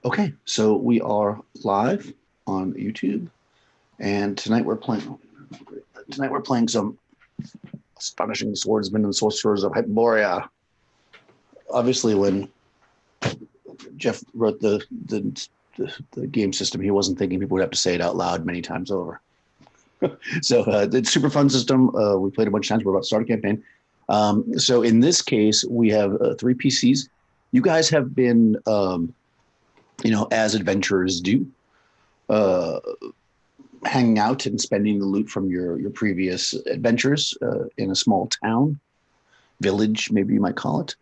Okay, so we are live on YouTube, and tonight we're playing some Astonishing Swordsmen and Sorcerers of Hyperborea. Obviously, when Jeff wrote the game system, he wasn't thinking people would have to say it out loud many times over. So it's a super fun system. We played a bunch of times. We're about to start a campaign. So in this case, we have three PCs. You guys have been, as adventurers do, uh, hanging out and spending the loot from your previous adventures in a small town, village, maybe you might call it.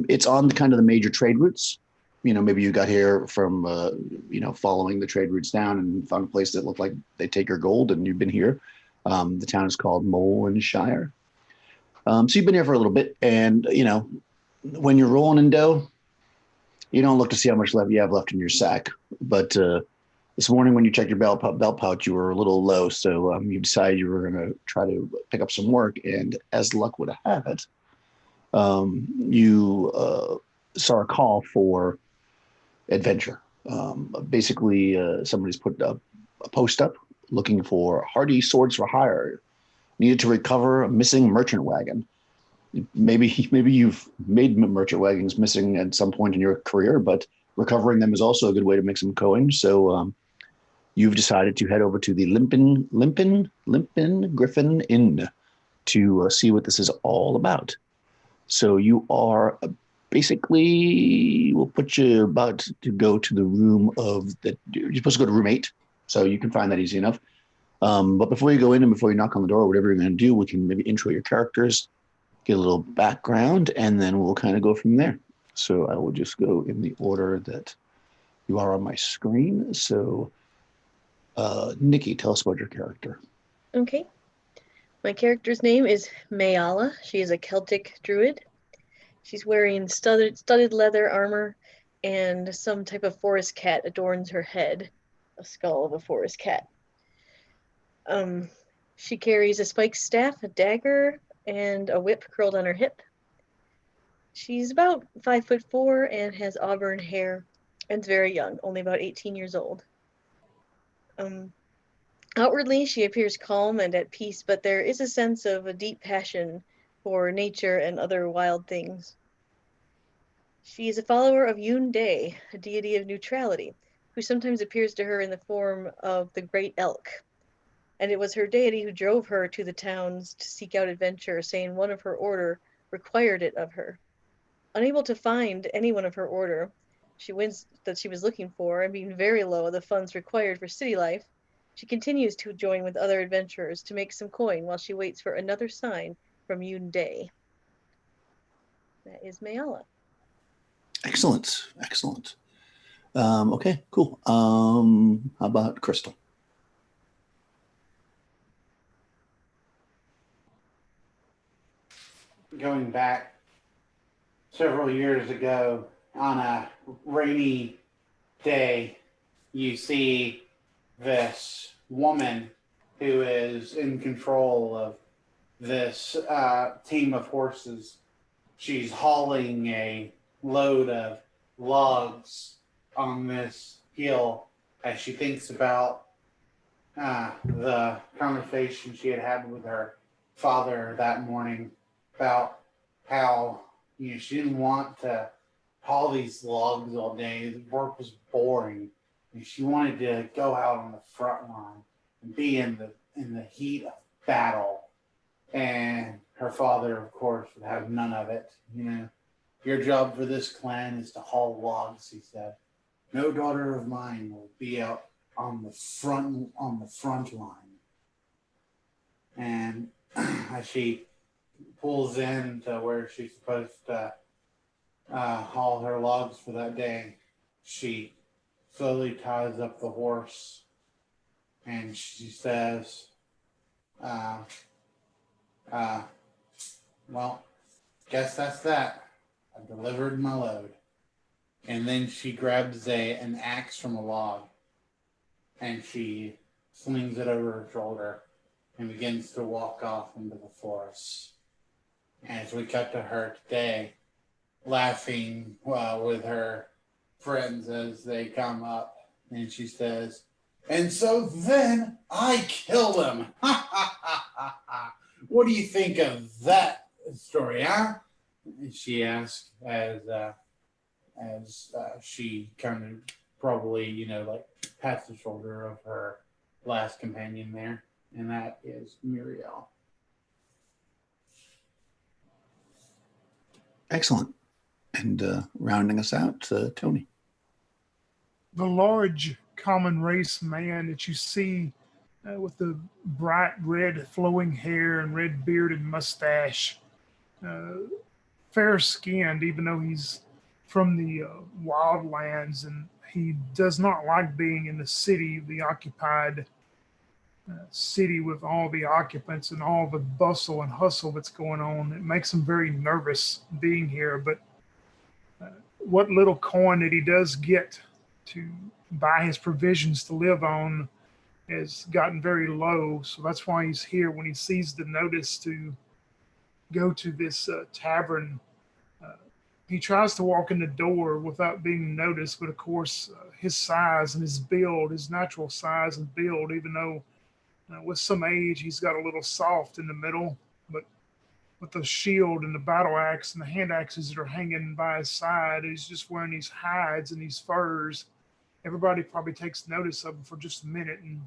It's on the kind of the major trade routes. Maybe you got here from following the trade routes down and found a place that looked like they take your gold, and you've been here. The town is called Mole and Shire. So you've been here for a little bit, and when you're rolling in dough, you don't look to see how much left you have left in your sack. But this morning, when you checked your belt pouch, you were a little low, so you decided you were going to try to pick up some work. And as luck would have it, you saw a call for adventure. Basically, somebody's put a post up looking for hardy swords for hire. Needed to recover a missing merchant wagon. Maybe you've made merchant wagons missing at some point in your career, but recovering them is also a good way to make some coin. So you've decided to head over to the Limpin Griffin Inn to see what this is all about. So you are basically, we'll put you about to go to the room of the, you're supposed to go to room 8, so you can find that easy enough. But before you go in and before you knock on the door, whatever you're going to do, we can maybe intro your characters, get a little background, and then we'll kind of go from there. So I will just go in the order that you are on my screen. So, Nikki, tell us about your character. Okay. My character's name is Mayala. She is a Celtic druid. She's wearing studded leather armor, and some type of forest cat adorns her head, a skull of a forest cat. Um, she carries a spiked staff, a dagger, and a whip curled on her hip. She's about 5'4" and has auburn hair, and is very young, only about 18 years old. Um, Outwardly, she appears calm and at peace, but there is a sense of a deep passion for nature and other wild things. She is a follower of Yoon Day, a deity of neutrality, who sometimes appears to her in the form of the Great Elk. And it was her deity who drove her to the towns to seek out adventure, saying one of her order required it of her. Unable to find anyone of her order she wins that she was looking for, and being very low the funds required for city life, she continues to join with other adventurers to make some coin while she waits for another sign from Yoon Day. That is Mayala. Excellent, excellent. Okay, cool. How about Crystal? Going back several years ago on a rainy day, you see this woman who is in control of this team of horses. She's hauling a load of logs on this hill as she thinks about the conversation she had had with her father that morning about how she didn't want to haul these logs all day. The work was boring, and she wanted to go out on the front line and be in the heat of battle. And her father, of course, would have none of it. Your job for this clan is to haul logs, he said. No daughter of mine will be out on the front line. And as she pulls in to where she's supposed to haul her logs for that day, she slowly ties up the horse and she says, uh, uh, well, guess that's that. I delivered my load. And then she grabs an axe from a log and she slings it over her shoulder and begins to walk off into the forest. As we cut to her today, laughing with her friends as they come up, and she says, "And so then I killed him." What do you think of that story, huh? She asked as she kind of probably, like pats the shoulder of her last companion there, and that is Muriel. Excellent. And rounding us out, Tony. The large common race man that you see with the bright red flowing hair and red beard and mustache, fair skinned, even though he's from the wildlands, and he does not like being in the city, the occupied city with all the occupants and all the bustle and hustle that's going on. It makes him very nervous being here. But what little coin that he does get to buy his provisions to live on has gotten very low. So that's why he's here. When he sees the notice to go to this tavern, he tries to walk in the door without being noticed. But of course, his size and his build, his natural size and build, even though with some age he's got a little soft in the middle, but with the shield and the battle axe and the hand axes that are hanging by his side, he's just wearing these hides and these furs. Everybody probably takes notice of him for just a minute, and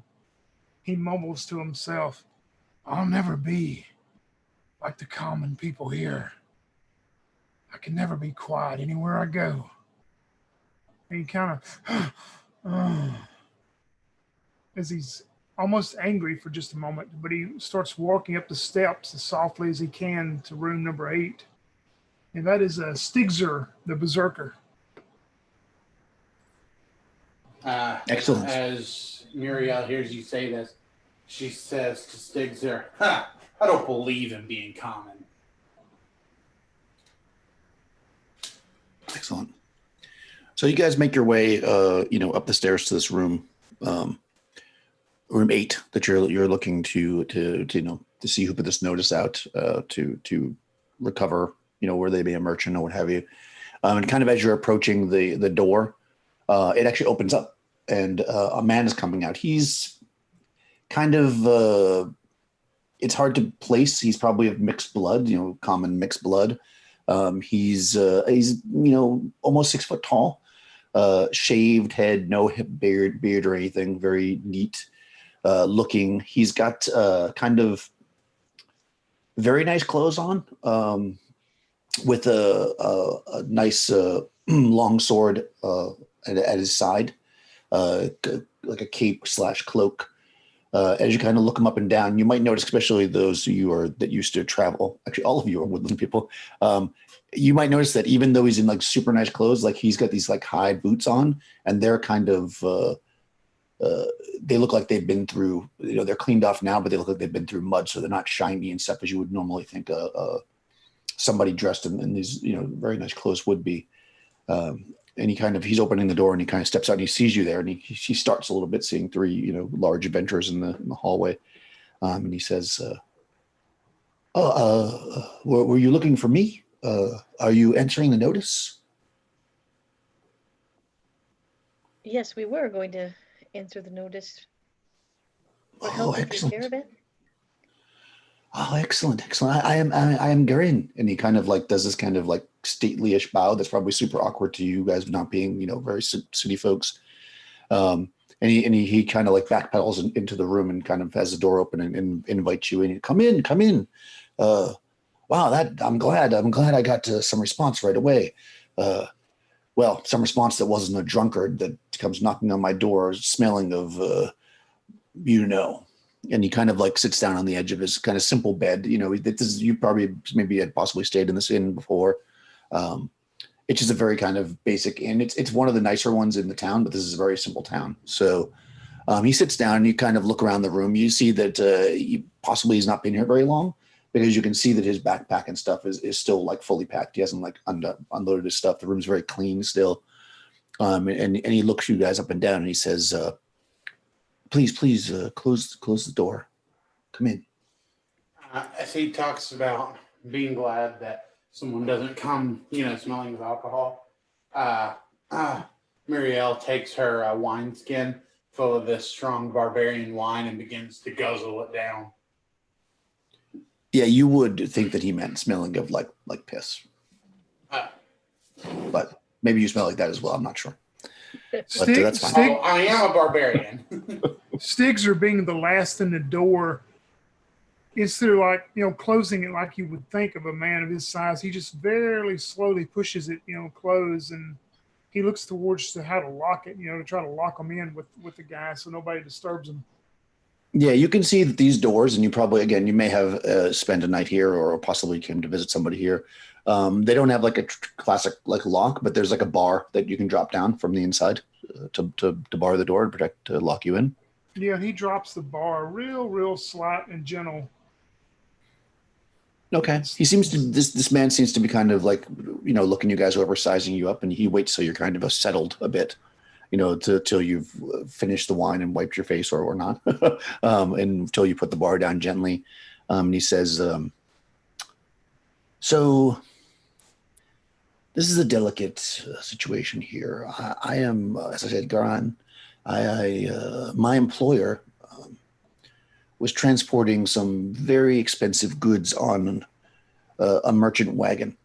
he mumbles to himself, "I'll never be like the common people here. I can never be quiet anywhere I go." And he kind of, as he's almost angry for just a moment, but he starts walking up the steps as softly as he can to room number 8. And that is Stigzer, the Berserker. Excellent. As Muriel hears you say this, she says to Stigzer, "Ha! I don't believe in being common." Excellent. So you guys make your way, up the stairs to this room, room 8, that you're looking to see who put this notice out, to recover, where they be a merchant or what have you. And kind of as you're approaching the door, it actually opens up, and a man is coming out. He's kind of, it's hard to place. He's probably of mixed blood, common mixed blood. He's almost 6 foot tall, shaved head, no beard or anything, very neat looking. He's got kind of very nice clothes on, with a nice long sword at his side, like a cape / cloak. As you kind of look him up and down, you might notice, especially those of you that used to travel, actually all of you are woodland people, you might notice that even though he's in like super nice clothes, like he's got these like hide boots on, and they're kind of, they look like they've been through, they're cleaned off now, but they look like they've been through mud, so they're not shiny and stuff as you would normally think somebody dressed in these, very nice clothes would be. And he's opening the door, and he kind of steps out, and he sees you there, and he starts a little bit, seeing 3, large adventurers in the hallway. And he says, were you looking for me? Are you answering the notice? Yes, we were going to answer the notice. What help with your caravan? Oh, excellent. I am Garin. And he kind of like does this kind of like stately-ish bow that's probably super awkward to you guys, not being, very city folks. And he kind of like backpedals into the room and kind of has the door open and invites you in. Come in. Wow, I'm glad I got some response right away. Well, some response that wasn't a drunkard that comes knocking on my door smelling of, and he kind of like sits down on the edge of his kind of simple bed. You probably maybe had possibly stayed in this inn before. It's just a very kind of basic inn. It's one of the nicer ones in the town, but this is a very simple town. So he sits down, and you kind of look around the room. You see that he possibly has not been here very long, because you can see that his backpack and stuff is still like fully packed. He hasn't like unloaded his stuff. The room's very clean still. And he looks you guys up and down, and he says, please close the door. Come in. As he talks about being glad that someone doesn't come, smelling of alcohol. Muriel takes her wineskin full of this strong barbarian wine and begins to guzzle it down. Yeah, you would think that he meant smelling of like piss, but maybe you smell like that as well. I'm not sure. But that's fine. I am a barbarian. Styx, are being the last in the door, instead of like, closing it like you would think of a man of his size, he just very slowly pushes it, close, and he looks towards to how to lock it, to try to lock them in with the guy so nobody disturbs them. Yeah, you can see that these doors, and you probably, again, you may have spent a night here or possibly came to visit somebody here. They don't have like a classic like lock, but there's like a bar that you can drop down from the inside to bar the door to lock you in. Yeah, he drops the bar real slight and gentle. Okay. He seems to this man seems to be kind of like, looking you guys over, sizing you up, and he waits till you're kind of settled a bit, till you've finished the wine and wiped your face or not, and until you put the bar down gently. And he says, so this is a delicate situation here. I am, as I said, Garan. My employer was transporting some very expensive goods on a merchant wagon.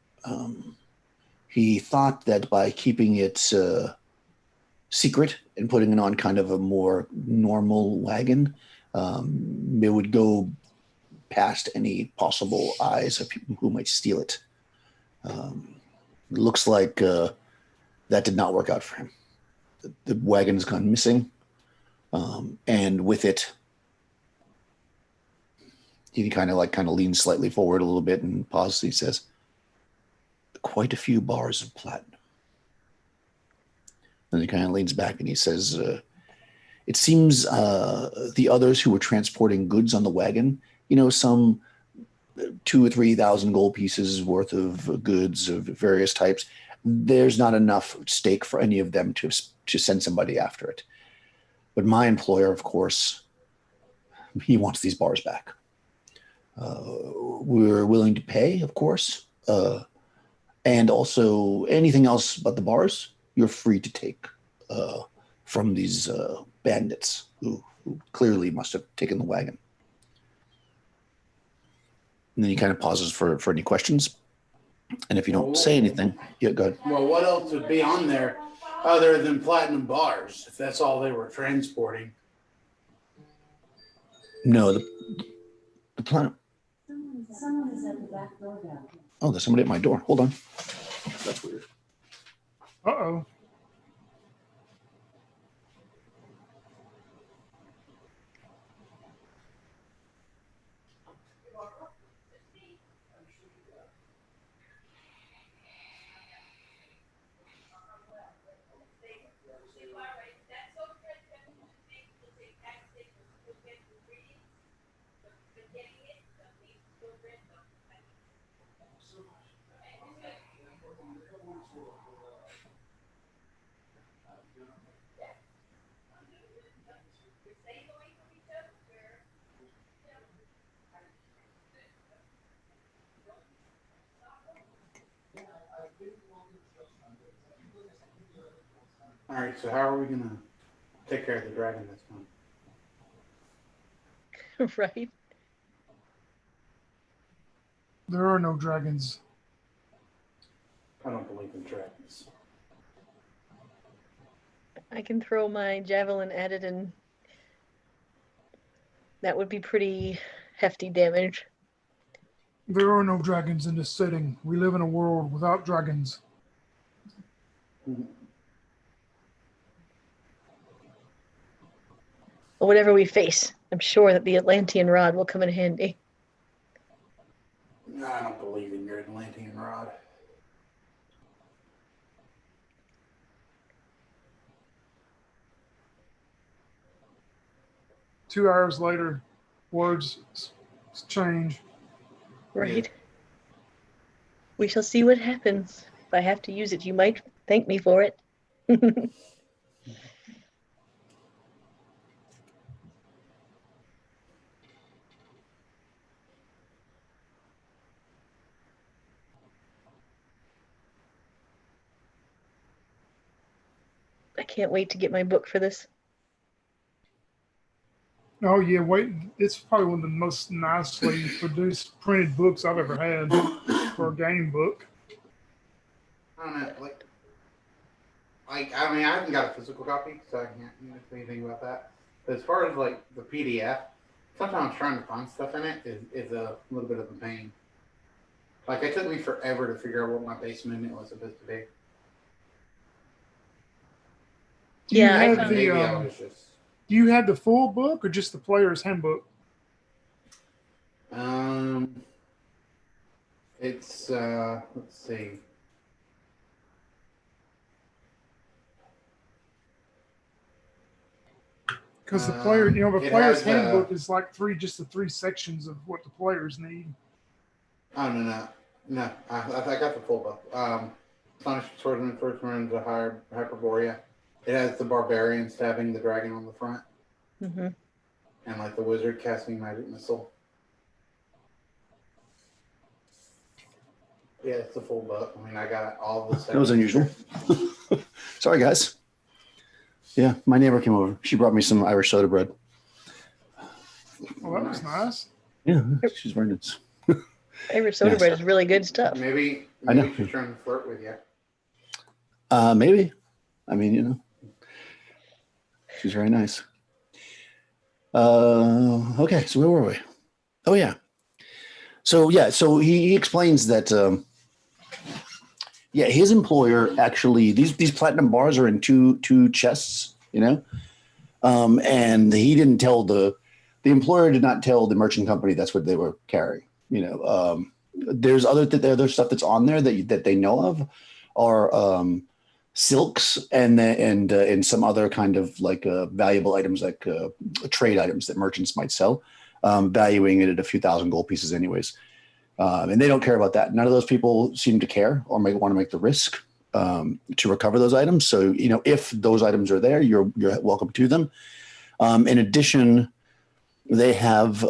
He thought that by keeping it secret and putting it on kind of a more normal wagon, it would go past any possible eyes of people who might steal it. Looks like that did not work out for him. The wagon has gone missing, and with it, he kind of leans slightly forward a little bit and pauses. He says, "Quite a few bars of platinum." Then he kind of leans back and he says, "It seems the others who were transporting goods on the wagon, some 2,000 or 3,000 gold pieces worth of goods of various types. There's not enough stake for any of them to send somebody after it. But my employer, of course, he wants these bars back. We're willing to pay, of course, and also anything else but the bars, you're free to take from these bandits who clearly must have taken the wagon." And then he kind of pauses for any questions. And if you don't say anything, yeah, go ahead. Well, what else would be on there other than platinum bars, if that's all they were transporting? No, the platinum. Someone is at the back door now. Oh, there's somebody at my door. Hold on. That's weird. Uh-oh. All right, so how are we going to take care of the dragon that's coming? Right? There are no dragons. I don't believe in dragons. I can throw my javelin at it, and that would be pretty hefty damage. There are no dragons in this setting. We live in a world without dragons. But whatever we face, I'm sure that the Atlantean rod will come in handy. No, I don't believe in your Atlantean rod. Two hours later, words change. Right? We shall see what happens. If I have to use it, you might thank me for it. can't wait to get my book for this. Oh yeah, wait! It's probably one of the most nicely produced printed books I've ever had for a game book. I don't know, I mean, I haven't got a physical copy, so I can't say anything about that. But as far as like the PDF, sometimes trying to find stuff in it is a little bit of a pain. Like it took me forever to figure out what my base movement was supposed to be. Do you Yeah, I have found Maybe I the was just Do you have the full book or just the player's handbook? it's let's see. Because the player, the It player's has handbook is like the three sections of what the players need. oh no. I got the full book. Astonishing Swordsmen, Swordsmen, the Hyperborea. It has the barbarian stabbing the dragon on the front, Mm-hmm. and like the wizard casting magic missile. Yeah, it's the full book. I mean, I got all the. That was unusual. Sorry, guys. Yeah, my neighbor came over. She brought me some Irish soda bread. Well, that was nice. Yeah, she's very nice. Irish soda Yes. bread is really good stuff. Maybe I know. she's trying to flirt with you. Maybe. I mean, she's very nice. Okay, so where were we? Oh yeah. So he explains that his employer actually these platinum bars are in two chests, and he didn't tell the employer did not tell the merchant company that's what they were carrying. There's other stuff that's on there that they know of are silks and some other kind of like valuable items like trade items that merchants might sell, valuing it at a few thousand gold pieces anyways. And they don't care about that. None of those people seem to care or want to make the risk to recover those items. So, if those items are there, you're welcome to them. In addition, they have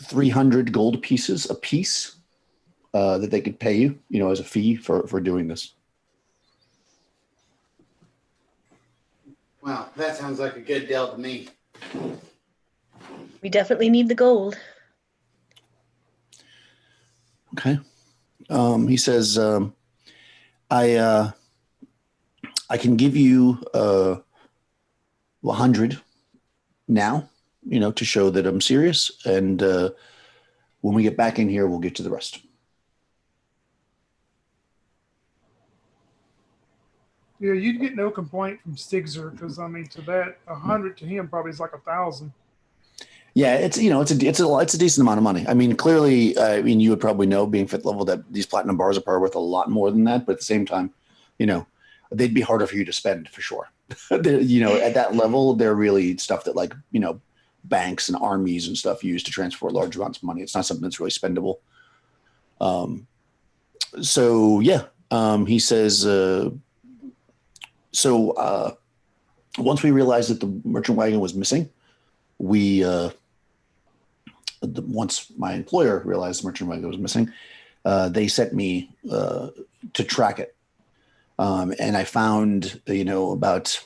300 gold pieces a piece that they could pay you, as a fee for doing this. Well, that sounds like a good deal to me. We definitely need the gold. Okay. He says, I can give you 100 now, to show that I'm serious. And when we get back in here, we'll get to the rest. Yeah, you'd get no complaint from Stigzer because to that 100 to him probably is like 1,000. Yeah, it's a decent amount of money. I mean, clearly, you would probably know, being 5th level, that these platinum bars are probably worth a lot more than that. But at the same time, they'd be harder for you to spend for sure. At that level, they're really stuff that banks and armies and stuff use to transfer large amounts of money. It's not something that's really spendable. He says. Once we realized that the merchant wagon was missing, once my employer realized the merchant wagon was missing, they sent me to track it. And I found, about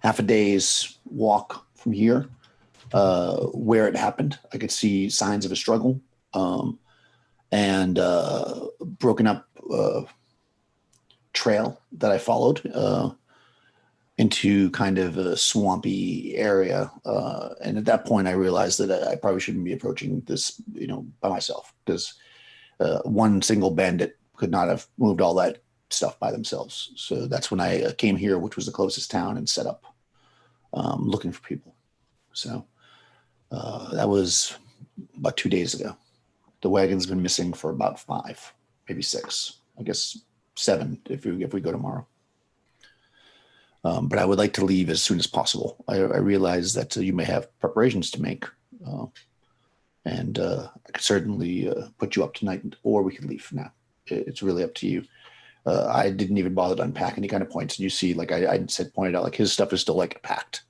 half a day's walk from here where it happened. I could see signs of a struggle and broken up trail that I followed into kind of a swampy area. And at that point, I realized that I probably shouldn't be approaching this, by myself, because one single bandit could not have moved all that stuff by themselves. So that's when I came here, which was the closest town, and set up looking for people. So that was about 2 days ago. The wagon's been missing for about 5, maybe 6, I guess 7 if we go tomorrow. But I would like to leave as soon as possible. I realize that you may have preparations to make, and I could certainly put you up tonight, or we could leave now. It's really up to you. I didn't even bother to unpack any kind of points. And you see, like I pointed out, like his stuff is still packed.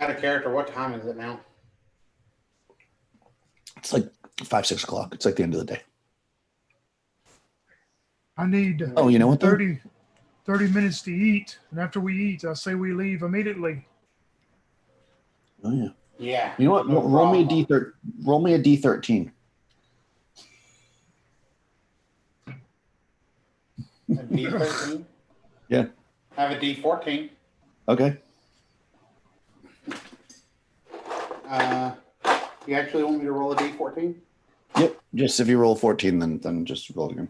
Out of character, what time is it now? It's like 5, 6 o'clock. It's like the end of the day. I need Oh, you know what, though? 30 minutes to eat. And after we eat, I say we leave immediately. Oh, yeah. Yeah. You know what? no Roll me a problem. Roll me a D13. A D13. Yeah. I have a D14. Okay. You actually want me to roll a D14? Yep. Just if you roll 14, then just roll again.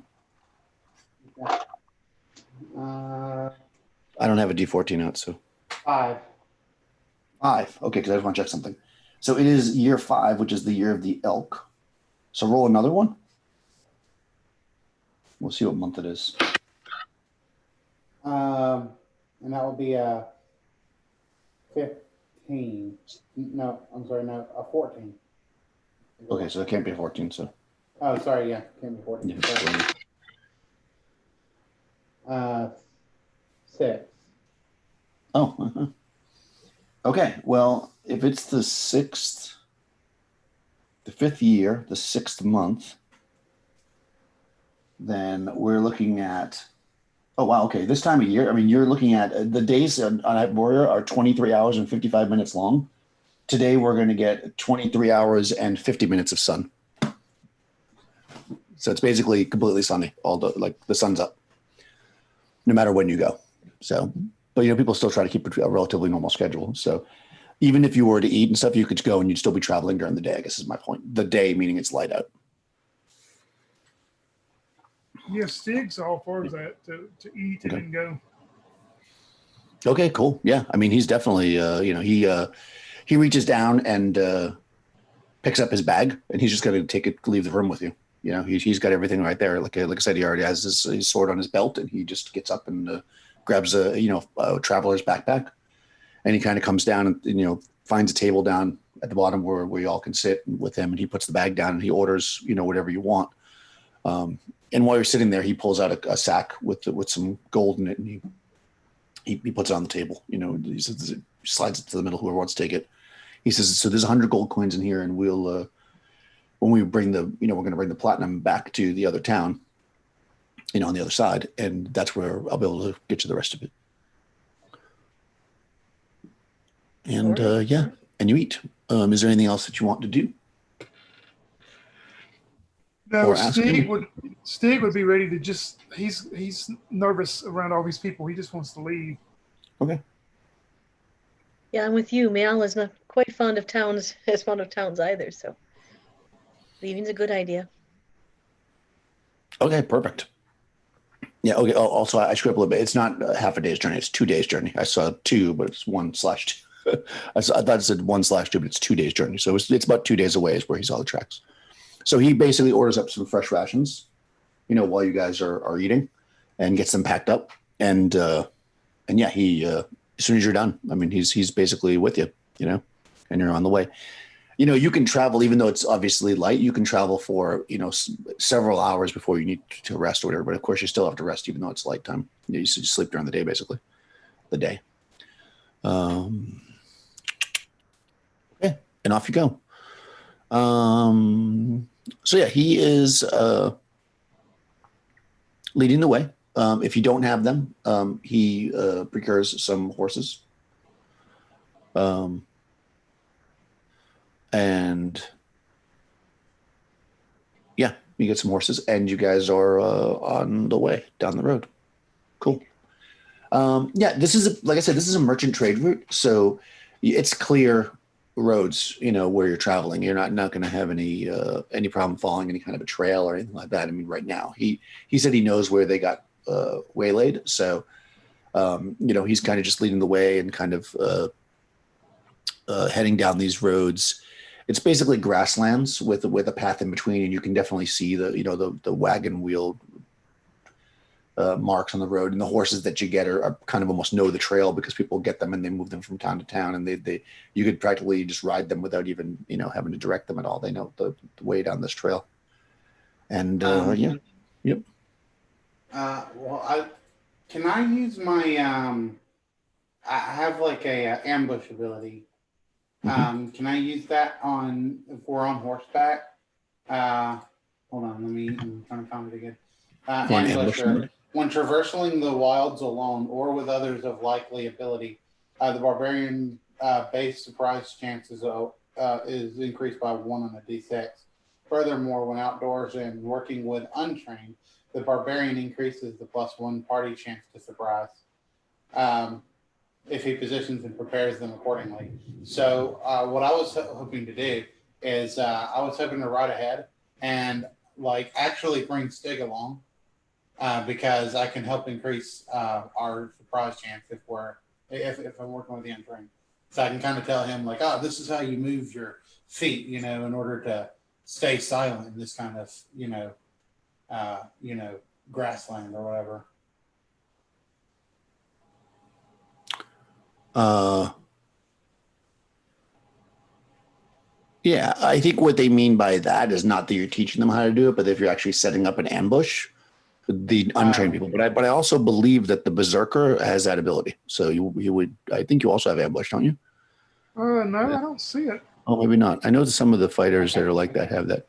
Uh, I don't have a D14 out, so 5. 5. Okay, because I just want to check something. So it is year 5, which is the year of the elk. So roll another one. We'll see what month it is. And that will be a 15. No, I'm sorry, no, a 14. Okay, so it can't be a 14. So Oh, sorry, yeah, can't be 14. yeah. Sorry. 6. Oh. Uh-huh. Okay. Well, if it's the 6th, the 5th year, the 6th month, then we're looking at. Oh wow. Okay. This time of year, I mean, you're looking at the days on Hyperborea are 23 hours and 55 minutes long. Today we're going to get 23 hours and 50 minutes of sun. So it's basically completely sunny. The sun's up, no matter when you go. So, but people still try to keep a relatively normal schedule. So even if you were to eat and stuff, you could go and you'd still be traveling during the day, I guess is my point. The day meaning it's light out. Yeah, Stig's all for that to eat and Okay. then go. Okay, cool. Yeah. I mean, he's definitely, he reaches down and picks up his bag and he's just going to leave the room with you. He's got everything right there. Like I said, he already has his sword on his belt and he just gets up and grabs a traveler's backpack and he kind of comes down and, finds a table down at the bottom where we all can sit with him and he puts the bag down and he orders, whatever you want. And while you're sitting there, he pulls out a sack with some gold in it and he puts it on the table. He says, slides it to the middle, whoever wants to take it. He says, so there's 100 gold coins in here and we'll, when we bring we're going to bring the platinum back to the other town, on the other side. And that's where I'll be able to get you the rest of it. And yeah, and you eat. Is there anything else that you want to do? No, Or ask Stig him? would be ready to just. He's nervous around all these people. He just wants to leave. Okay. Yeah, I'm with you. Mal is not quite as fond of towns either, so leaving's a good idea. Okay, perfect. Yeah. Okay. Oh, also, I screwed up a little bit. It's not half a day's journey. It's 2 days journey. I saw 2, but it's 1/2. I thought it said 1/2, but it's 2 days journey. So it's about 2 days away is where he saw the tracks. So he basically orders up some fresh rations, while you guys are eating, and gets them packed up. And yeah, he as soon as you're done, I mean, he's basically with you, and you're on the way. You can travel, even though it's obviously light, you can travel for, several hours before you need to rest or whatever. But of course, you still have to rest, even though it's light time. You just sleep during the day, basically, the day. Okay, and off you go. So yeah, he is leading the way. If you don't have them, he procures some horses. And yeah, you get some horses and you guys are on the way down the road. Cool. Yeah, like I said, this is a merchant trade route. So it's clear roads, where you're traveling. You're not going to have any problem following any kind of a trail or anything like that. I mean, right now he said he knows where they got waylaid. So, he's kind of just leading the way and kind of heading down these roads. It's basically grasslands with a path in between, and you can definitely see the wagon wheel marks on the road, and the horses that you get are kind of almost know the trail because people get them and they move them from town to town, and you could practically just ride them without even having to direct them at all. They know the way down this trail. And yeah, yep. Well, can I use my I have like a ambush ability. Can I use that if we're on horseback? Hold on, I'm trying to find it again. On ambush Ambusher. mode. When traversing the wilds alone or with others of likely ability, the barbarian base surprise chances is increased by 1 on a d6. Furthermore, when outdoors and working with untrained, the barbarian increases the +1 party chance to surprise if he positions and prepares them accordingly. So what I was hoping to do is I was hoping to ride ahead and like actually bring Stig along because I can help increase our surprise chance if I'm working with the untrained. So I can kind of tell him like, oh, this is how you move your feet, in order to stay silent in this kind of, grassland or whatever. Yeah, I think what they mean by that is not that you're teaching them how to do it, but if you're actually setting up an ambush, the untrained people. But I also believe that the berserker has that ability. So you would, I think you also have ambush, don't you? No, I don't see it. Oh, maybe not. I know that some of the fighters that are like that have that.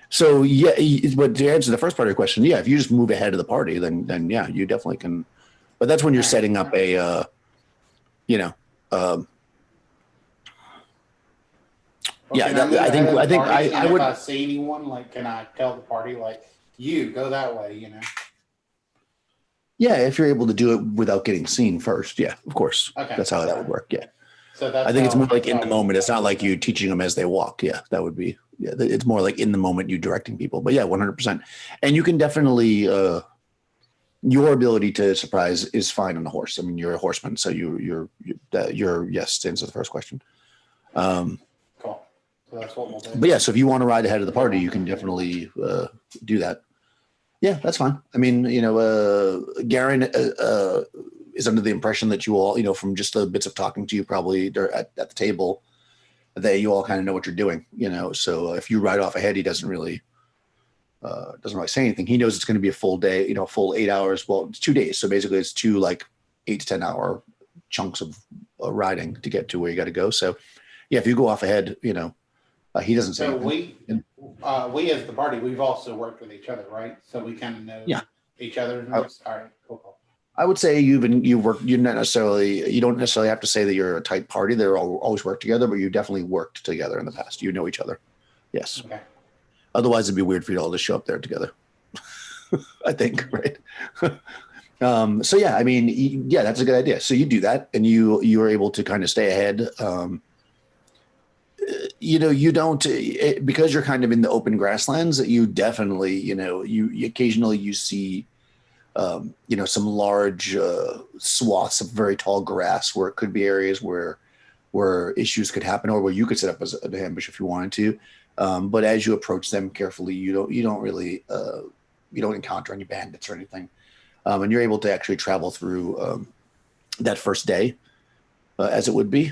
So yeah, but to answer the first part of your question, yeah, if you just move ahead of the party, then yeah, you definitely can. But that's when you're setting up a, yeah. I think I would. If I see anyone, like, can I tell the party like, you go that way, Yeah, if you're able to do it without getting seen first, yeah, of course. Okay, that's how that would work. Yeah. So that's I think it's more like in the moment. It's not like you teaching them as they walk. Yeah, that would be. Yeah, it's more like in the moment you directing people. But yeah, 100%. And you can definitely. Your ability to surprise is fine on the horse. I mean, you're a horseman, so you're yes to answer the first question. Cool. So that's what we'll do. But yeah, so if you want to ride ahead of the party, you can definitely do that. Yeah, that's fine. I mean, Garen is under the impression that you all, from just the bits of talking to you probably at the table, that you all kind of know what you're doing, So if you ride off ahead, he doesn't really say anything. He knows it's going to be a full day, full 8 hours. Well, it's 2 days. So basically it's 2 like 8 to 10 hour chunks of riding to get to where you got to go. So yeah, if you go off ahead, he doesn't say anything. We as the party, we've also worked with each other, right? So we kind of know each other. All right, cool. I would say you've worked. You don't necessarily have to say that you're a tight party. They're always work together, but you definitely worked together in the past. You know each other. Yes. Okay. Otherwise, it'd be weird for you all to show up there together. I think, right? So yeah, I mean, yeah, that's a good idea. So you do that, and you are able to kind of stay ahead. You don't because you're kind of in the open grasslands. You definitely, you occasionally you see, some large swaths of very tall grass where it could be areas where issues could happen, or where you could set up as an ambush if you wanted to. But as you approach them carefully, you don't really you don't encounter any bandits or anything, and you're able to actually travel through that first day, as it would be,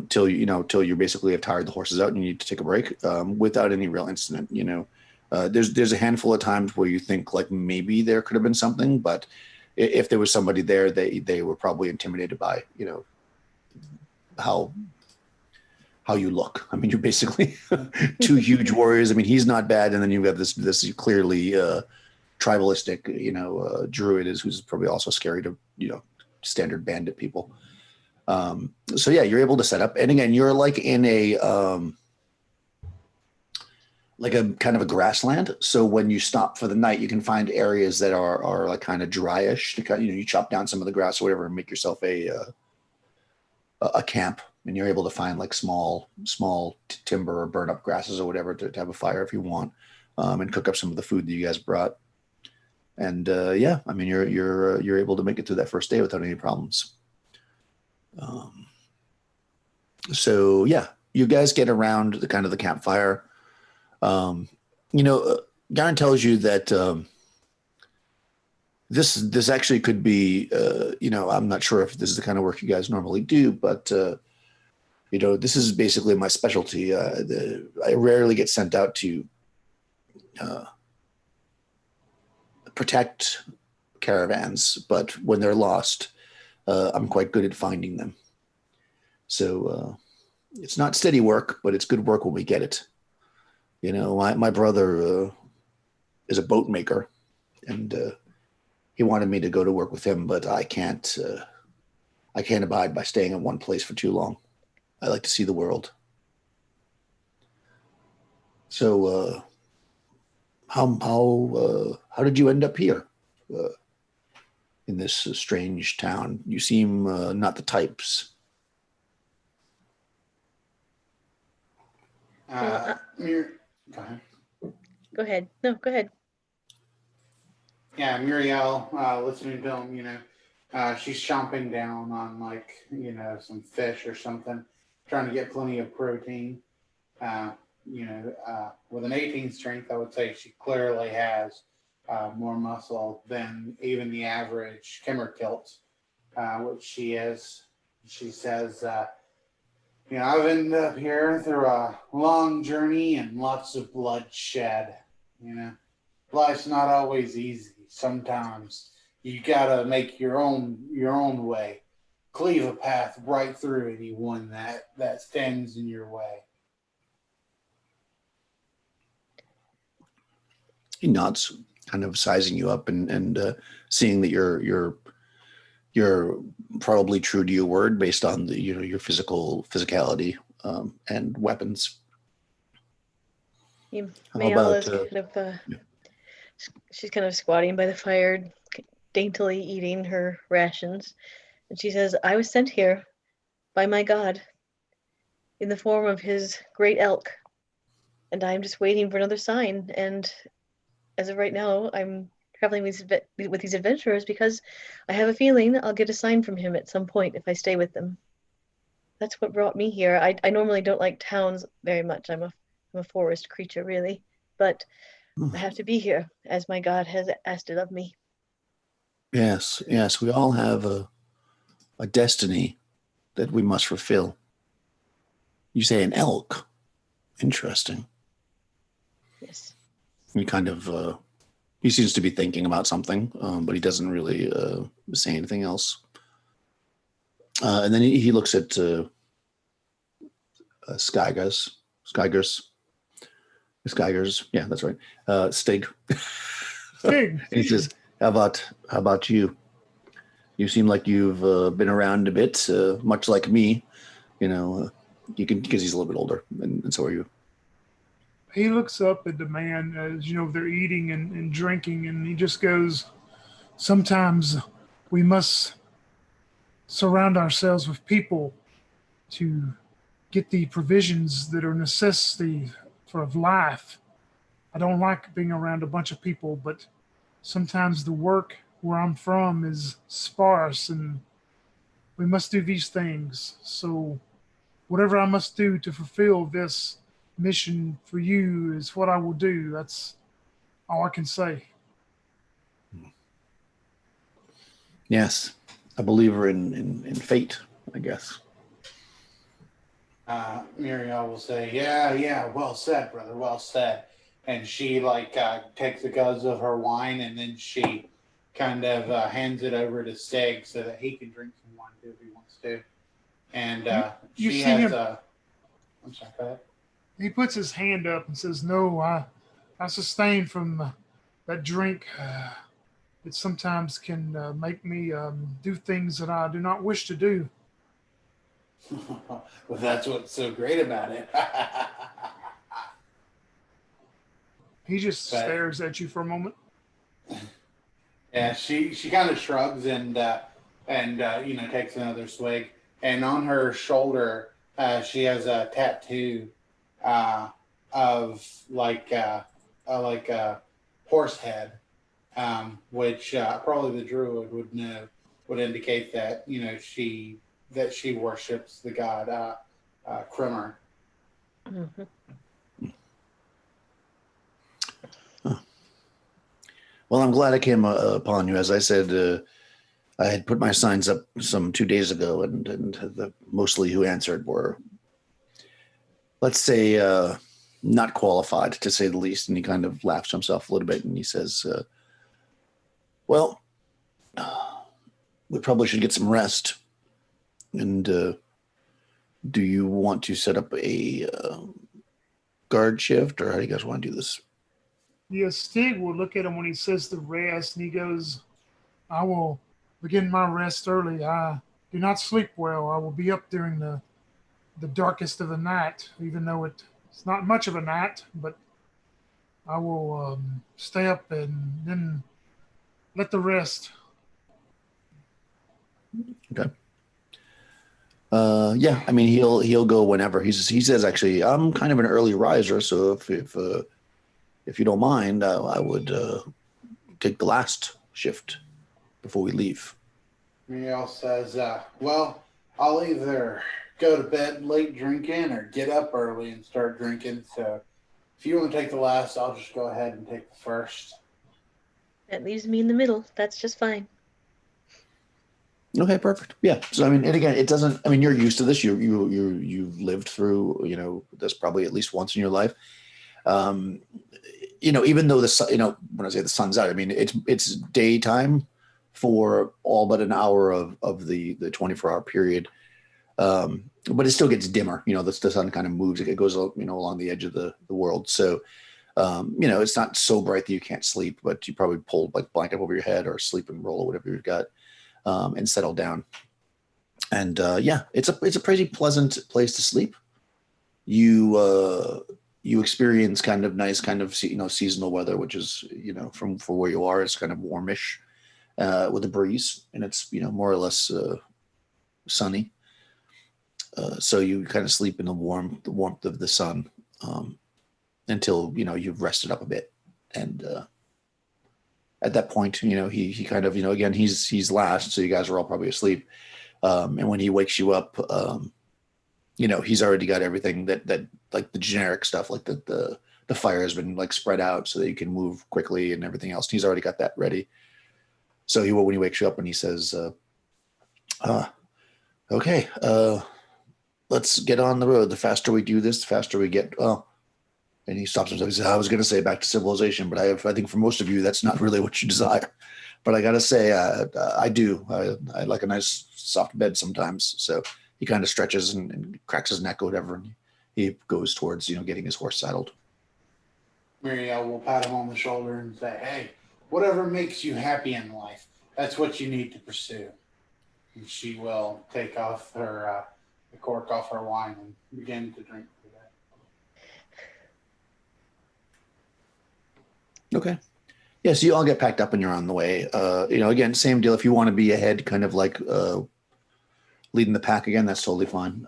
till you basically have tired the horses out and you need to take a break, without any real incident. There's a handful of times where you think like maybe there could have been something, but if there was somebody there, they were probably intimidated by how you look. I mean, you're basically 2 huge warriors. I mean, he's not bad, and then you've got this clearly tribalistic, druid who's probably also scary to standard bandit people. So yeah, you're able to set up, and again, you're like in a kind of a grassland. So when you stop for the night, you can find areas that are like kind of dryish. You chop down some of the grass or whatever and make yourself a camp. And you're able to find like small timber or burn up grasses or whatever to have a fire if you want, and cook up some of the food that you guys brought. And yeah, I mean, you're able to make it through that first day without any problems. So yeah, you guys get around the kind of the campfire. Garen tells you that this actually could be, I'm not sure if this is the kind of work you guys normally do, but this is basically my specialty. I rarely get sent out to protect caravans, but when they're lost, I'm quite good at finding them. So it's not steady work, but it's good work when we get it. My brother is a boat maker, and he wanted me to go to work with him, but I can't. I can't abide by staying in one place for too long. I like to see the world. So, how did you end up here in this strange town? You seem not the types. Go ahead. Go ahead. No, go ahead. Yeah, Muriel, listening to him, she's chomping down on some fish or something, trying to get plenty of protein. With an 18 strength, I would say she clearly has more muscle than even the average Kimmerkilt, which she is. She says, I've ended up here through a long journey and lots of bloodshed. Life's not always easy. Sometimes you gotta make your own way, cleave a path right through anyone that stands in your way. He nods, kind of sizing you up and seeing that you're probably true to your word based on the your physicality and weapons. Mayala's she's kind of squatting by the fire, daintily eating her rations, and she says, "I was sent here by my god in the form of his great elk, and I'm just waiting for another sign. And as of right now, I'm traveling with these adventurers because I have a feeling I'll get a sign from him at some point if I stay with them. That's what brought me here. I normally don't like towns very much. I'm a forest creature, really, but I have to be here as my god has asked it of me." Yes, we all have a destiny that we must fulfill. You say an elk. Interesting. Yes. He kind of he seems to be thinking about something, but he doesn't really say anything else. And then he looks at Skygers. Yeah, that's right. Stig. Stig. He says, how about you? You seem like you've been around a bit, much like me. You can, because he's a little bit older, and so are you. He looks up at the man as they're eating and drinking, and he just goes, "Sometimes we must surround ourselves with people to get the provisions that are necessity for life. I don't like being around a bunch of people, but sometimes the work where I'm from is sparse, and we must do these things. So whatever I must do to fulfill this mission for you is what I will do. That's all I can say." Yes, a believer in fate, I guess. Muriel will say, yeah, well said, brother, well said. And she takes a guzzle of her wine, and then she kind of hands it over to Stig so that he can drink some wine too if he wants to. And You she see has him- a. I'm sorry, go ahead. He puts his hand up and says, "No, I sustain from that drink. It sometimes can make me do things that I do not wish to do." Well, that's what's so great about it. He just But- stares at you for a moment. Yeah, she kind of shrugs and takes another swig. And on her shoulder, she has a tattoo of a horse head, which probably the druid would know, would indicate that she worships the god Krimmer. Mm-hmm. Well, I'm glad I came upon you. As I said, I had put my signs up some 2 days ago, and mostly who answered were, let's say, not qualified, to say the least. And he kind of laughs to himself a little bit, and he says, well, we probably should get some rest. And do you want to set up a guard shift, or how do you guys want to do this? Yeah, Stig will look at him when he says the rest, and he goes, I will begin my rest early. I do not sleep well. I will be up during the darkest of the night, even though it's not much of a night, but I will stay up and then let the rest. Okay. Yeah, I mean he'll go whenever. He says actually I'm kind of an early riser, so if you don't mind, I would take the last shift before we leave. Muriel says, well, I'll either go to bed late drinking or get up early and start drinking. So if you want to take the last, I'll just go ahead and take the first. That leaves me in the middle. That's just fine. Okay, perfect. Yeah. So I mean, and again, it doesn't. I mean, you're used to this. You've lived through this probably at least once in your life. Um, even though the sun, when I say the sun's out, I mean it's daytime for all but an hour of the 24-hour period. But it still gets dimmer. The sun kind of moves. It goes along the edge of the world. So it's not so bright that you can't sleep, but you probably pull like blanket over your head or sleep and roll or whatever you've got, and settle down. And yeah, it's a pretty pleasant place to sleep. You experience kind of nice, kind of seasonal weather, which is from for where you are, it's kind of warmish with a breeze, and it's more or less sunny. So you kind of sleep in the warmth of the sun until you've rested up a bit, and at that point, he kind of again he's last, so you guys are all probably asleep. And when he wakes you up, he's already got everything that like the generic stuff, like the fire has been like spread out so that you can move quickly and everything else. He's already got that ready. So when he wakes you up and he says, "Okay, let's get on the road. The faster we do this, the faster we get." Oh, and he stops himself. He says, "I was going to say back to civilization, but I think for most of you, that's not really what you desire. But I got to say, I do. I like a nice soft bed sometimes." So he kind of stretches and cracks his neck or whatever, and he goes towards getting his horse saddled. Muriel will pat him on the shoulder and say, hey, whatever makes you happy in life, that's what you need to pursue. And she will take off the cork off her wine and begin to drink for that. Okay. Yeah, so you all get packed up and you're on the way. Again, same deal. If you want to be ahead, kind of like leading the pack again, that's totally fine.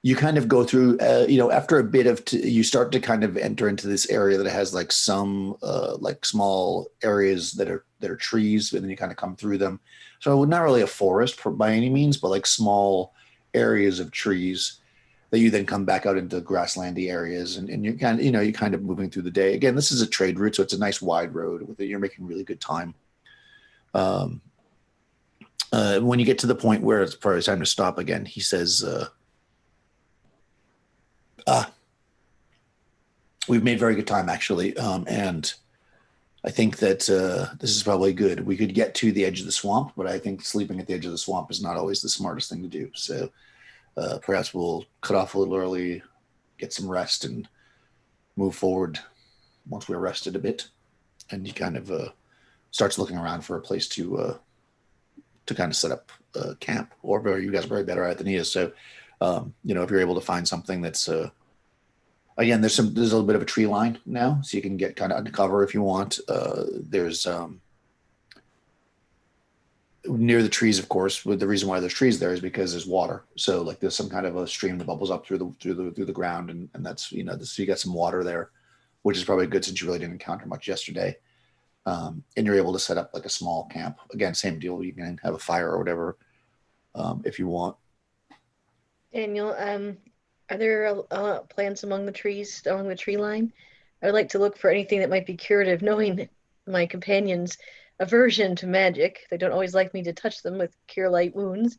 You kind of go through, after a bit of, you start to kind of enter into this area that has like some like small areas that are trees, and then you kind of come through them. So not really a forest by any means, but like small areas of trees that you then come back out into grasslandy areas, and you're kind of moving through the day. Again, this is a trade route, so it's a nice wide road with it. You're making really good time. When you get to the point where it's probably time to stop again, he says, we've made very good time actually. And I think that this is probably good. We could get to the edge of the swamp, but I think sleeping at the edge of the swamp is not always the smartest thing to do. So perhaps we'll cut off a little early, get some rest, and move forward once we're rested a bit. And he kind of starts looking around for a place to kind of set up camp, or you guys are very better at it than he is. So, if you're able to find something that's, again, there's a little bit of a tree line now, so you can get kind of undercover if you want. There's near the trees, of course. The reason why there's trees there is because there's water. So like there's some kind of a stream that bubbles up through the ground, and that's so you got some water there, which is probably good since you really didn't encounter much yesterday. And you're able to set up like a small camp. Again, same deal. You can have a fire or whatever if you want. Daniel, are there plants among the trees, along the tree line? I would like to look for anything that might be curative, knowing my companions' aversion to magic. They don't always like me to touch them with cure light wounds.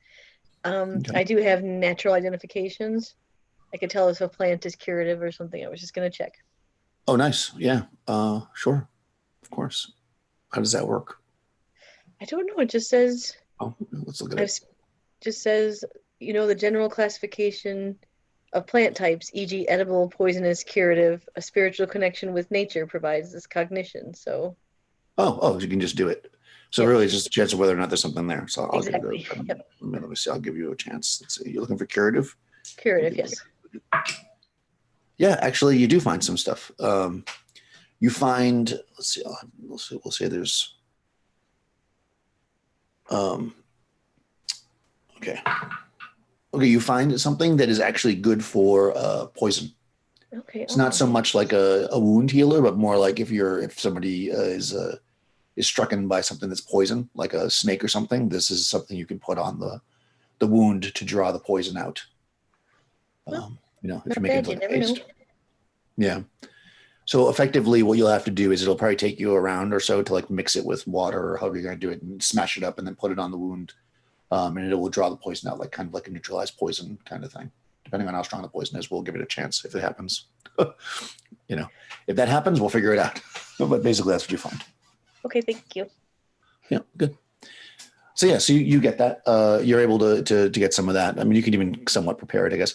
Okay. I do have natural identifications. I could tell if a plant is curative or something. I was just going to check. Oh, nice. Yeah. Sure. Of course. How does that work? I don't know. It just says. Oh, let's look at it. Just says, the general classification of plant types, e.g., edible, poisonous, curative. A spiritual connection with nature provides this cognition. So, Oh, you can just do it. So Yep. really, it's just a chance of whether or not there's something there. So I'll Exactly. give it. Yep. Let me see. I'll give you a chance. Let's see. You're looking for curative. Curative, yes. Yeah, actually, you do find some stuff. You find. Let's see. We'll say there's. Okay. Okay, you find something that is actually good for poison. Okay. It's not so much like a wound healer, but more like if somebody is strucken by something that's poison, like a snake or something. This is something you can put on the wound to draw the poison out. If you make it like a paste. Yeah. So effectively, what you'll have to do is it'll probably take you a round or so to like mix it with water or however you're going to do it, and smash it up and then put it on the wound, and it will draw the poison out, like kind of like a neutralized poison kind of thing. Depending on how strong the poison is, we'll give it a chance if it happens. If that happens, we'll figure it out. But basically, that's what you find. Okay, thank you. Yeah, good. So yeah, so you get that. You're able to get some of that. I mean, you can even somewhat prepare it, I guess.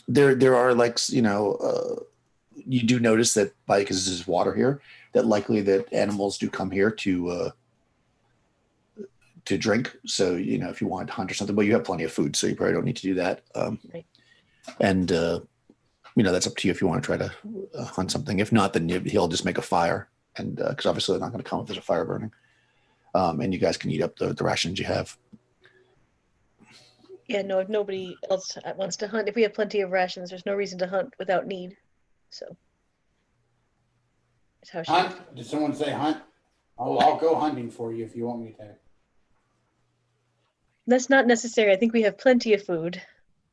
There are like you do notice that because there's water here, that likely that animals do come here to drink. So if you want to hunt or something, but you have plenty of food, so you probably don't need to do that. Right. And that's up to you if you want to try to hunt something. If not, then he'll just make a fire, and because obviously they're not going to come if there's a fire burning. And you guys can eat up the rations you have. Yeah, no, if nobody else wants to hunt, if we have plenty of rations, there's no reason to hunt without need. So, that's how she. Hunt? Did someone say hunt? I'll go hunting for you if you want me to. That's not necessary. I think we have plenty of food.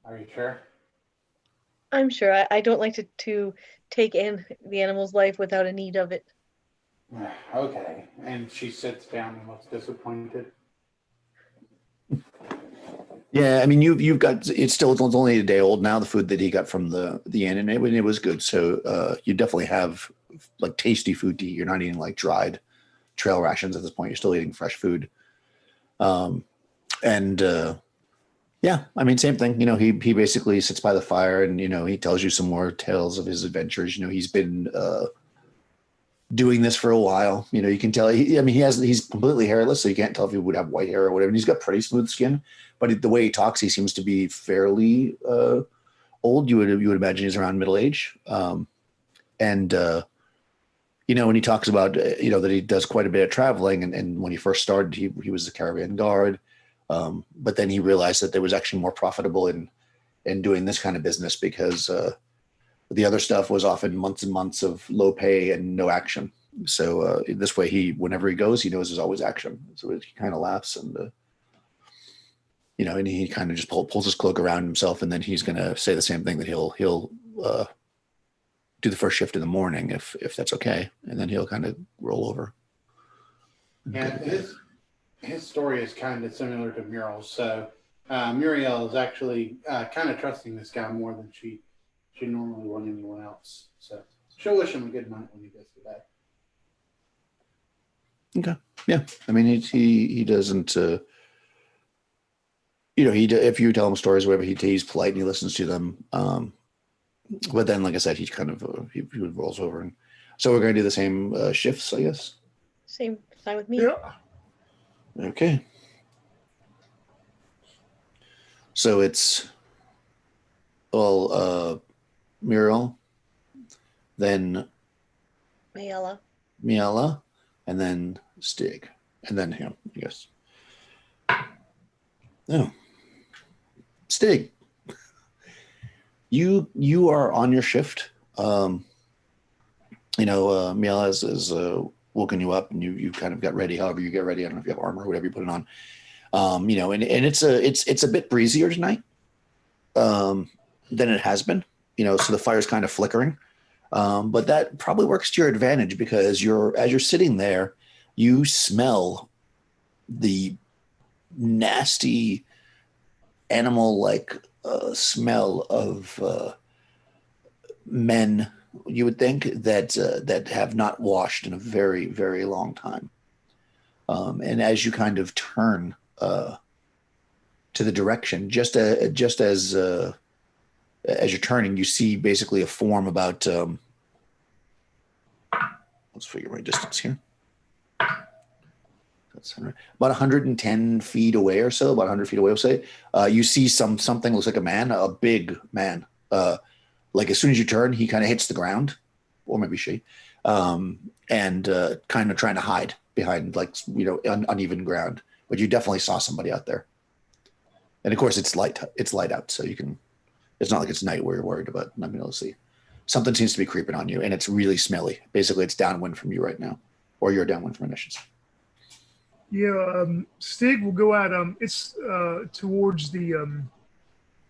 Are you sure? I'm sure. I don't like to take in the animal's life without a need of it. Okay. And she sits down and looks disappointed. Yeah, I mean, you've got it's only a day old now. The food that he got from the inn, and it was good. So you definitely have like tasty food to eat. You're not eating like dried trail rations at this point. You're still eating fresh food. Yeah, I mean, same thing. He basically sits by the fire, and he tells you some more tales of his adventures. He's been doing this for a while. You can tell. He's completely hairless, so you can't tell if he would have white hair or whatever. And he's got pretty smooth skin, but the way he talks, he seems to be fairly old. You would imagine he's around middle age. When he talks about that he does quite a bit of traveling, and when he first started, he was the caravan guard, but then he realized that there was actually more profitable in doing this kind of business because the other stuff was often months and months of low pay and no action. So this way, whenever he goes, he knows there's always action. So he kind of laughs and he kind of just pulls his cloak around himself, and then he's going to say the same thing, that he'll do the first shift in the morning if that's okay, and then he'll kind of roll over. Yeah, his story is kind of similar to Muriel's. So Muriel is actually kind of trusting this guy more than she normally would anyone else. So she'll wish him a good night when he goes to bed. Okay. Yeah. I mean, he doesn't. If you tell him stories, or whatever, he's polite and he listens to them. But then, like I said, he kind of he rolls over, and so we're going to do the same shifts, I guess. Same, fine with me. Yeah. Okay. So it's Muriel, then Miela, and then Stig, and then him, I guess. No. Stig, you are on your shift. Miela has woken you up, and you kind of got ready. However you get ready, I don't know if you have armor or whatever you put it on. And it's a bit breezier tonight than it has been. So the fire's kind of flickering, but that probably works to your advantage because as you're sitting there, you smell the nasty animal-like smell of men. You would think that have not washed in a very, very long time. And as you kind of turn to to the direction, just as you're turning, you see basically a form about. Let's figure my distance here. That's about 110 feet away or so, about 100 feet away, we'll say. You see something looks like a man, a big man. Like as soon as you turn, he kind of hits the ground, or maybe she, and kind of trying to hide behind uneven ground. But you definitely saw somebody out there. And of course, it's light. It's light out, so you can. It's not like it's night where you're worried about not being able to see. Something seems to be creeping on you, and it's really smelly. Basically, it's downwind from you right now, or you're downwind from it, I should say. Yeah, Stig will go out. It's towards the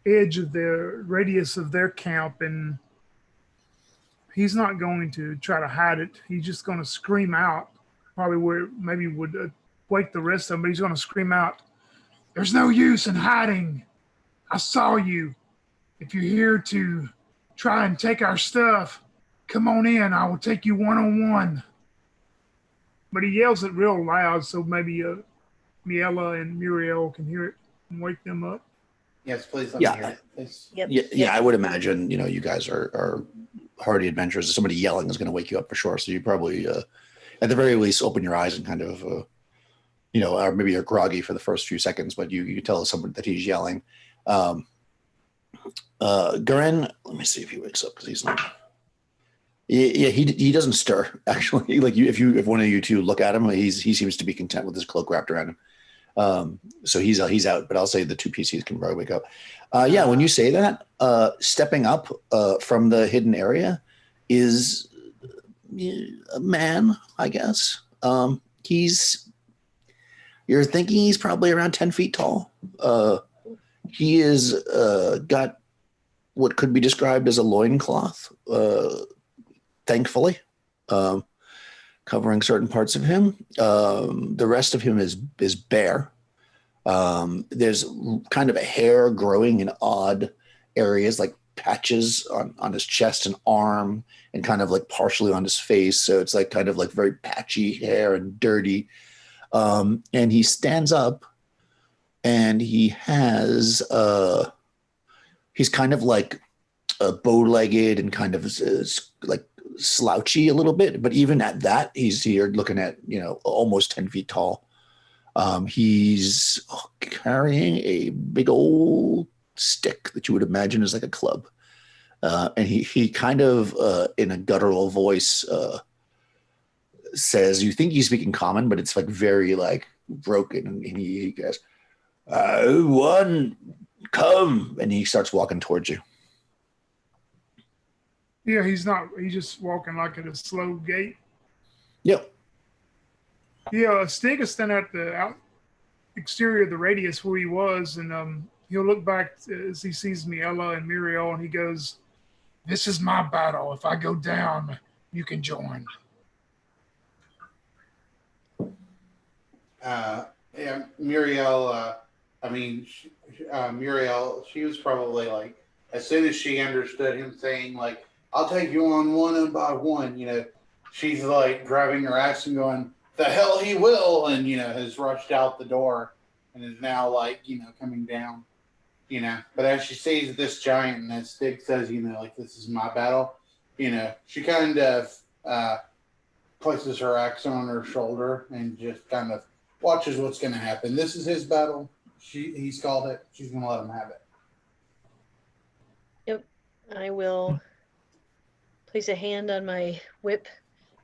edge of their radius of their camp, and he's not going to try to hide it. He's just going to scream out, probably where maybe would wake the rest of them. But he's going to scream out, "There's no use in hiding. I saw you. If you're here to try and take our stuff, come on in. I will take you one-on-one." But he yells it real loud, so maybe Miela and Muriel can hear it and wake them up. Yes, please let me hear it. Please. Yep. Yeah, I would imagine, you guys are hardy adventurers. Somebody yelling is going to wake you up for sure. So you probably, at the very least, open your eyes and kind of, or maybe you're groggy for the first few seconds, but you tell someone that he's yelling. Garen, let me see if he wakes up because he's not. Yeah, he doesn't stir actually. Like if one of you two look at him, he seems to be content with his cloak wrapped around him. So he's out. But I'll say the two PCs can probably wake up. Yeah, when you say that, stepping up from the hidden area is a man, I guess. You're thinking he's probably around 10 feet tall. He is got what could be described as a loincloth. Thankfully, covering certain parts of him. The rest of him is bare. There's kind of a hair growing in odd areas, like patches on his chest and arm, and kind of like partially on his face. So it's like kind of like very patchy hair and dirty. And he stands up, and he has he's kind of like bow-legged and kind of like slouchy a little bit, but even at that, you're looking at almost 10 feet tall. He's carrying a big old stick that you would imagine is like a club, and he kind of in a guttural voice says, you think he's speaking common, but it's like very like broken, and he goes, "One, come," and he starts walking towards you. Yeah, he's just walking like at a slow gait. Yep. Yeah, Stig is standing at the exterior of the radius where he was, and he'll look back as he sees Miela and Muriel, and he goes, "This is my battle. If I go down, you can join." Yeah, Muriel. Muriel. She was probably like, as soon as she understood him saying like, "I'll take you on one by one," she's like grabbing her axe and going, "The hell he will," and has rushed out the door and is now like coming down. But as she sees this giant, and as Stig says, like, "This is my battle," she kind of places her axe on her shoulder and just kind of watches what's going to happen. This is his battle. He's called it. She's going to let him have it. Yep. I will place a hand on my whip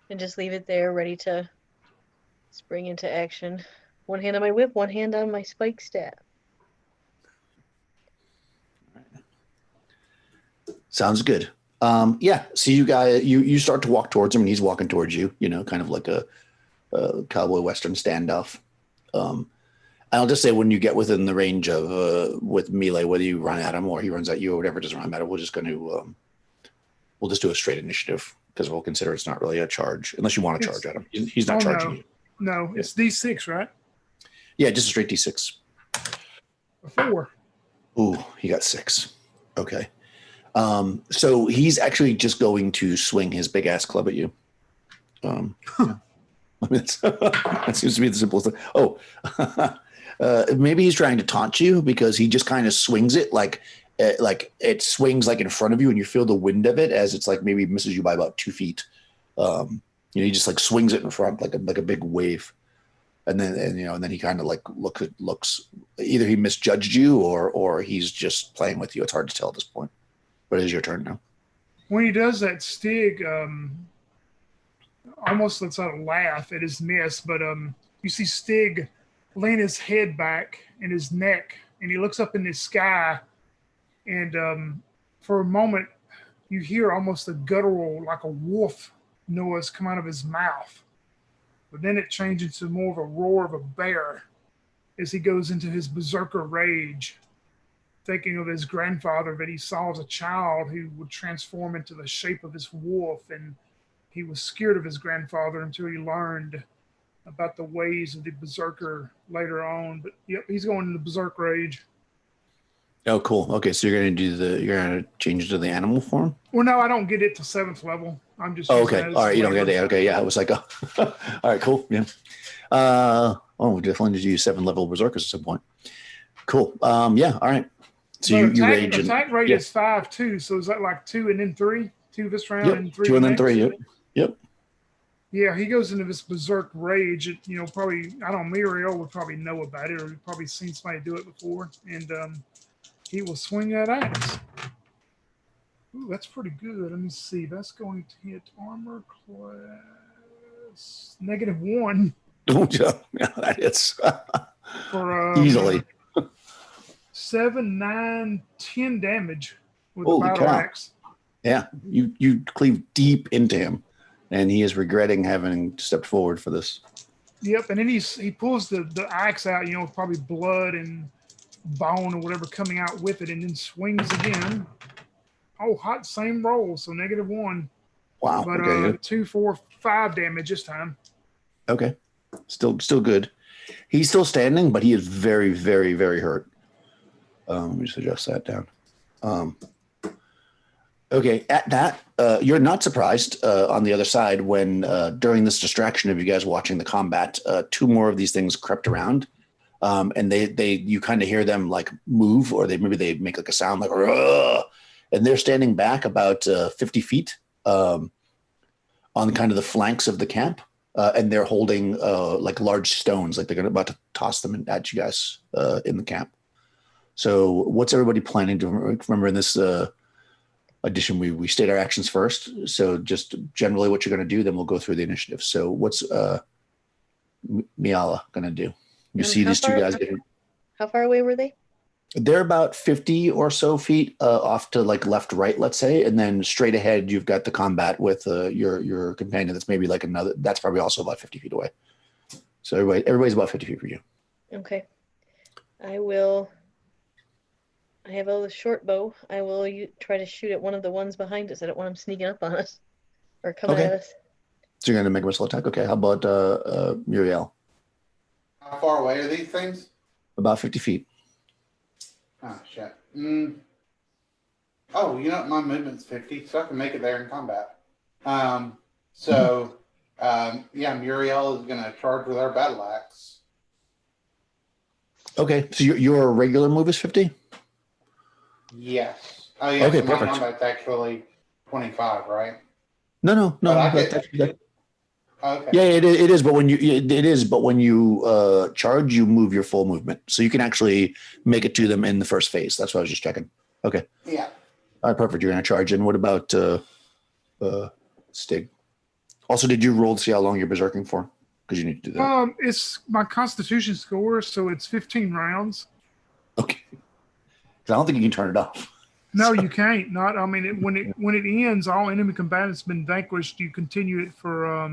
and just leave it there, ready to spring into action. One hand on my whip, one hand on my spike staff. Sounds good. Yeah. So you guys, you start to walk towards him, and he's walking towards you. Kind of like a cowboy western standoff. I'll just say when you get within the range of with melee, whether you run at him or he runs at you or whatever, it doesn't really matter. We're just going to we'll just do a straight initiative because we'll consider it's not really a charge unless you want to charge at him. He's not charging you. No, it's D6, right? Yeah, just a straight D6. A 4. Ooh, he got 6. Okay. So he's actually just going to swing his big ass club at you. I mean, that seems to be the simplest thing. Oh, maybe he's trying to taunt you because he just kind of swings it like it swings like in front of you, and you feel the wind of it as it's like maybe misses you by about 2 feet. He just like swings it in front like a big wave, and then he kind of like looks. Either he misjudged you or he's just playing with you. It's hard to tell at this point. But it is your turn now. When he does that, Stig almost lets out a laugh at his miss, but you see Stig lean his head back and his neck, and he looks up in the sky, and for a moment you hear almost a guttural, like a wolf noise come out of his mouth. But then it changes to more of a roar of a bear as he goes into his berserker rage, thinking of his grandfather that he saw as a child who would transform into the shape of this wolf, and he was scared of his grandfather until he learned about the ways of the berserker later on. But yep, he's going into berserk rage. Oh, cool. Okay, so you're gonna change it to the animal form. Well, no, I don't get it to 7th level. I'm just Oh, okay. All right, you don't get it. Okay, yeah. I was like, oh. All right, cool. Yeah. We definitely need to use 7th-level berserkers at some point. Cool. Yeah. All right. So you rage. Attack rate is 5 too. So is that like 2 and then 3? 2 this round and 3. 2 and then 3. Yep. Yeah, he goes into this berserk rage. Probably, I don't know, Muriel would probably know about it, or he'd probably seen somebody do it before. And he will swing that axe. Ooh, that's pretty good. Let me see. That's going to hit armor class -1. Oh, yeah, that hits. For Easily. 7, 9, 10 damage with Holy the battle cow. axe. Yeah, you cleave deep into him, and he is regretting having stepped forward for this. Yep, and then he pulls the axe out, with probably blood and bone or whatever coming out with it, and then swings again. Oh, hot, same roll, so -1. Wow. But okay. 2, 4, 5 damage this time. Okay. Still good. He's still standing, but he is very, very, very hurt. Let me just adjust that down. Okay, at that, you're not surprised on the other side when during this distraction of you guys watching the combat, 2 more of these things crept around, and you kind of hear them like move, or maybe they make like a sound like, "Rrr!" And they're standing back about 50 feet on kind of the flanks of the camp, and they're holding like large stones, like they're about to toss them at you guys in the camp. So what's everybody planning to remember in this edition? We state our actions first. So just generally what you're going to do, then we'll go through the initiative. So what's Miala going to do? You see these 2 guys. How far away were they? They're about 50 or so feet off to like left, right, let's say. And then straight ahead, you've got the combat with your companion. That's maybe like that's probably also about 50 feet away. So everybody's about 50 feet from you. Okay. I have a short bow. I will try to shoot at one of the ones behind us. I don't want them sneaking up on us or coming at us. So you're going to make a missile attack? Okay. How about Muriel? How far away are these things? About 50 feet. Oh, shit. Oh, my movement's 50, so I can make it there in combat. Muriel is going to charge with our battle axe. Okay. So your regular move is 50? Yes. Oh, yeah. Okay, so my perfect. combat's actually 25, right? No. Okay. Yeah, it is. But when you charge, you move your full movement, so you can actually make it to them in the first phase. That's what I was just checking. Okay. Yeah. All right, perfect. You're going to charge. And what about Stig? Also, did you roll to see how long you're berserking for? Because you need to do that. It's my Constitution score, so it's 15 rounds. Okay. Because I don't think you can turn it off. No, you can't. When it ends, all enemy combatants have been vanquished. You continue it for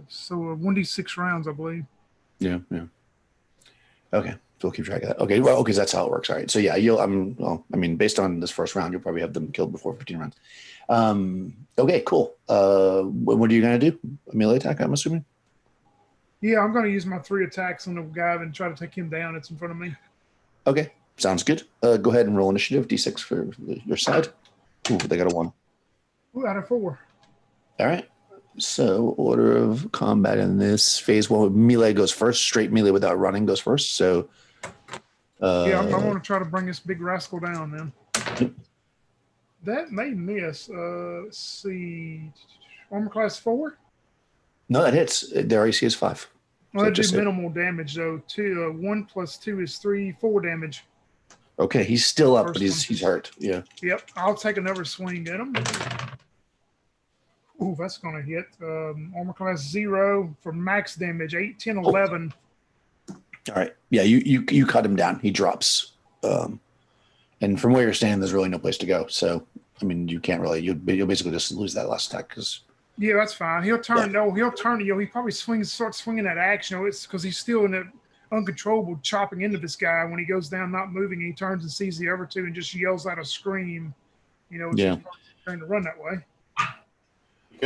so 1d6 rounds, I believe. Yeah. Okay, so we'll keep track of that. Okay, well, okay, that's how it works. All right, so yeah, based on this first round, you'll probably have them killed before 15 rounds. Okay, cool. What are you gonna do? A melee attack, I'm assuming. Yeah, I'm gonna use my 3 attacks on the guy and try to take him down. It's in front of me. Okay, sounds good. Go ahead and roll initiative, D6 for your side. Ooh, they got a 1. Ooh, out of 4. All right. So order of combat in this phase 1, melee goes first. Straight melee without running goes first. So Yeah, I'm going to try to bring this big rascal down then. That may miss. Let's see. Armor class 4? no, that hits. Their AC is 5. Well, So that'd do just minimal damage though. 1 plus 2 is 3, 4 damage. okay. He's still up, but First one. he's hurt. Yeah. Yep, I'll take another swing at him. Ooh, that's going to hit. Armor class 0 for max damage, 8, 10, 11. All right. Yeah, you cut him down. He drops. And from where you're standing, there's really no place to go. So, I mean, you can't really. You'll basically just lose that last attack because. Yeah, that's fine. He'll turn. No, he'll turn. He probably starts swinging that action. It's because he's still in that uncontrollable chopping into this guy. When he goes down, not moving, he turns and sees the other two and just yells out a scream. Yeah. Trying to run that way.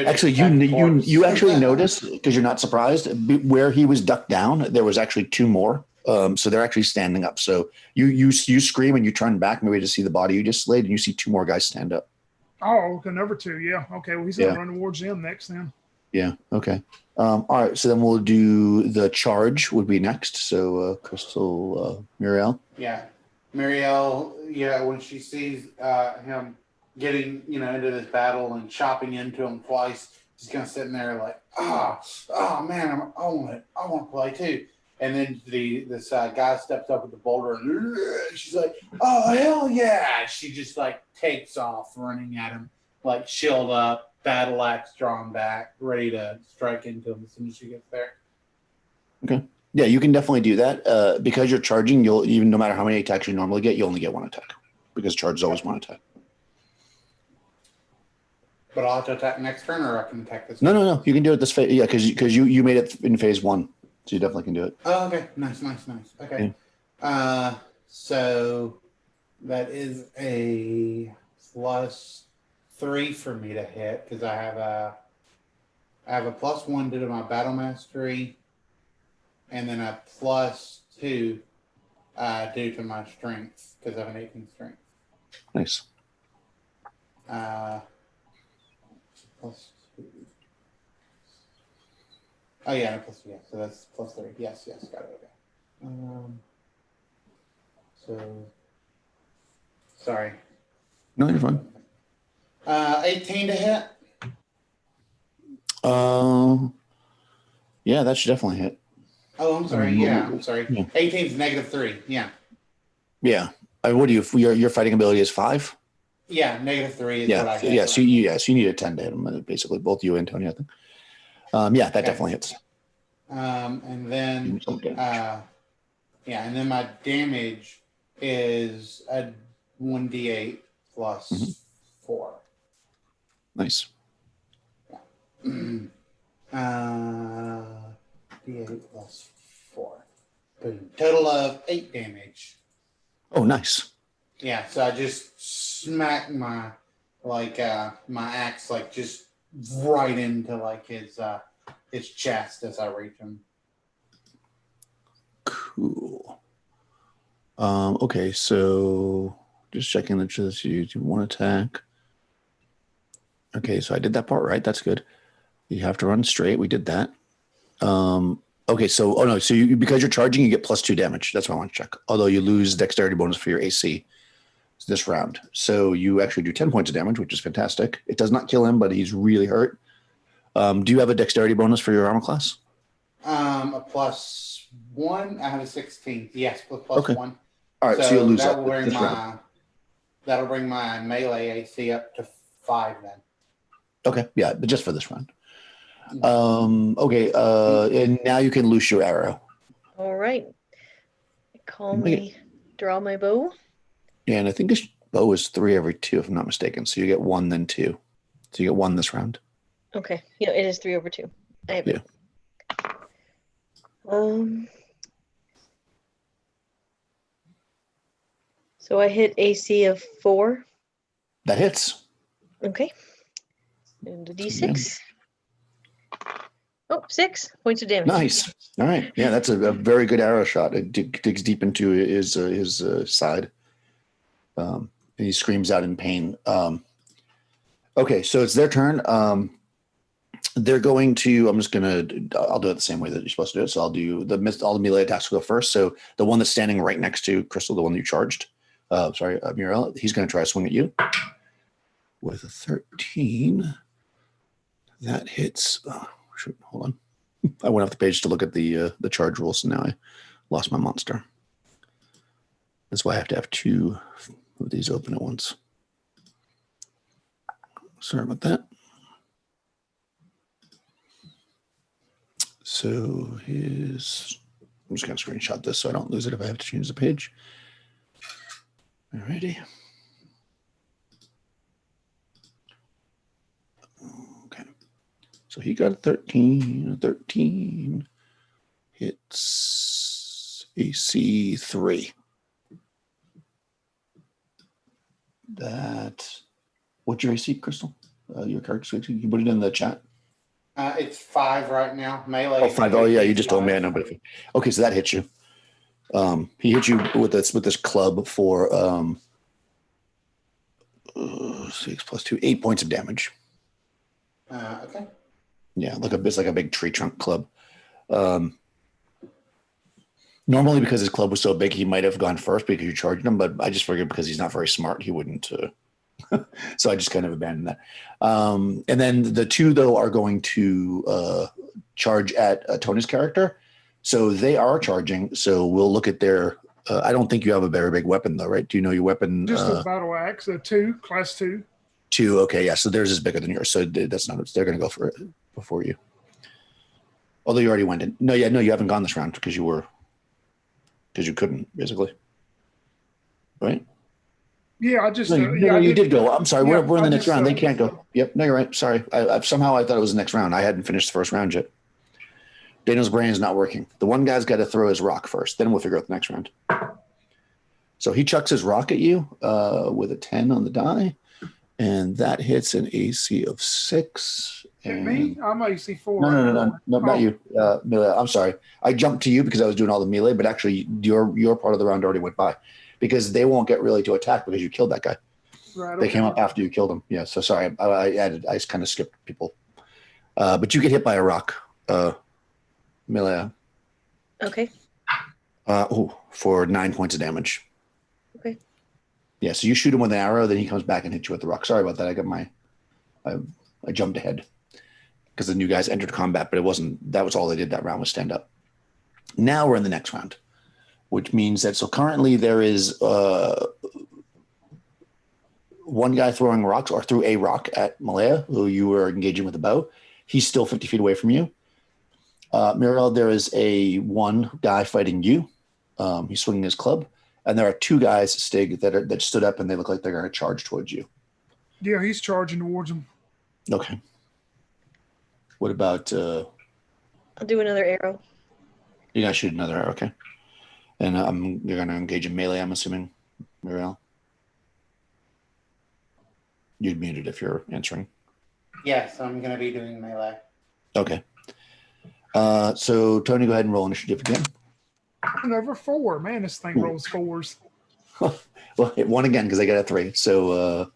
Actually, you actually noticed because you're not surprised where he was ducked down. There was actually 2 more. So they're actually standing up. So you scream and you turn back maybe to see the body you just slayed, and you see 2 more guys stand up. Oh, okay, number 2. Yeah. Okay. Well, he's gonna run towards them next then. Yeah. Okay. All right. So then we'll do the charge would be next. So Crystal, Muriel. Yeah. Muriel, when she sees him getting, into this battle and chopping into him twice, she's gonna sit in there like, man, I want to play too. And then this guy steps up with the boulder and she's like, oh, hell yeah. She just like takes off running at him, like shield up, battle axe drawn back, ready to strike into him as soon as she gets there. Okay. Yeah, you can definitely do that. Because you're charging, you'll even no matter how many attacks you normally get, you only get 1 attack because charge is always 1 attack. But I'll have to attack next turn, or I can attack this. No. You can do it this phase. Yeah, because you made it in phase 1. So you definitely can do it. Oh, okay. Nice. Okay. Yeah. So that is a +3 for me to hit because I have a +1 due to my battle mastery, and then a +2 due to my strength because I have an 18 strength. Nice. +2. Oh yeah, +2. Yeah, so that's +3. Yes, got it. Okay. So sorry. No, you're fine. 18 to hit. Yeah, that should definitely hit. Oh, I'm sorry. Yeah, I'm sorry. Yeah. 18 is -3. Yeah. Yeah. What do your fighting ability is 5? Yeah, -3 is what I get. Yes, you need a 10 to hit him. Basically, both you and Tony, I think. Yeah, that definitely hits. And then and then my damage is a 1d8 plus 4. Nice. D8 plus 4. Boom. Total of 8 damage. Oh, nice. Yeah, so I just smacked my axe just right into his chest as I reach him. Cool. Okay, so just checking that you do 1 attack. Okay, so I did that part right. That's good. You have to run straight. We did that. Okay, so because you're charging, you get +2 damage. That's what I want to check. Although you lose dexterity bonus for your AC this round. So you actually do 10 points of damage, which is fantastic. It does not kill him, but he's really hurt. Do you have a dexterity bonus for your armor class? A +1. I have a 16. Yes, plus okay. 1. All right, so you'll lose that. That'll bring my melee AC up to 5 then. Okay, yeah, but just for this round. Okay, and now you can loose your arrow. All right. Calmly draw my bow. Yeah, and I think this bow is 3 every 2, if I'm not mistaken. So you get 1, then 2. So you get 1 this round. Okay. Yeah, it is 3/2. I have it. So I hit AC of 4. That hits. Okay. And a D6. Oh, 6 points of damage. Nice. All right. Yeah, that's a very good arrow shot. It digs deep into his side. And he screams out in pain. Okay, so it's their turn. They're going to. I'll do it the same way that you're supposed to do it. So I'll do all the melee attacks will go first. So the one that's standing right next to Crystal, the one that you charged, Muriel, he's going to try to swing at you with a 13. That hits. Hold on. I went off the page to look at the charge rules, and now I lost my monster. That's why I have to have 2 of these open at once. Sorry about that. So I'm just going to screenshot this so I don't lose it if I have to change the page. Alrighty. Okay. So he got a 13. 13 hits AC 3. What's your AC, Crystal? Your character, you put it in the chat. It's 5 right now. Melee. Oh, 5. Oh, yeah, you just told me. I know, but okay, so that hits you. He hit you with this club for 6 plus 2, 8 points of damage. Okay. Yeah, it's like a big tree trunk club. Normally, because his club was so big, he might have gone first because you charged him, but I just figured because he's not very smart, he wouldn't. So I just kind of abandoned that. And then the 2, though, are going to charge at Tony's character. So they are charging. So we'll look at their. I don't think you have a very big weapon, though, right? Do you know your weapon? Just a battle axe, a 2, class 2. 2. Okay, yeah. So theirs is bigger than yours. So that's not. They're going to go for it before you. Although you already went in. No, you haven't gone this round because you couldn't, basically. Right? Yeah, I just. You did go. I'm sorry. Yeah, we're in the I next just, round. They can't go. Yep. No, you're right. Sorry. Somehow I thought it was the next round. I hadn't finished the first round yet. Daniel's brain is not working. The one guy's got to throw his rock first. Then we'll figure out the next round. So he chucks his rock at you with a 10 on the die. And that hits an AC of 6. Hit me? I'm AC 4. No, not you. Melee. I'm sorry. I jumped to you because I was doing all the melee, but actually your part of the round already went by because they won't get really to attack because you killed that guy. Right, They came up after you killed him. Yeah, so sorry. I just kind of skipped people. But you get hit by a rock, Melee. Okay. For 9 points of damage. Okay. Yeah, so you shoot him with an arrow, then he comes back and hits you with the rock. Sorry about that. I jumped ahead because the new guys entered combat, but that was all they did that round was stand up. Now we're in the next round, which means that currently there is one guy throwing rocks or threw a rock at Malaya, who you were engaging with a bow. He's still 50 feet away from you. Muriel, there is one guy fighting you. He's swinging his club. And there are 2 guys, Stig, that stood up and they look like they're going to charge towards you. Yeah, he's charging towards him. Okay. What about... I'll do another arrow. You're going to shoot another arrow, okay. And you're going to engage in melee, I'm assuming, Muriel? You'd muted if you're answering. Yes, I'm going to be doing melee. Okay. So, Tony, go ahead and roll initiative again. And over 4. Man, this thing rolls 4s. Well, hit 1 again because I got a 3. So, all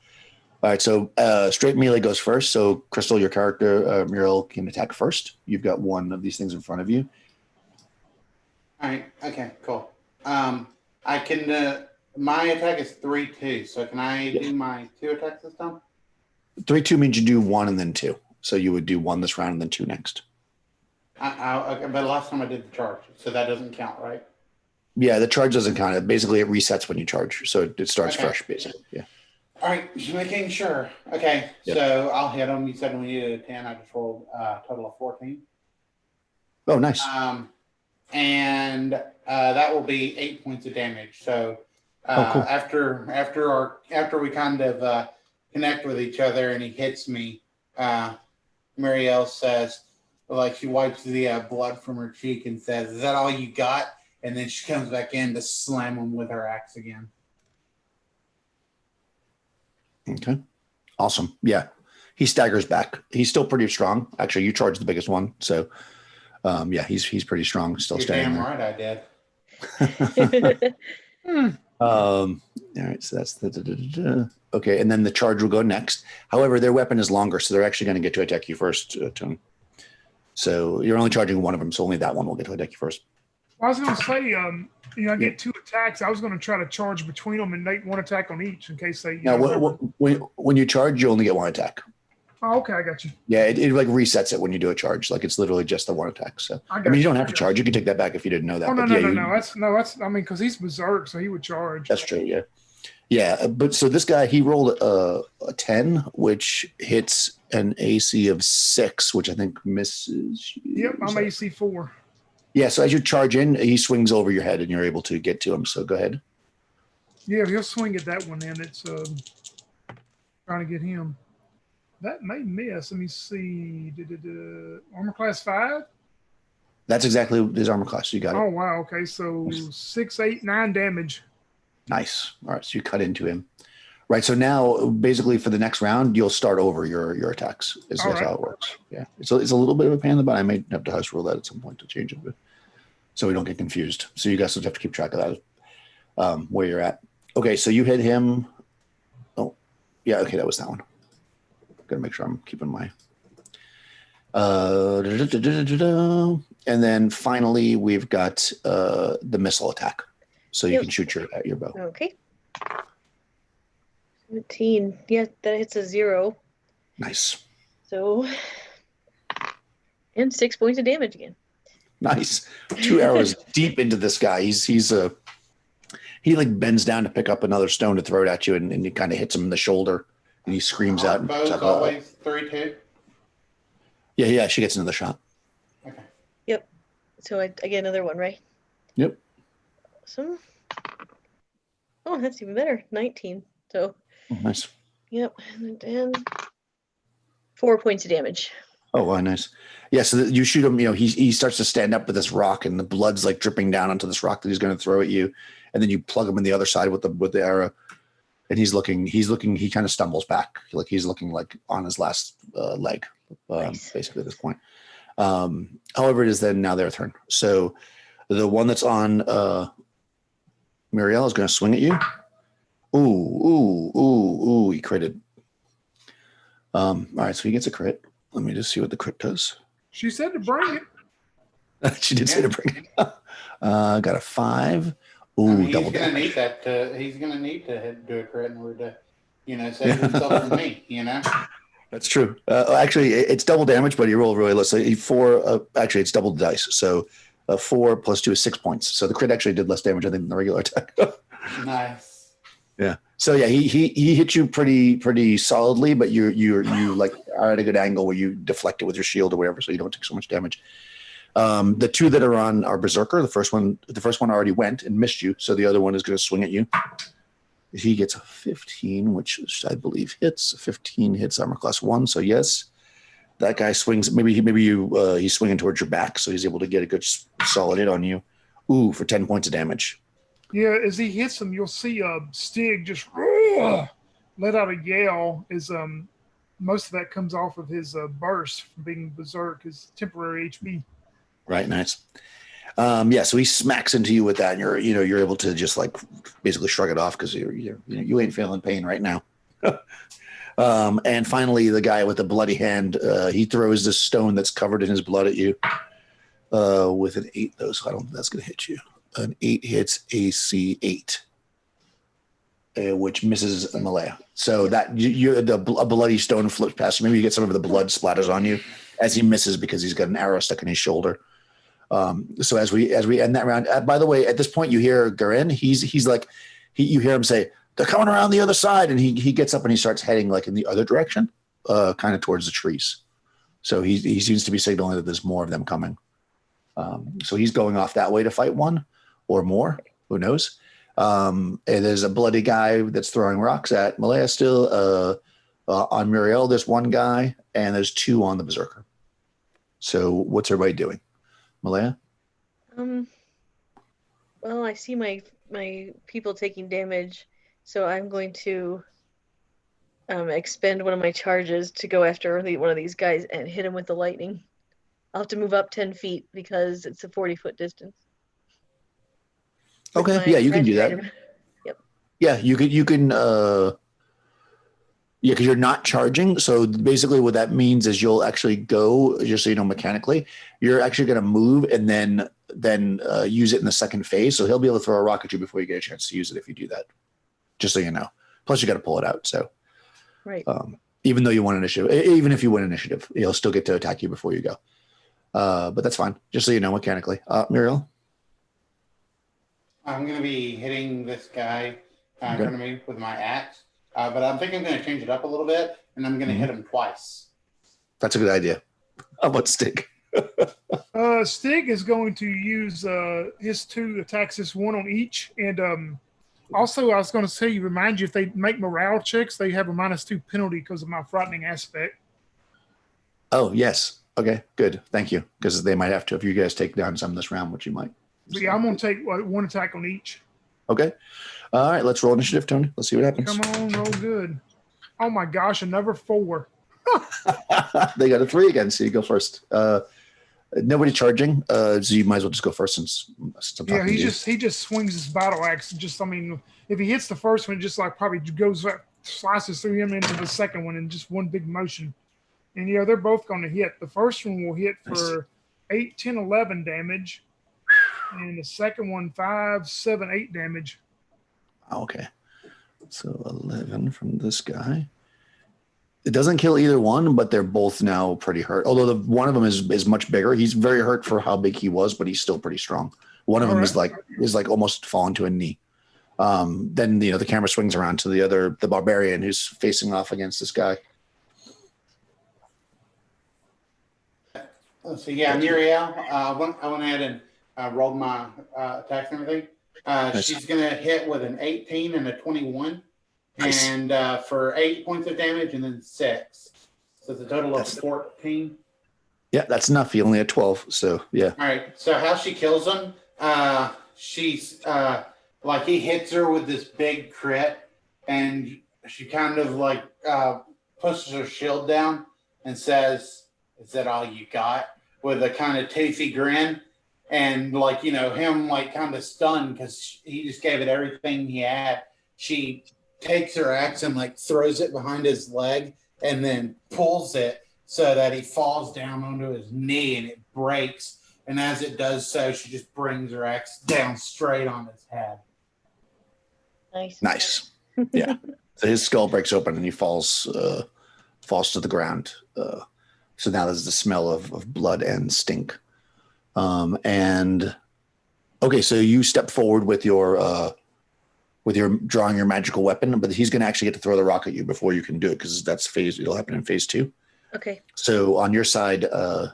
right. So, straight melee goes first. So, Crystal, your character, Muriel, can attack first. You've got one of these things in front of you. All right. Okay, cool. I can, my attack is 3-2. So can I do my 2 attacks this time? 3-2 means you do 1 and then 2. So you would do 1 this round and then 2 next. Okay, but last time I did the charge, so that doesn't count, right? Yeah, the charge doesn't count. Basically, it resets when you charge. So it starts fresh, basically. Yeah. All right, just making sure. Okay, Yep. So I'll hit them. You said when you did a 10, I just rolled a total of 14. Oh, nice. And that will be 8 points of damage. So cool. after we kind of connect with each other and he hits me, Marielle says, like she wipes the blood from her cheek and says, "Is that all you got?" And then she comes back in to slam him with her axe again. Okay. Awesome. Yeah. He staggers back. He's still pretty strong. Actually, you charged the biggest one. So, yeah, he's pretty strong. Still You're standing damn there. right I did. All right, so that's the okay, and then the charge will go next. However, their weapon is longer, so they're actually going to get to attack you first, Tony. So you're only charging one of them, so only that one will get to attack you first. I was going to say, I get 2 attacks. I was going to try to charge between them and make 1 attack on each in case they. Now, when you charge, you only get 1 attack. Oh, okay, I got you. Yeah, it like resets it when you do a charge. Like it's literally just the 1 attack. So I mean, you don't have to charge. You can take that back if you didn't know that. Oh no. That's. I mean, because he's berserk, so he would charge. That's true. Yeah, yeah. But so this guy, he rolled a 10, which hits an AC of 6, which I think misses you. Yep, I'm AC 4. Yeah. So as you charge in, he swings over your head, and you're able to get to him. So go ahead. Yeah, he'll swing at that one. Then it's trying to get him. That may miss. Let me see. Armor class 5? That's exactly his armor class. You got it. Oh, wow. Okay. So 6, 8, 9 damage. Nice. All right. So you cut into him. Right. So now, basically, for the next round, you'll start over your attacks. That's how it works. Yeah. It's a little bit of a pain in the butt. I may have to house rule that at some point to change it, but so we don't get confused. So you guys have to keep track of that, where you're at. Okay. So you hit him. Oh, yeah. Okay. That was that one. Gotta make sure I'm keeping my and then finally we've got the missile attack, so you can shoot your bow. Okay. 17. Yeah, that hits a 0. Nice. So, and 6 points of damage again. Nice. 2 arrows deep into this guy. He like bends down to pick up another stone to throw it at you, and it kind of hits him in the shoulder. And he screams out. Bows always 3-2? Yeah, she gets another shot. Okay. Yep. So I get another one, right? Yep. Awesome. Oh, that's even better. 19. So. Oh, nice. Yep. And 4 points of damage. Oh, wow, nice. Yeah, so you shoot him, he starts to stand up with this rock, and the blood's like dripping down onto this rock that he's going to throw at you. And then you plug him in the other side with the arrow. And he's looking, he kind of stumbles back. Like he's looking like on his last leg, nice. Basically at this point. However, it is then now their turn. So the one that's on Muriel is going to swing at you. Ooh, he critted. All right, so he gets a crit. Let me just see what the crit does. She said to bring it. She did say to bring it. Got a 5. Ooh, he's double gonna damage. need that. He's gonna need to do a crit in order to, save himself from me. That's true. Actually, it's double damage, but he rolled really low. So 4. Actually, it's double the dice. So 4 plus 2 is 6 points. So the crit actually did less damage, I think, than the regular attack. Nice. Yeah. So yeah, he hit you pretty solidly, but you like are at a good angle where you deflect it with your shield or whatever, so you don't take so much damage. The 2 that are on are Berserker. The first one already went and missed you, so the other one is going to swing at you. He gets a 15, which I believe hits. 15 hits armor class 1, so yes. That guy swings. Maybe he's swinging towards your back, so he's able to get a good solid hit on you. Ooh, for 10 points of damage. Yeah, as he hits him, you'll see Stig just let out a yell. As most of that comes off of his burst from being berserk, his temporary HP. Right, nice. Yeah, so he smacks into you with that, and you're able to just like basically shrug it off because you ain't feeling pain right now. And finally, the guy with the bloody hand, he throws this stone that's covered in his blood at you with an 8, though, so I don't think that's going to hit you. An 8 hits AC 8, which misses Malaya. So that a bloody stone flips past you. Maybe you get some of the blood splatters on you as he misses because he's got an arrow stuck in his shoulder. So as we end that round, by the way, at this point you hear Garen. He's like, you hear him say, "They're coming around the other side," and he gets up and he starts heading like in the other direction, kind of towards the trees. So he seems to be signaling that there's more of them coming. So he's going off that way to fight one or more. Who knows? And there's a bloody guy that's throwing rocks at Malaya still. On Muriel, there's one guy, and there's 2 on the Berserker. So what's everybody doing? Malaya? Well, I see my people taking damage, so I'm going to expend one of my charges to go after one of these guys and hit him with the lightning. I'll have to move up 10 feet because it's a 40-foot distance. Okay, yeah, you can do that. Yep. Yeah, you can yeah, because you're not charging. So basically what that means is you'll actually go, just so you know mechanically, you're actually going to move and then use it in the second phase. So he'll be able to throw a rock at you before you get a chance to use it if you do that. Just so you know. Plus you got to pull it out. So Right. even though you won initiative, even if you win initiative, he'll still get to attack you before you go. But that's fine. Just so you know mechanically. Muriel? I'm going to be hitting this guy in Okay. front of me with my axe. But I think I'm going to change it up a little bit, and I'm going to hit him twice. That's a good idea. How about Stick? Stig is going to use his 2 attacks, this one on each. And also, I was going to say, remind you, if they make morale checks, they have a -2 penalty because of my frightening aspect. Oh, yes. Okay, good. Thank you. Because they might have to if you guys take down some this round, which you might. But yeah, I'm going to take 1 attack on each. Okay. All right, let's roll initiative, Tony. Let's see what happens. Come on, roll good. Oh my gosh, another 4. They got a 3 again, so you go first. Nobody charging, so you might as well just go first since I'm Yeah, talking to you. he just swings his battle axe. Just, I mean, if he hits the first one, it just like probably goes slices through him into the second one in just one big motion. And yeah, they're both going to hit. The first one will hit for 8, 10, 11 damage, and the second one 5, 7, 8 damage. Okay. So 11 from this guy. It doesn't kill either one, but they're both now pretty hurt. Although one of them is much bigger. He's very hurt for how big he was, but he's still pretty strong. One of them is like almost fallen to a knee. Then the camera swings around to the barbarian who's facing off against this guy. So yeah, Muriel, I went ahead and rolled my attacks and everything. Nice. She's going to hit with an 18 and a 21. Nice. And for 8 points of damage and then 6. So it's a total of 14. Yeah, that's enough. He only had 12. So yeah. All right. So how she kills him, she's like he hits her with this big crit, and she kind of like pushes her shield down and says, "Is that all you got?" With a kind of toothy grin. And like, him like kind of stunned because he just gave it everything he had. She takes her axe and like throws it behind his leg and then pulls it so that he falls down onto his knee and it breaks. And as it does so, she just brings her axe down straight on his head. Nice. Yeah. So his skull breaks open and he falls to the ground. So now there's the smell of blood and stink. And okay, so you step forward with your drawing your magical weapon, but he's going to actually get to throw the rock at you before you can do it because it'll happen in phase 2. Okay. So on your side,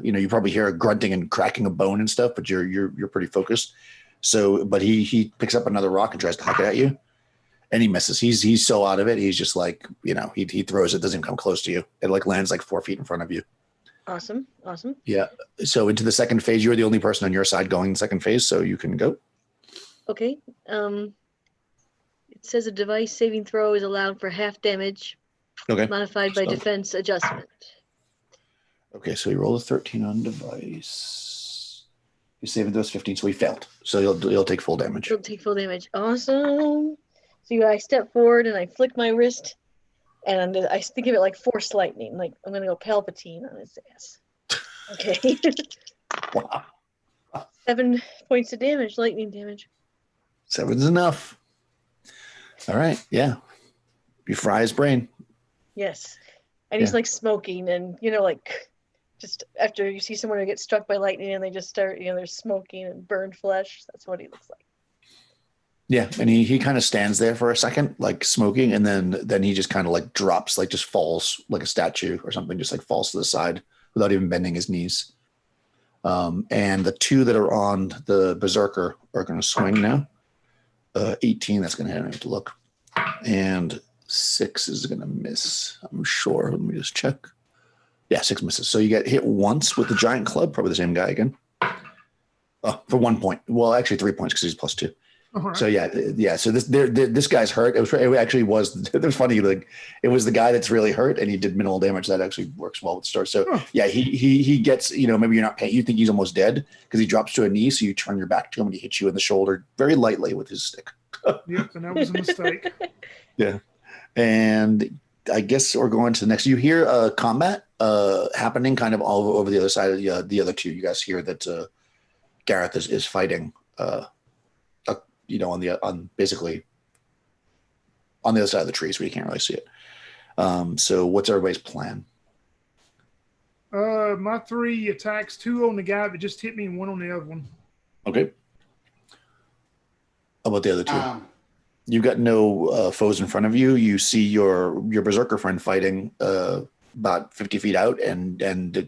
you probably hear a grunting and cracking of bone and stuff, but you're pretty focused. So, but he picks up another rock and tries to huck it at you, and he misses. He's so out of it. He's just like he throws it, doesn't even come close to you. It like lands like 4 feet in front of you. Awesome. Yeah. So into the second phase, you're the only person on your side going in the second phase, so you can go. Okay. It says a device saving throw is allowed for half damage. Okay. Modified by defense adjustment. Okay, so he rolled a 13 on device. His saving throw is 15, so he failed. So he'll take full damage. He'll take full damage. Awesome. So I step forward and I flick my wrist. And I think of it like Force lightning. Like I'm gonna go Palpatine on his ass. Okay. Wow. 7 points of damage, lightning damage. 7's enough. All right. Yeah. You fry his brain. Yes. And he's like smoking and like just after you see someone who gets struck by lightning and they just start, they're smoking and burned flesh. That's what he looks like. Yeah, and he kind of stands there for a second, like smoking, and then he just kind of like drops, like just falls like a statue or something, just like falls to the side without even bending his knees. And the 2 that are on the berserker are going to swing now. 18, that's going to hit. I have to look, and 6 is going to miss. I'm sure. Let me just check. Yeah, 6 misses. So you get hit once with the giant club, probably the same guy again. For 1 point. Well, actually 3 points because he's +2. Right. So yeah. So this guy's hurt. It actually was. It was funny. Like it was the guy that's really hurt, and he did minimal damage. That actually works well with the story. So yeah, he gets. Maybe you're not paying. You think he's almost dead because he drops to a knee. So you turn your back to him and he hits you in the shoulder very lightly with his stick. Yep, and that was a mistake. Yeah. And I guess we're going to the next. You hear combat happening kind of all over the other side of the other two. You guys hear that Gareth is fighting, on basically on the other side of the trees where you can't really see it. So what's everybody's plan? My 3 attacks, 2 on the guy that just hit me and 1 on the other one. Okay. How about the other two? You've got no foes in front of you. You see your berserker friend fighting about 50 feet out, and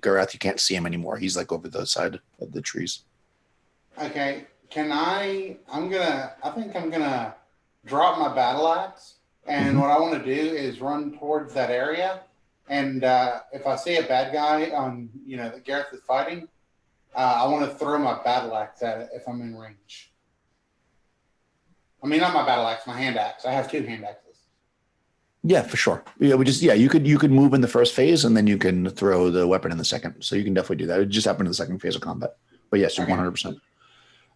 Gareth, you can't see him anymore. He's like over the side of the trees. Okay. I think I'm gonna drop my battle axe, and what I want to do is run towards that area. And if I see a bad guy that Gareth is fighting, I want to throw my battle axe at it if I'm in range. I mean, not my battle axe, my hand axe. I have 2 hand axes. Yeah, for sure. Yeah, you could move in the first phase, and then you can throw the weapon in the second. So you can definitely do that. It just happened in the second phase of combat. But yes, you're 100%.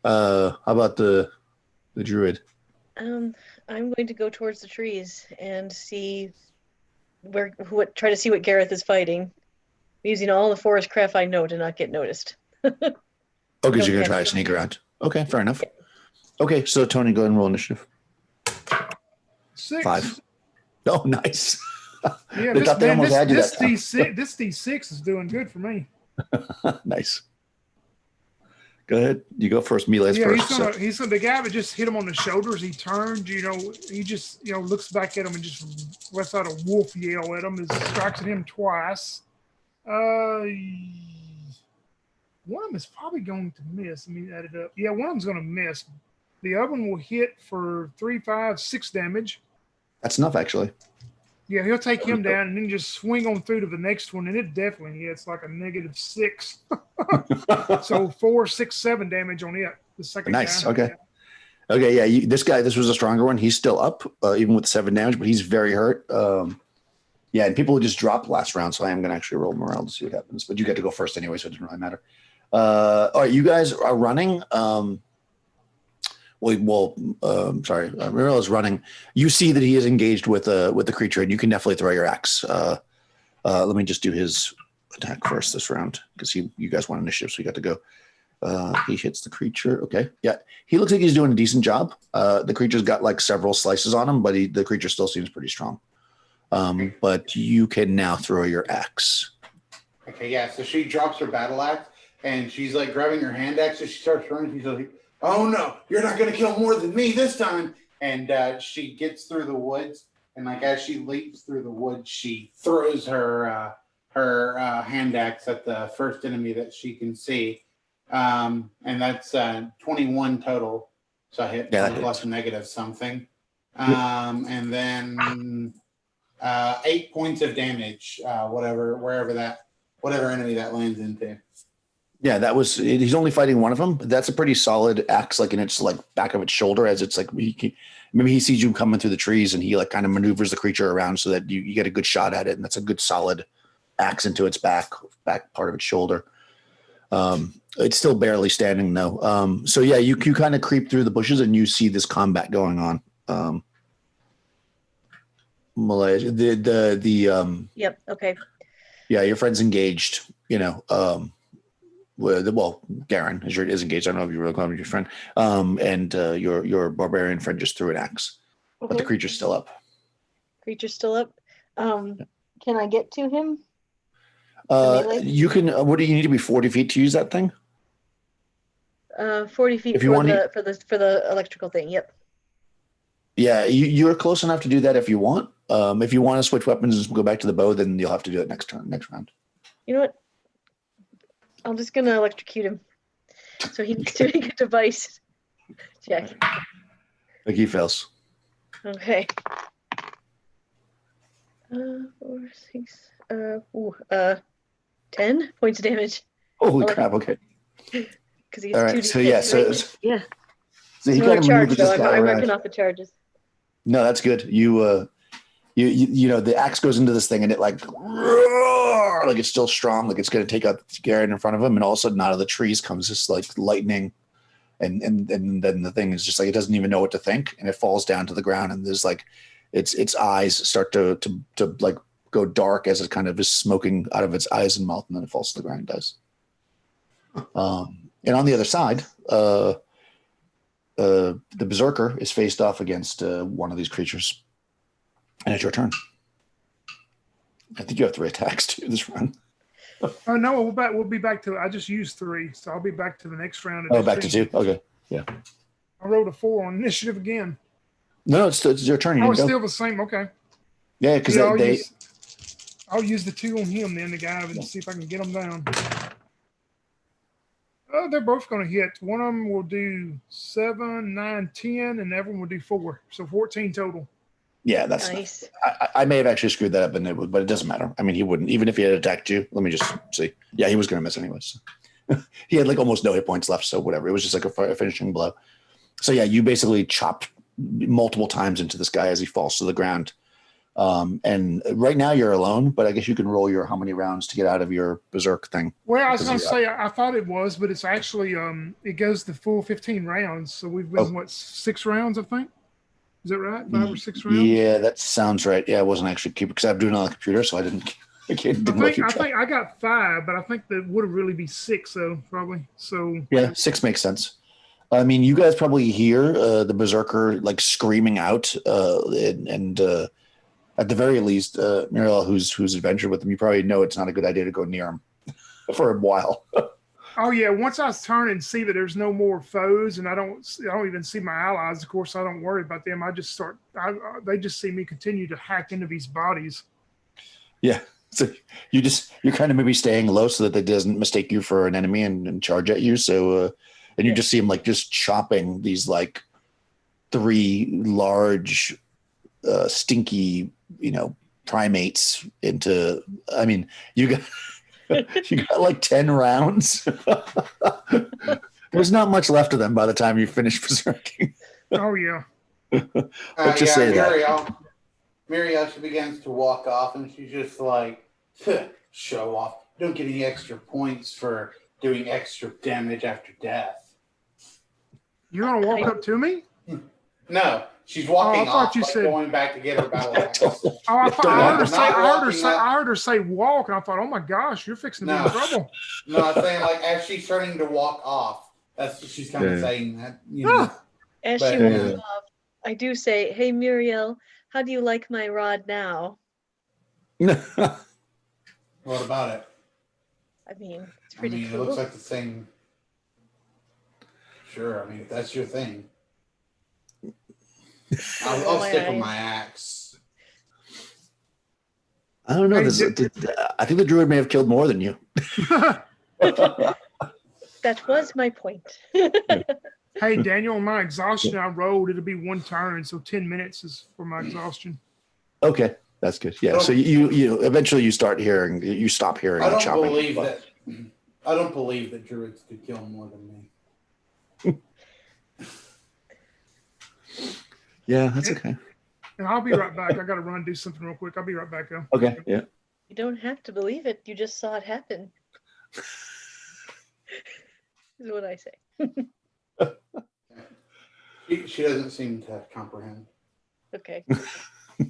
How about the druid? I'm going to go towards the trees and see try to see what Gareth is fighting, using all the forest craft I know to not get noticed. Oh, because you're gonna try to sneak around. Okay, fair enough. Okay, so Tony, go ahead and roll initiative. 6. 5. Oh, nice. Yeah, They thought they almost had you that time. This D6 is doing good for me. Nice. Go ahead. You go first. Melee's first. He's the guy that just hit him on the shoulders. He turned, he just, looks back at him and just lets out a wolf yell at him. It strikes at him twice. One of them is probably going to miss. Let me add it up. Yeah, one of them's going to miss. The other one will hit for 3, 5, 6 damage. That's enough, actually. Yeah, he'll take him down and then just swing on through to the next one, and it definitely hits like a -6. So 4, 6, 7 damage on it. The second nice. guy. Okay. Okay. Yeah. This was a stronger one. He's still up, even with 7 damage, but he's very hurt. Yeah, and people just dropped last round, so I am going to actually roll morale to see what happens. But you get to go first anyway, so it doesn't really matter. All right, you guys are running. Sorry, Muriel is running. You see that he is engaged with the creature, and you can definitely throw your axe. Let me just do his attack first this round because you guys want initiative, so you got to go. He hits the creature. Okay, yeah, he looks like he's doing a decent job. The creature's got like several slices on him, but the creature still seems pretty strong. But you can now throw your axe. Okay, yeah. So she drops her battle axe, and she's like grabbing her hand axe, and she starts running. She's like, "Oh no, you're not gonna kill more than me this time!" And she gets through the woods, and like as she leaps through the woods, she throws her hand axe at the first enemy that she can see, and that's 21 total. So I hit plus negative something, and then 8 points of damage, whatever enemy that lands into. Yeah, he's only fighting one of them. That's a pretty solid axe, like in its like back of its shoulder, as it's like maybe he sees you coming through the trees and he like kind of maneuvers the creature around so that you get a good shot at it, and that's a good solid axe into its back part of its shoulder. It's still barely standing though. So yeah, you kind of creep through the bushes and you see this combat going on. Malaysia, Yep. Okay. Yeah, your friend's engaged. Garen is engaged. I don't know if you really call him your friend. And your barbarian friend just threw an axe, but the creature's still up. Creature's still up. Can I get to him? You can. What do you need to be 40 feet to use that thing? 40 feet for the electrical thing. Yep. Yeah, you're close enough to do that if you want. If you want to switch weapons and go back to the bow, then you'll have to do it next round. You know what? I'm just gonna electrocute him. So he needs to make a device check. Like he fails. Okay. 4, 6, 10 points of damage. Holy crap! Okay. Because he's all right. So yeah, yeah. So he kind of maneuvers this guy I'm around. wrecking off the charges. No, that's good. You the axe goes into this thing and it like it's still strong, like it's going to take out Garen in front of him, and all of a sudden out of the trees comes this like lightning and then the thing is just like it doesn't even know what to think, and it falls down to the ground, and there's like its eyes start to like go dark as it kind of is smoking out of its eyes and mouth, and then it falls to the ground and dies. And on the other side, the berserker is faced off against one of these creatures, and it's your turn. I think you have 3 attacks too this round. Oh no, we'll be back to. I just used 3, so I'll be back to the next round. Oh, back to 2. Okay, yeah. I rolled a 4 on initiative again. No, it's your turn. You Oh, didn't it's go. still the same. Okay. Yeah, because I'll use the 2 on him then, the guy, and see if I can get him down. Oh, they're both going to hit. One of them will do 7, 9, 10, and the other one will do 4. So 14 total. Yeah, that's Nice. I may have actually screwed that up, but it doesn't matter. I mean, he wouldn't, even if he had attacked you. Let me just see. Yeah, he was going to miss anyways. He had like almost no hit points left, so whatever. It was just like a finishing blow. So yeah, you basically chopped multiple times into this guy as he falls to the ground. And right now you're alone, but I guess you can roll your how many rounds to get out of your berserk thing. Well, I was going to say I thought it was, but it's actually it goes the full 15 rounds. So we've been 6 rounds, I think. Is that right? 5 or 6 rounds? Yeah, that sounds right. Yeah, I wasn't actually keeping because I'm doing it on the computer, so I didn't. I think I got 5, but I think that would have really be 6 though, probably. So yeah, 6 makes sense. I mean, you guys probably hear the berserker like screaming out, and at the very least, Muriel, who's adventured with him, you probably know it's not a good idea to go near him for a while. Oh yeah, once I turn and see that there's no more foes, and I don't even see my allies. Of course, I don't worry about them. I just start. They just see me continue to hack into these bodies. Yeah, so you're kind of maybe staying low so that they doesn't mistake you for an enemy and charge at you. So and you just see him like just chopping these like 3 large, stinky, primates into. I mean, you got. You got like 10 rounds. There's not much left of them by the time you finish berserking. Oh yeah. Let's just say Muriel, she begins to walk off, and she's just like, show off. Don't get any extra points for doing extra damage after death. You're gonna walk up to me? No, she's walking off, said going back to get her battle axe. I heard her say walk, and I thought, oh my gosh, you're fixing to be in trouble. No, I'm saying like as she's starting to walk off, that's what she's kind of saying that. As she walks off, I do say, "Hey Muriel, how do you like my rod now?" What about it? I mean, it's pretty cool. It looks like the same. Sure, if that's your thing. I'll stick with my axe. I don't know. I think the druid may have killed more than you. That was my point. Hey, Daniel, my exhaustion I rolled, it'll be 1 turn, so 10 minutes is for my exhaustion. Okay, that's good. Yeah, so you eventually you stop hearing I don't chopping. I don't believe that druids could kill more than me. Yeah, that's okay. And I'll be right back. I got to run and do something real quick. I'll be right back, though. Okay, yeah. You don't have to believe it. You just saw it happen. Is what I say. She doesn't seem to comprehend. Okay.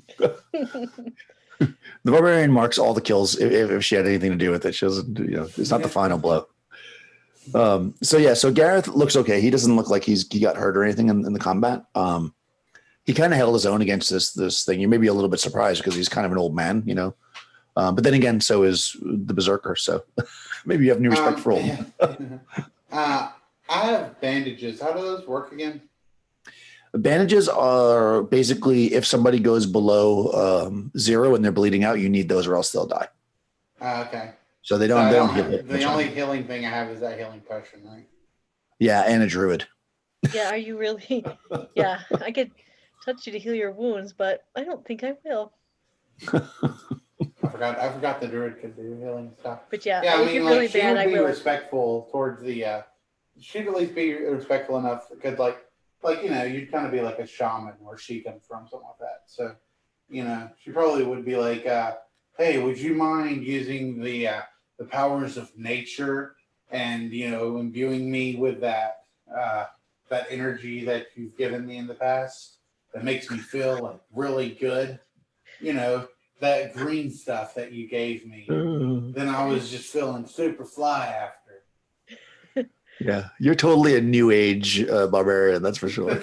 The barbarian marks all the kills if she had anything to do with it. She doesn't, it's not the final blow. So Gareth looks okay. He doesn't look like he got hurt or anything in the combat. He kind of held his own against this thing. You may be a little bit surprised because he's kind of an old man, but then again, so is the berserker. So maybe you have new respect for old. I have bandages. How do those work again? Bandages are basically if somebody goes below 0 and they're bleeding out, you need those or else they'll die. Okay. So they don't heal. The only healing thing I have is that healing potion, right? Yeah, and a druid. Yeah, are you really? Yeah, I could touch you to heal your wounds, but I don't think I will. I forgot the druid could do healing stuff. But yeah, if you're really she bad, would I be will. respectful towards the. She'd at least be respectful enough because, you'd kind of be like a shaman where she comes from, something like that. So, she probably would be like, "Hey, would you mind using the powers of nature and imbuing me with that that energy that you've given me in the past that makes me feel like really good. You know, that green stuff that you gave me. Then I was just feeling super fly after. Yeah, you're totally a new age barbarian, that's for sure.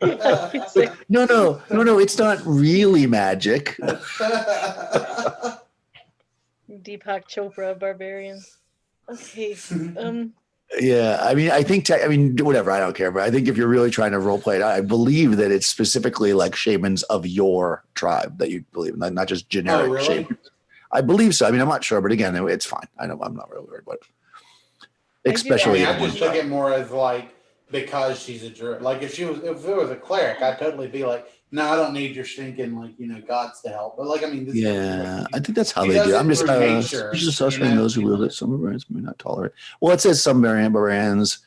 It's like, No, it's not really magic. Deepak Chopra barbarian. Okay. Yeah, I mean, whatever, I don't care. But I think if you're really trying to role play it, I believe that it's specifically like shamans of your tribe that you believe in, not just generic Oh, really? shamans. I believe so. I mean, I'm not sure, but again, it's fine. I know I'm not really worried about it. Especially, I just took it more as like because she's a druid. Like if it was a cleric, I'd totally be like, no, I don't need your stinking gods to help. But like, I mean, this yeah, I think that's how he they does do. it I'm just through nature, just associating those who wield it. Some barbarians may not tolerate. Well, it says some barbarians.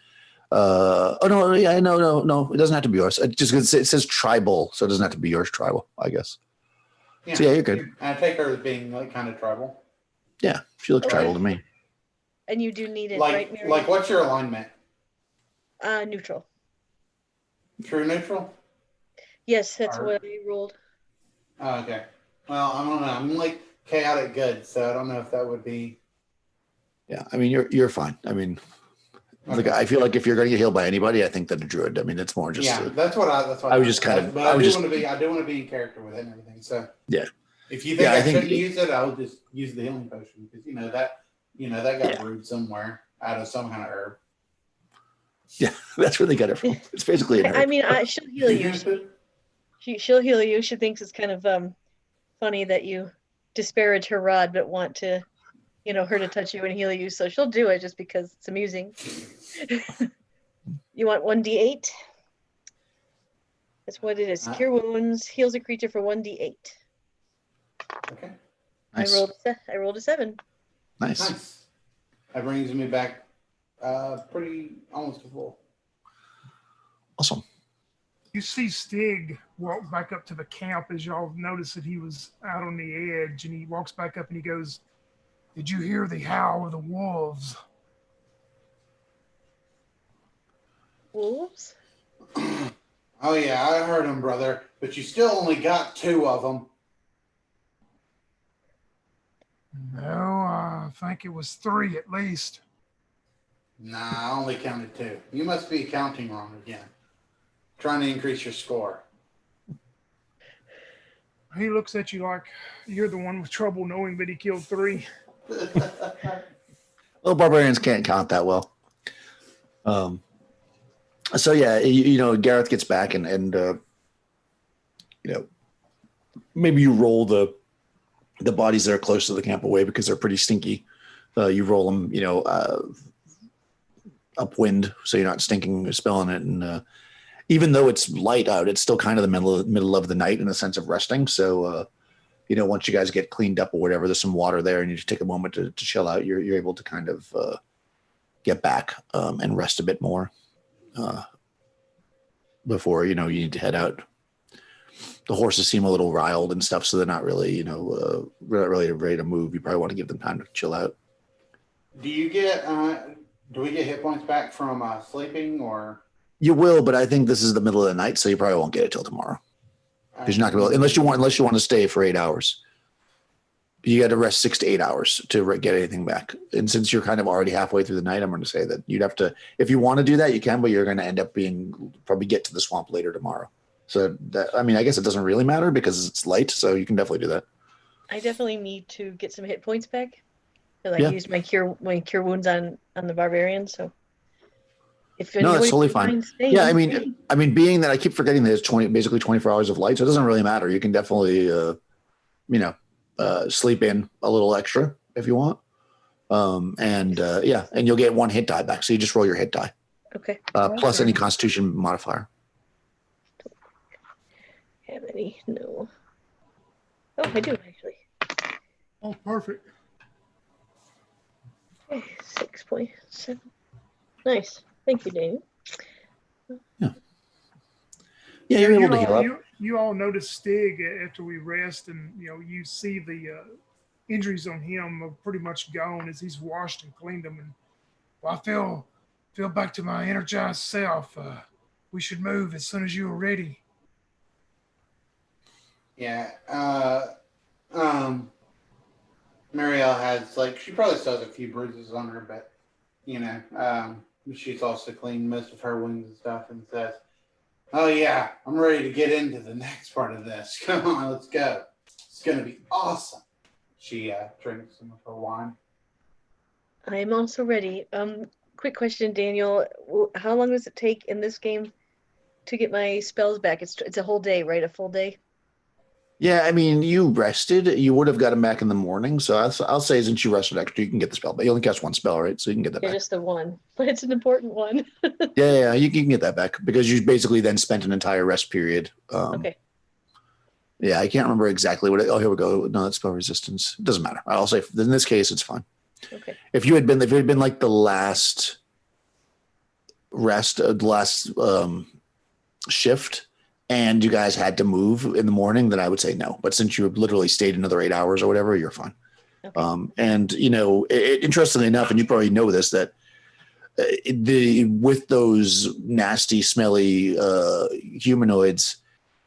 Oh no, yeah, no. It doesn't have to be yours. It says tribal, so it doesn't have to be yours. Tribal, I guess. Yeah. So yeah, you're good. I take her as being like kind of tribal. Yeah, she looks Okay. tribal to me. And you do need it, right, Mary? Like what's your alignment? Neutral. True neutral? Yes, that's Or- what I rolled. Oh, okay. Well, I don't know. I'm like chaotic good, so I don't know if that would be. Yeah, I mean, you're fine. I mean, Okay. I feel like if you're going to get healed by anybody, I think that a druid. I mean, it's more just. Yeah, that's what I was just kind of. But I do want to be in character with it and everything. So yeah. If you think Yeah, I shouldn't use it, I'll just use the healing potion because that got brewed somewhere out of some kind of herb. Yeah, that's where they got it from. It's basically an herb. I mean, she'll heal you. She'll heal you. She thinks it's kind of funny that you disparage her rod, but want to, her to touch you and heal you. So she'll do it just because it's amusing. You want 1d8? That's what it is. Cure wounds, heals a creature for 1d8. Okay. Nice. I rolled a 7. Nice. That brings me back pretty almost to full. Awesome. You see Stig walk back up to the camp as y'all notice that he was out on the edge, and he walks back up and he goes, "Did you hear the howl of the wolves?" Wolves? Oh yeah, I heard them, brother. But you still only got 2 of them. No, I think it was 3 at least. Nah, I only counted 2. You must be counting wrong again. Trying to increase your score. He looks at you like you're the one with trouble knowing that he killed 3. Well, barbarians can't count that well. So yeah, Gareth gets back and maybe you roll the bodies that are close to the camp away because they're pretty stinky. You roll them, upwind, so you're not stinking or spilling it. And even though it's light out, it's still kind of the middle of the night in a sense of resting. So once you guys get cleaned up or whatever, there's some water there, and you just take a moment to chill out. You're able to kind of get back and rest a bit more before you need to head out. The horses seem a little riled and stuff, so they're not really not really ready to move. You probably want to give them time to chill out. Do you get? Do we get hit points back from sleeping or? You will, but I think this is the middle of the night, so you probably won't get it till tomorrow. Because you're not going to, unless you want to stay for 8 hours. You got to rest 6 to 8 hours to get anything back. And since you're kind of already halfway through the night, I'm going to say that you'd have to, if you want to do that, you can, but you're going to end up probably get to the swamp later tomorrow. So I guess it doesn't really matter because it's light, so you can definitely do that. I definitely need to get some hit points back. Because I used my cure wounds on the barbarian, so if no, that's totally fine. Staying, yeah, I mean, being that I keep forgetting that it's basically 24 hours of light, so it doesn't really matter. You can definitely, sleep in a little extra if you want, and you'll get 1 hit die back. So you just roll your hit die, okay, plus any Constitution modifier. Have any? No. Oh, I do actually. Oh, perfect. Okay, 6.7. Nice. Thank you, Daniel. Yeah, you're able to heal up. You all notice Stig after we rest, and you see the injuries on him are pretty much gone as he's washed and cleaned them. And I feel back to my energized self. we should move as soon as you are ready. Yeah. Marielle has, like, she probably still has a few bruises on her, but, she's also cleaned most of her wounds and stuff and says, oh, yeah, I'm ready to get into the next part of this. Come on, let's go. It's going to be awesome. She drinks some of her wine. I am also ready. Quick question, Daniel. How long does it take in this game to get my spells back? It's a whole day, right? A full day? Yeah, I mean, you rested. You would have got him back in the morning. So I'll say since you rested extra, you can get the spell. But you only cast one spell, right? So you can get that Yeah, back. just the one. But it's an important one. Yeah, you can get that back because you basically then spent an entire rest period. Okay. Yeah, I can't remember exactly what. Oh, here we go. No, that's spell resistance. It doesn't matter. I'll say in this case, it's fine. Okay. If it had been like the last rest, the last shift, and you guys had to move in the morning, then I would say no. But since you literally stayed another 8 hours or whatever, you're fine. Okay. And interestingly enough, and you probably know this, that with those nasty, smelly humanoids,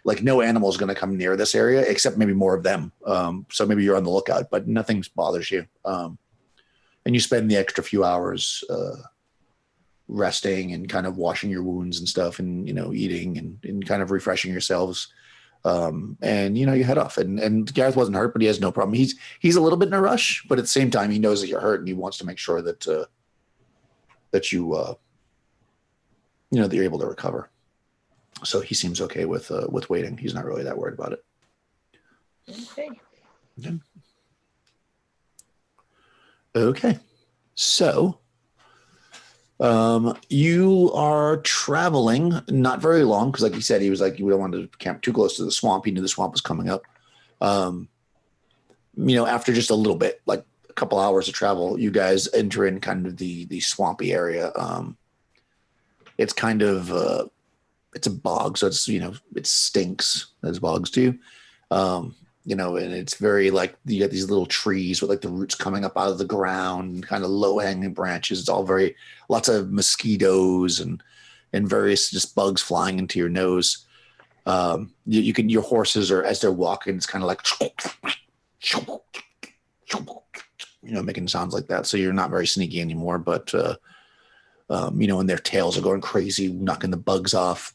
like no animal is going to come near this area except maybe more of them. So maybe you're on the lookout, but nothing bothers you. And you spend the extra few hours resting and kind of washing your wounds and stuff, and eating and kind of refreshing yourselves. And you head off. And Gareth wasn't hurt, but he has no problem. He's a little bit in a rush, but at the same time, he knows that you're hurt, and he wants to make sure that that you that you're able to recover. So he seems okay with waiting. He's not really that worried about it. Okay. Okay. Okay. So you are traveling not very long because, like he said, he was like, you don't want to camp too close to the swamp. He knew the swamp was coming up. After just a little bit, like a couple hours of travel, you guys enter in kind of the swampy area. It's kind of it's a bog, so it's it stinks as bogs do. And it's very like you got these little trees with like the roots coming up out of the ground, kind of low hanging branches. It's all lots of mosquitoes and various just bugs flying into your nose. Your horses are, as they're walking, it's kind of like, making sounds like that. So you're not very sneaky anymore, but, and their tails are going crazy, knocking the bugs off.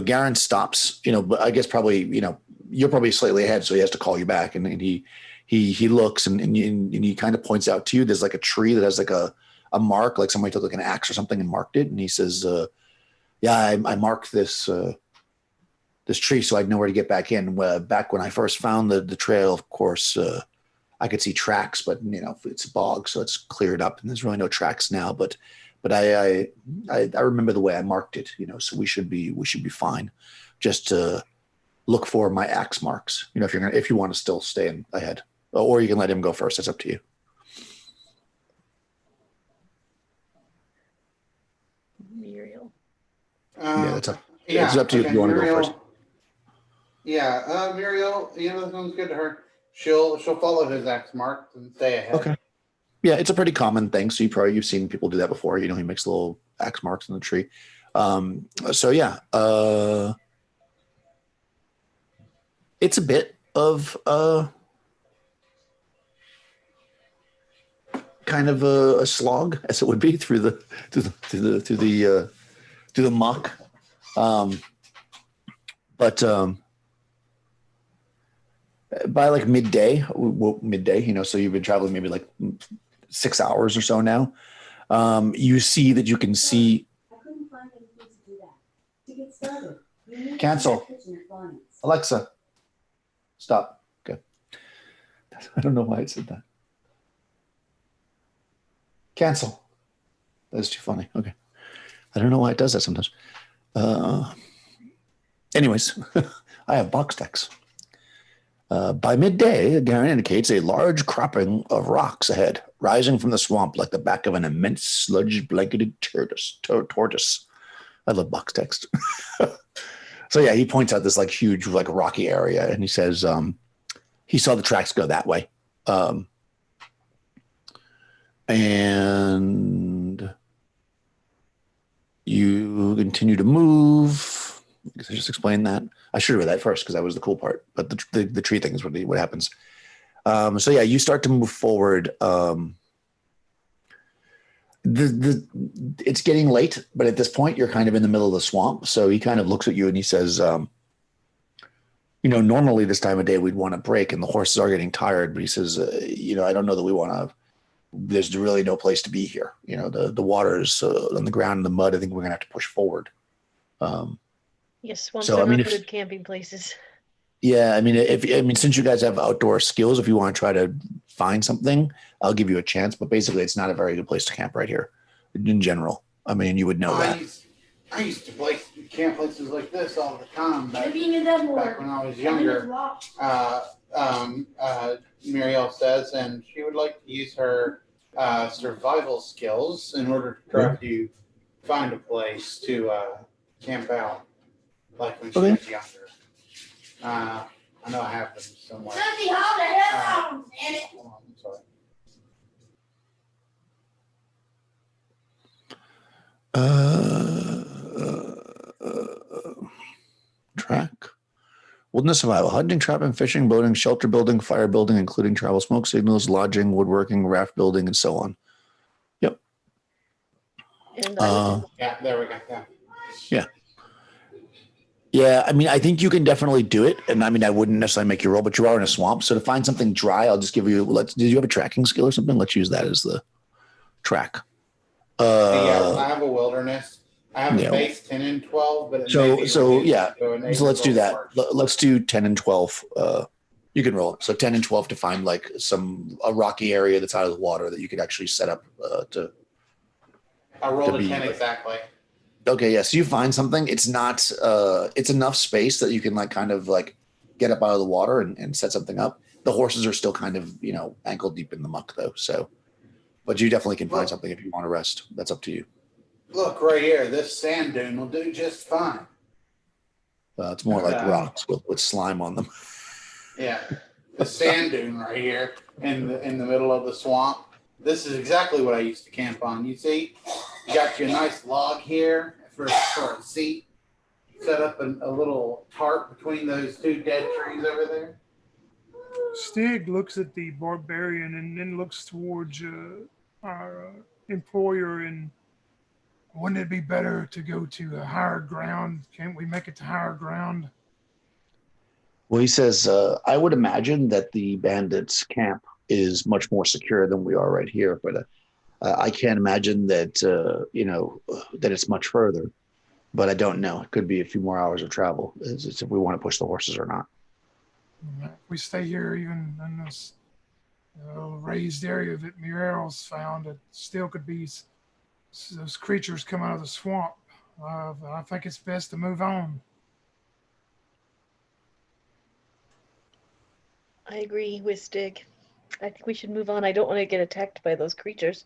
Garen stops, but I guess probably, you're probably slightly ahead. So he has to call you back, and he looks and he kind of points out to you, there's like a tree that has like a mark, like somebody took like an axe or something and marked it. And he says, I marked this tree so I'd know where to get back in. Back when I first found the trail, of course, I could see tracks, but it's a bog, so it's cleared up and there's really no tracks now. But I remember the way I marked it, so we should be fine. Just to look for my axe marks, if you want to still stay ahead, or you can let him go first. That's up to you. Muriel. That's up. Yeah, it's up to you if you want to go first. Yeah, Muriel, that sounds good to her. She'll follow his axe marks and stay ahead. Okay. Yeah, it's a pretty common thing. So you've seen people do that before. He makes little axe marks in the tree. It's a bit of kind of a slog, as it would be through the muck. But by like midday, so you've been traveling maybe like 6 hours or so now. You see that you can see. I couldn't find anything to do that. To get started, you need Cancel. to kitchen at Bonnie's. Alexa, stop. Okay. I don't know why it said that. Cancel. That's too funny. Okay. I don't know why it does that sometimes. Anyways, I have box decks. By midday, Garen indicates a large cropping of rocks ahead, rising from the swamp like the back of an immense sludge-blanketed tortoise. I love box text. So yeah, he points out this like huge, like rocky area, and he says he saw the tracks go that way. And continue to move. I guess I just explained that. I should have read that first because that was the cool part. But the tree thing is what happens. So yeah, you start to move forward. It's getting late, but at this point you're kind of in the middle of the swamp. So he kind of looks at you and he says, normally this time of day we'd want to break and the horses are getting tired, but he says, I don't know that we want to. There's really no place to be here. The water's on the ground and the mud. I think we're gonna have to push forward. Yes, swamps So, are I mean, not if- good camping places. Yeah, I mean, since you guys have outdoor skills, if you want to try to find something, I'll give you a chance. But basically, it's not a very good place to camp right here, in general. I mean, you would know that. I used to camp places like this all the time back Back when I was younger. Muriel says, and she would like to use her survival skills in order to try to find a place to camp out, like when she was younger. I know I have them somewhere. Hold on, I'm sorry. Track. Wilderness survival. Hunting, trapping, fishing, boating, shelter building, fire building, including travel, smoke signals, lodging, woodworking, raft building, and so on. Yep. And Yeah, there we go. Yeah. Yeah, I mean, I think you can definitely do it. And I mean, I wouldn't necessarily make you roll, but you are in a swamp. So to find something dry, I'll just give you, did you have a tracking skill or something? Let's use that as the track. Yeah, I have a wilderness. I have a base 10 and 12, but so let's do that. Let's do 10 and 12. You can roll it. So 10 and 12 to find like a rocky area that's out of the water that you could actually set up to. I rolled a 10 exactly. Okay, yeah. So you find something. It's not. It's enough space that you can kind of get up out of the water and set something up. The horses are still kind of ankle deep in the muck though. So, but you definitely can find something if you want to rest. That's up to you. Look right here. This sand dune will do just fine. It's more like rocks with slime on them. Yeah, the sand dune right here in the middle of the swamp. This is exactly what I used to camp on. You see, you got you a nice log here for a seat. Set up a little tarp between those two dead trees over there. Stig looks at the barbarian and then looks towards our employer and wouldn't it be better to go to a higher ground? Can't we make it to higher ground? Well, he says, I would imagine that the bandits' camp is much more secure than we are right here, but I can't imagine that, that it's much further. But I don't know. It could be a few more hours of travel. It's if we want to push the horses or not. If we stay here, even in this raised area that Muriel's found, it still could be those creatures come out of the swamp. I think it's best to move on. I agree with Stig. I think we should move on. I don't want to get attacked by those creatures.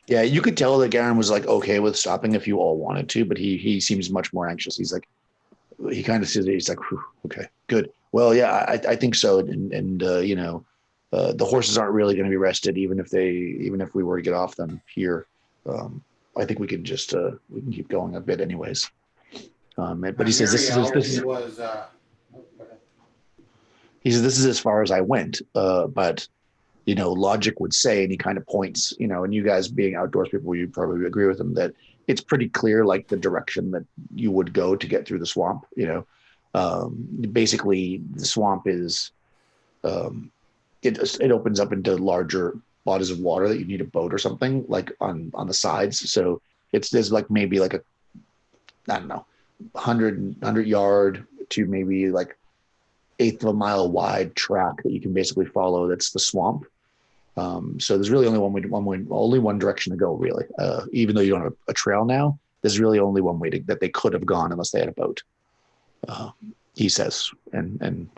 Yeah, you could tell that Garen was okay with stopping if you all wanted to, but he seems much more anxious. He's he kind of says, he's okay, good. Well, yeah, I think so. And the horses aren't really going to be rested, even if we were to get off them here. I think we can just we can keep going a bit anyways. But he says this is as far as I went. But logic would say, and he kind of points, and you guys being outdoors people, you'd probably agree with him that it's pretty clear, the direction that you would go to get through the swamp. Basically the swamp is, it opens up into larger bodies of water that you need a boat or something on the sides. So there's maybe I don't know, 100 yard to maybe eighth of a mile wide track that you can basically follow. That's the swamp. So there's really only only one direction to go, really. Even though you don't have a trail now, there's really only one way that they could have gone unless they had a boat. He says, and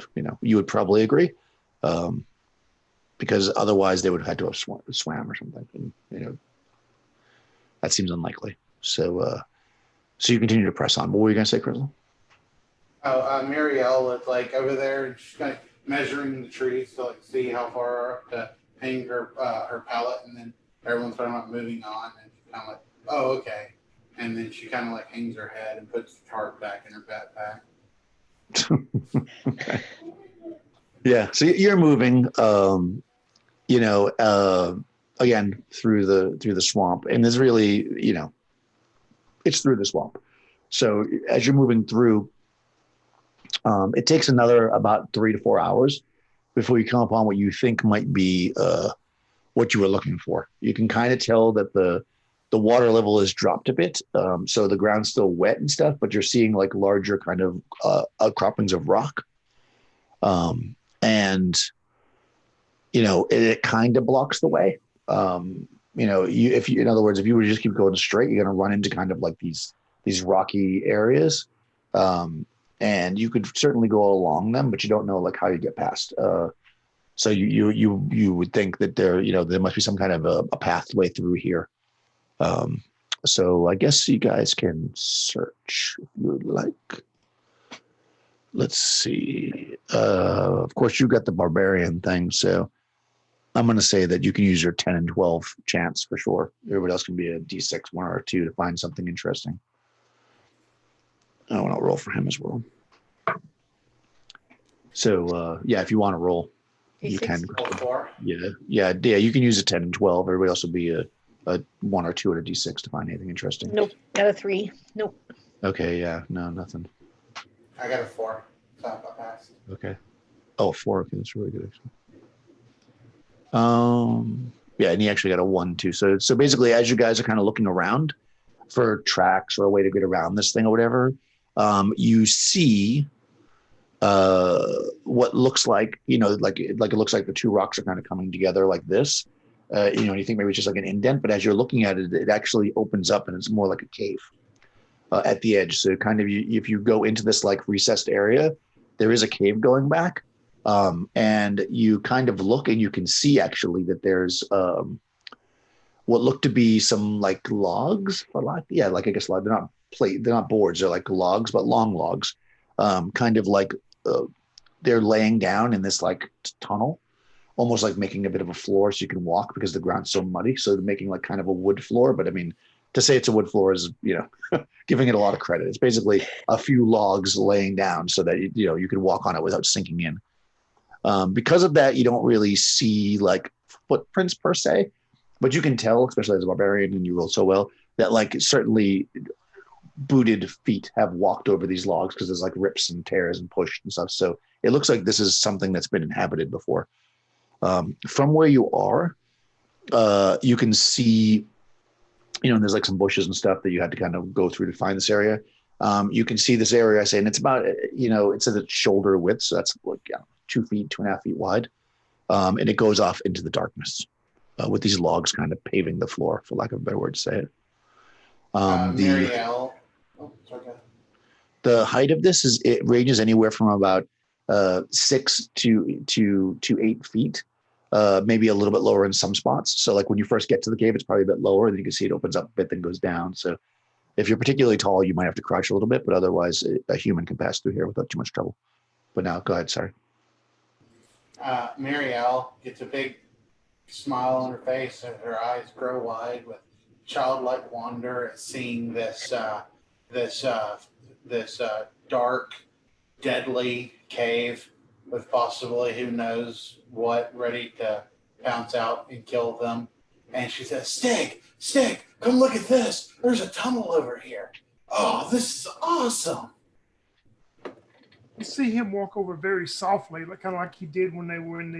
you would probably agree, because otherwise they would have had to have swam or something, and that seems unlikely. So you continue to press on. What were you going to say, Crystal? Muriel is over there, and she's kind of measuring the trees to see how far up to hang her pallet, and then everyone's talking about moving on, and she's kind of oh, okay. And then she kind of like hangs her head and puts the tarp back in her backpack. Okay. Yeah. So you're moving, again through the swamp, and there's really, it's through the swamp. So as you're moving through, it takes another about 3 to 4 hours before you come upon what you think might be what you were looking for. You can kind of tell that the water level has dropped a bit, so the ground's still wet and stuff, but you're seeing like larger kind of outcroppings of rock, and it kind of blocks the way. If you, in other words, if you were to just keep going straight, you're going to run into kind of like these rocky areas, and you could certainly go along them, but you don't know like how you get past. So you would think that there must be some kind of a pathway through here. So I guess you guys can search if you would like. Let's see. Of course, you got the barbarian thing, so I'm going to say that you can use your 10 and 12 chance for sure. Everybody else can be a D6, 1 or 2 to find something interesting. Oh, and I'll roll for him as well. So, if you want to roll, you can. Roll 4. Yeah. You can use a 10 and 12. Everybody else will be a 1 or 2 at a D6 to find anything interesting. Nope. Got a 3. Nope. Okay. Yeah. No, nothing. I got a 4. So I passed. Okay. Oh, 4. Okay, that's really good. Actually. And he actually got a 1 too. So basically, as you guys are kind of looking around for tracks or a way to get around this thing or whatever, you see what looks like, like it looks like the two rocks are kind of coming together like this. And you think maybe it's just like an indent, but as you're looking at it, it actually opens up and it's more like a cave at the edge. So kind of if you go into this like recessed area, there is a cave going back. And you kind of look and you can see actually that there's what look to be some like logs, like I guess they're not they're not boards, they're like logs, but long logs, kind of like they're laying down in this like tunnel, almost like making a bit of a floor so you can walk because the ground's so muddy. So they're making like kind of a wood floor, but I mean, to say it's a wood floor is, giving it a lot of credit. It's basically a few logs laying down so that, you can walk on it without sinking in. Because of that, you don't really see like footprints per se, but you can tell, especially as a barbarian and you roll so well, that like certainly booted feet have walked over these logs because there's like rips and tears and pushed and stuff. So it looks like this is something that's been inhabited before. From where you are, you can see, there's like some bushes and stuff that you had to kind of go through to find this area. You can see this area, I say, and it's about, it's at its shoulder width. So that's like 2 feet, 2.5 feet wide. And it goes off into the darkness with these logs kind of paving the floor, for lack of a better word to say it. Marielle. The height of this it ranges anywhere from about 6 to 8 feet, maybe a little bit lower in some spots. So like when you first get to the cave, it's probably a bit lower. Then you can see it opens up a bit, then goes down. So if you're particularly tall, you might have to crouch a little bit, but otherwise a human can pass through here without too much trouble. But now, go ahead, sorry. Marielle gets a big smile on her face and her eyes grow wide with childlike wonder at seeing this dark, deadly cave with possibly who knows what ready to pounce out and kill them. And she says, Stig, come look at this. There's a tunnel over here. Oh, this is awesome. You see him walk over very softly, kind of like he did when they were in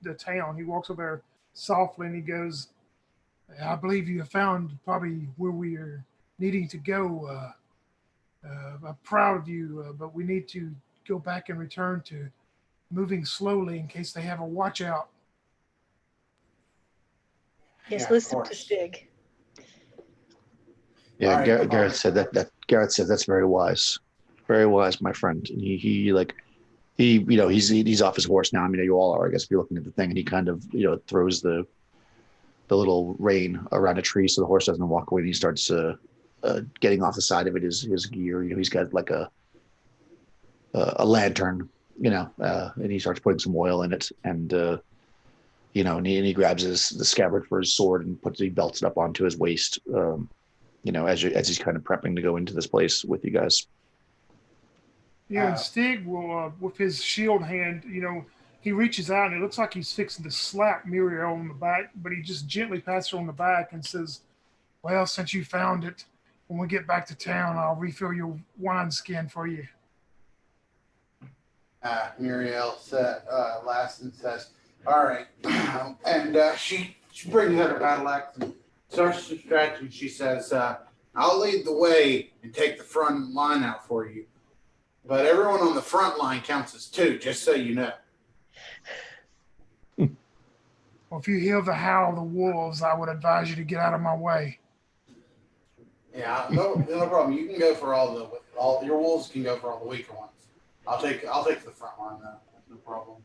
the town. He walks over there softly and he goes, I believe you have found probably where we are needing to go. I'm proud of you, but we need to go back and return to moving slowly in case they have a watch out. Yes, Yeah, listen to Stig. Yeah, Right, Gareth said that. Gareth said that's very wise, my friend. And he's off his horse now. I mean, you all are, I guess, if you're looking at the thing, and he kind of throws the little rein around a tree so the horse doesn't walk away. And he starts getting off the side of it. His gear, he's got like a lantern, and he starts putting some oil in it, and and he grabs the scabbard for his sword and he belts it up onto his waist. as he's kind of prepping to go into this place with you guys. Yeah, and Stig will, with his shield hand, he reaches out and it looks like he's fixing to slap Muriel on the back, but he just gently pats her on the back and says, "Well, since you found it, when we get back to town, I'll refill your wineskin for you." Muriel laughs and says, "All right," and she brings out her battle axe and starts to stretch, and she says, "I'll lead the way and take the front line out for you. But everyone on the front line counts as two, just so you know." Well, if you hear the howl of the wolves, I would advise you to get out of my way. Yeah, no problem. You can go for all your wolves can go for all the weaker ones. I'll take the front line though. That's no problem.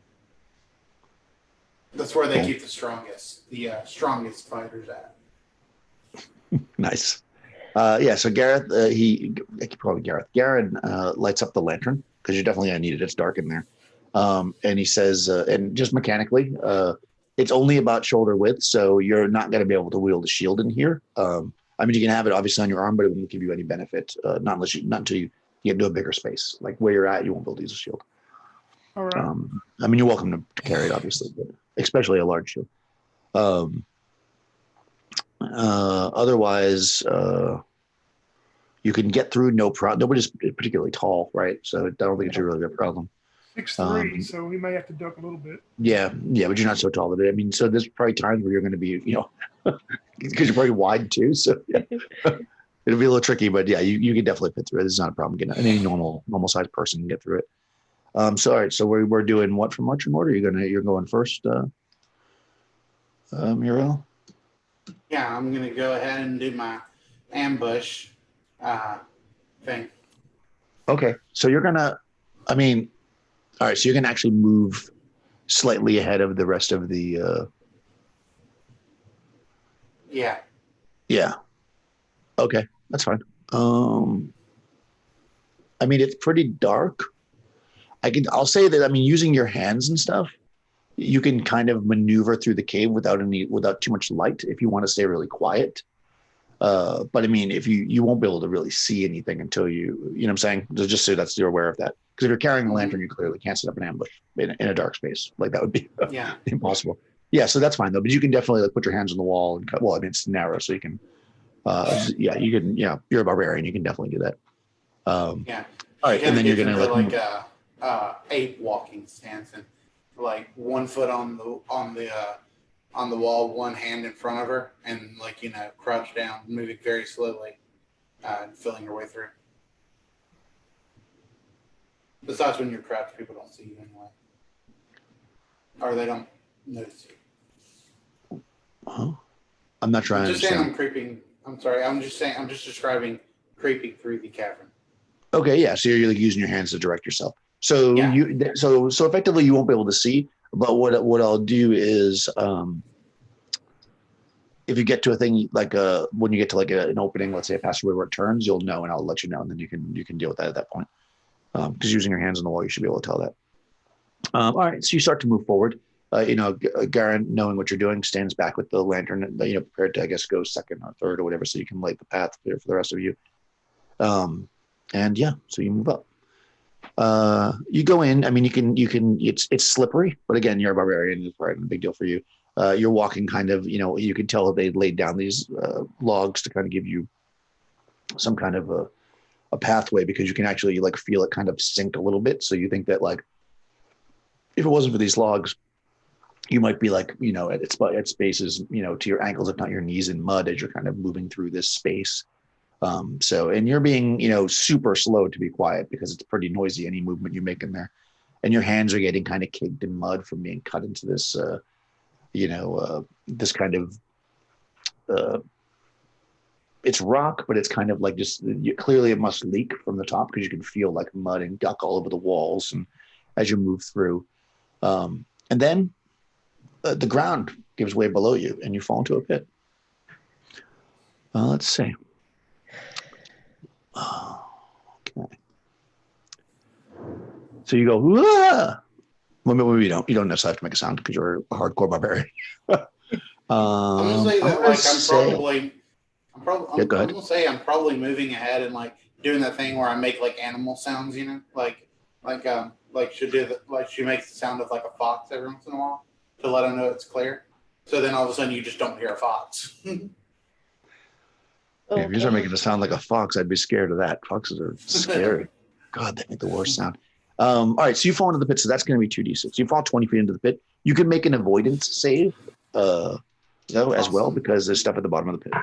That's where they keep the strongest fighters at. Nice. So Gareth, Garen lights up the lantern because you're definitely gonna need it. It's dark in there. And he says, and just mechanically, it's only about shoulder width, so you're not gonna be able to wield a shield in here. You can have it obviously on your arm, but it won't give you any benefit, not until you get into a bigger space. Like where you're at, you won't be able to use a shield. All right. You're welcome to carry it, obviously, but especially a large shield. Otherwise, you can get through no problem. Nobody's particularly tall, right? So I don't think it's really a problem. 6'3", so he may have to duck a little bit. Yeah, but you're not so tall that so there's probably times where you're going to be, because you're probably wide too. So yeah, it'll be a little tricky, but yeah, you can definitely fit through it. It's not a problem. Any normal sized person can get through it. All right. So we're doing what for marching order? You're going first, Muriel? Yeah, I'm gonna go ahead and do my ambush thing. Okay, so you're gonna, all right, so you're gonna actually move slightly ahead of the rest of the. Yeah. Yeah. Okay, that's fine. It's pretty dark. I'll say that, using your hands and stuff, you can kind of maneuver through the cave without too much light if you want to stay really quiet. But if you won't be able to really see anything until you know what I'm saying? Just so you're aware of that. Because if you're carrying a lantern, you clearly can't set up an ambush in a dark space. Like that would be impossible. Yeah, so that's fine though. But you can definitely put your hands on the wall and cut. Well, it's narrow, so you can. You can. Yeah, you're a barbarian. You can definitely do that. All right, and then you're gonna like ape walking stance and like 1 foot on the wall, one hand in front of her, and crouch down, moving very slowly, and feeling your way through. Besides, when you're crouched, people don't see you anyway, or they don't notice you. Huh? I'm not trying to understand. I'm creeping. I'm sorry. I'm just describing creeping through the cavern. Okay, yeah. So you're using your hands to direct yourself. So so effectively you won't be able to see. But what I'll do is, if you get to a thing when you get to an opening, let's say a passageway where it turns, you'll know, and I'll let you know, and then you can deal with that at that point. Because using your hands on the wall, you should be able to tell that. All right, so you start to move forward. Garen, knowing what you're doing, stands back with the lantern, prepared to, I guess, go second or third or whatever, so you can light the path there for the rest of you. So you move up. You go in. You can. It's slippery, but again, you're a barbarian. It's probably a big deal for you. You're walking kind of. You can tell that they laid down these logs to kind of give you some kind of a pathway, because you can actually feel it kind of sink a little bit. So you think that if it wasn't for these logs, you might be at spaces to your ankles, if not your knees, in mud as you're kind of moving through this space. And you're being, super slow to be quiet because it's pretty noisy, any movement you make in there. And your hands are getting kind of caked in mud from being cut into this, this kind of, it's rock, but it's kind of clearly it must leak from the top because you can feel mud and guck all over the walls and as you move through. And then the ground gives way below you and you fall into a pit. Let's see. Okay. So you go, ah! Well, maybe you don't. You don't necessarily have to make a sound because you're a hardcore barbarian. I'm gonna say that I'm probably Yeah, go ahead. I'm gonna say I'm probably moving ahead and like doing that thing where I make like animal sounds, you know, like she makes the sound of like a fox every once in a while to let them know it's clear. So then all of a sudden you just don't hear a fox. Yeah, if you start Okay. making it sound like a fox, I'd be scared of that. Foxes are scary. God, they make the worst sound. All right, so you fall into the pit, so that's going to be 2d6. You fall 20 feet into the pit. You can make an avoidance save, as well, Awesome. because there's stuff at the bottom of the pit.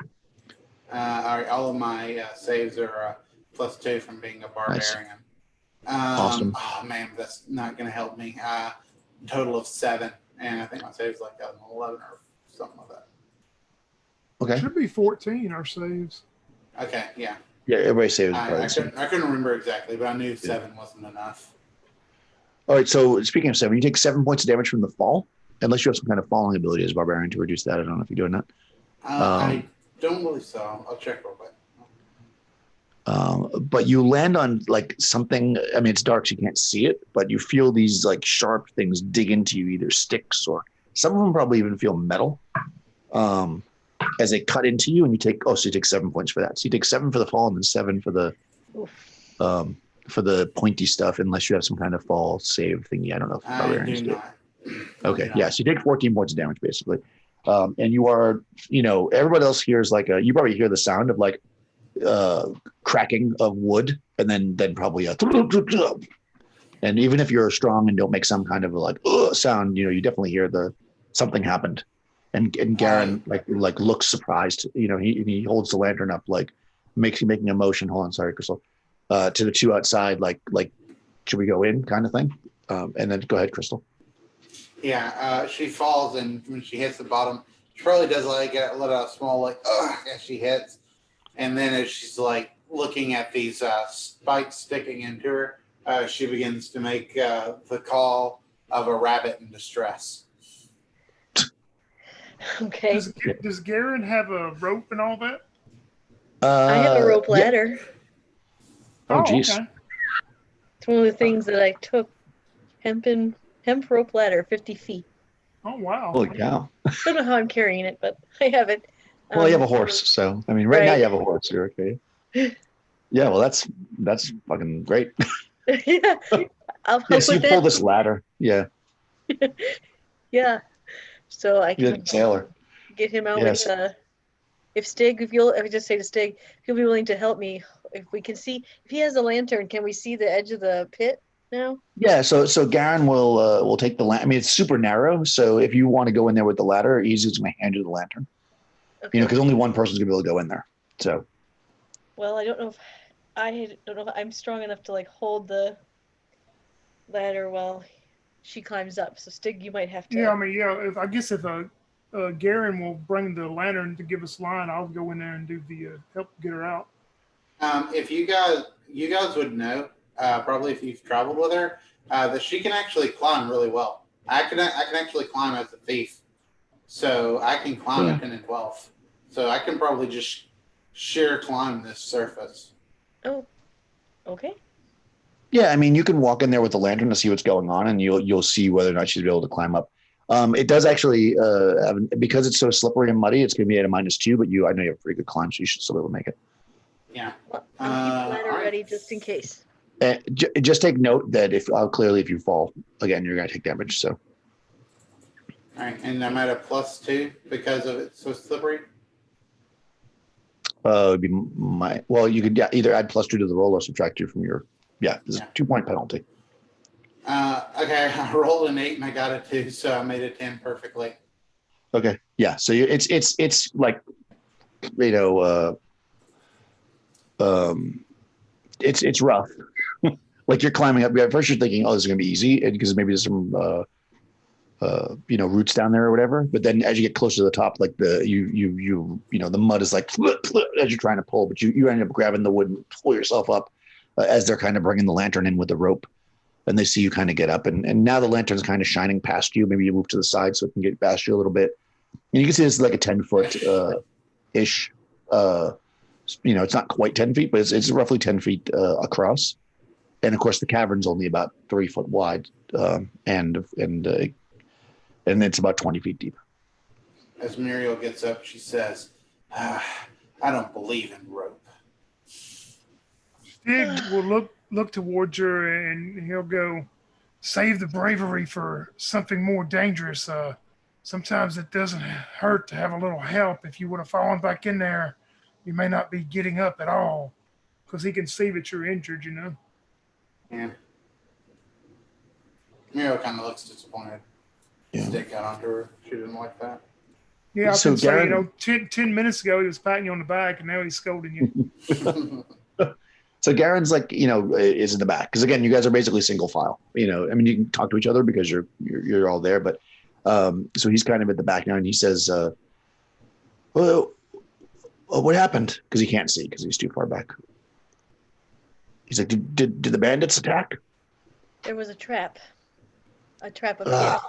All right, all of my saves are +2 from being a barbarian. Awesome. Oh man, that's not going to help me. Total of 7, and I think my saves like 11 or something like that. Okay. Should be 14 our saves. Okay, yeah. Yeah, everybody saves. I couldn't remember exactly, but I knew 7 wasn't enough. All right, so speaking of 7, you take 7 points of damage from the fall, unless you have some kind of falling ability as a barbarian to reduce that. I don't know if you're doing that. I don't believe so. I'll check real quick. But you land on like something. I mean, it's dark, so you can't see it, but you feel these like sharp things dig into you, either sticks or some of them probably even feel metal. As they cut into you, and you take so you take 7 points for that. So you take 7 for the fall, and then 7 for the pointy stuff, unless you have some kind of fall save thingy. I don't know if barbarians do. Okay, yeah. So you take 14 points of damage basically, and you are, everybody else hears like you probably hear the sound of like cracking of wood, and then probably a. And even if you're strong and don't make some kind of like sound, you definitely hear the something happened. And Garen like looks surprised. He holds the lantern up, like making a motion. Hold on, sorry, Crystal. To the two outside, like should we go in, kind of thing. And then go ahead, Crystal. Yeah, she falls, and when she hits the bottom, she probably does like let out a small like as she hits, and then as she's like looking at these spikes sticking into her, she begins to make the call of a rabbit in distress. Okay. Does Garen have a rope and all that? I have a rope ladder. Oh, geez. Okay. It's one of the things that I took. Hemp rope ladder, 50 feet. Oh, wow. Holy cow. Don't know how I'm carrying it, but I have it. Well, you have a horse, so I mean, right now you have a horse. You're okay. Yeah, well, that's fucking great. Yeah, I'll help Yes, you with pull it. this ladder. Yeah, Yeah, so I you're can like a sailor. get him out. Yes. If Stig, if I just say to Stig, if he'll be willing to help me, if we can see, if he has a lantern, can we see the edge of the pit now? Yeah, so Garen will take the lantern. I mean, it's super narrow, so if you want to go in there with the ladder, he's just going to hand you the lantern. Okay. Because only one person's going to be able to go in there. So. Well, I don't know if I'm strong enough to like hold the ladder while she climbs up. So Stig, you might have to. Yeah, I mean, yeah. I guess if Garen will bring the lantern to give us line, I'll go in there and do the help get her out. If you guys would know, probably if you've traveled with her, that she can actually climb really well. I can actually climb as a thief, so I can climb at 10 and 12. So I can probably just sheer climb this surface. Oh, okay. Yeah, I mean, you can walk in there with the lantern to see what's going on, and you'll see whether or not she's able to climb up. It does actually, because it's so slippery and muddy, it's going to be at a -2. But I know you have a pretty good climb, so you should still be able to make it. Yeah. Well, I'll keep the ladder ready just in case. Just take note that if you fall again, you're going to take damage. So. All right, and I'm at a +2 because of it's so slippery. It'd be you could either add +2 to the roll or subtract 2 from your. Yeah, there's a 2-point penalty. Okay, I rolled an 8 and I got a 2, so I made a 10 perfectly. Okay, yeah. So it's like, it's rough. Like you're climbing up. At first, you're thinking, "Oh, this is gonna be easy," because maybe there's some roots down there or whatever. But then as you get closer to the top, like the mud is like as you're trying to pull, but you end up grabbing the wood and pull yourself up as they're kind of bringing the lantern in with the rope, and they see you kind of get up, and now the lantern's kind of shining past you. Maybe you move to the side so it can get past you a little bit, and you can see this is like a 10-foot ish. It's not quite 10 feet, but it's roughly 10 feet across, and of course the cavern's only about 3 foot wide, and it's about 20 feet deep. As Muriel gets up, she says, I don't believe in rope. Stig will look towards you and he'll go, save the bravery for something more dangerous. Sometimes it doesn't hurt to have a little help. If you would have fallen back in there, you may not be getting up at all. Because he can see that you're injured, you know. Yeah. Miro kind of looks disappointed. Yeah. Stick got onto her. She didn't like that. Yeah, I So can say, Garen- 10 minutes ago he was patting you on the back, and now he's scolding you. So Garen's like, is in the back because again, you guys are basically single file. I mean, you can talk to each other because you're all there, but so he's kind of at the back now, and he says, "Well, what happened?" Because he can't see because he's too far back. He's like, "Did the bandits attack?" There was a trap. A trap appeared. Ugh.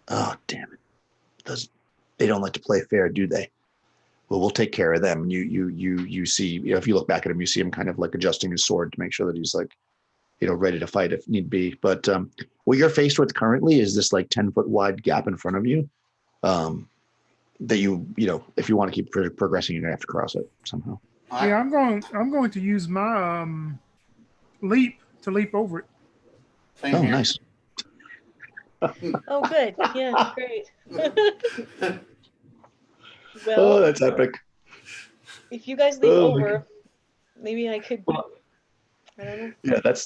Oh, damn it! They don't like to play fair, do they? Well, we'll take care of them. And you see, if you look back at him, you see him kind of like adjusting his sword to make sure that he's like, ready to fight if need be. But what you're faced with currently is this like 10-foot wide gap in front of you. That if you want to keep progressing, you're gonna have to cross it somehow. Yeah, I'm going to use my leap to leap over it. Same Oh, here. nice. Oh, good. Yeah, great. Oh, Well, that's epic. if you guys leap Oh, my over, maybe I could. I don't know. Yeah, that's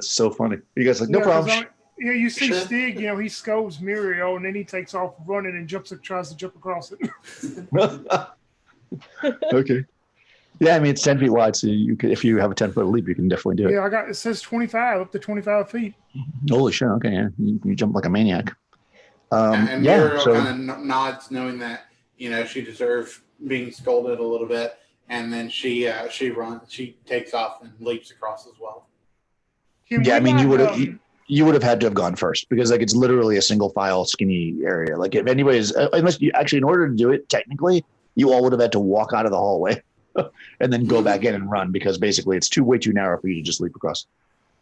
so funny. You guys are like, no Yeah, 'cause problem. you see Sure. Stig, he scolds Muriel, and then he takes off running and tries to jump across it. Okay. Yeah, I mean it's 10 feet wide, so you could, if you have a 10-foot leap, you can definitely do it. Yeah, it says 25, up to 25 feet. Holy shit! Okay, yeah, you jump like a maniac. And Yeah. Muriel So kind of nods, knowing that she deserved being scolded a little bit, and then she takes off and leaps across as well. yeah, I mean you would have had to have gone first because like it's literally a single file skinny area. Like if anybody's unless you actually in order to do it technically, you all would have had to walk out of the hallway and then go back in and run because basically it's way too narrow for you to just leap across.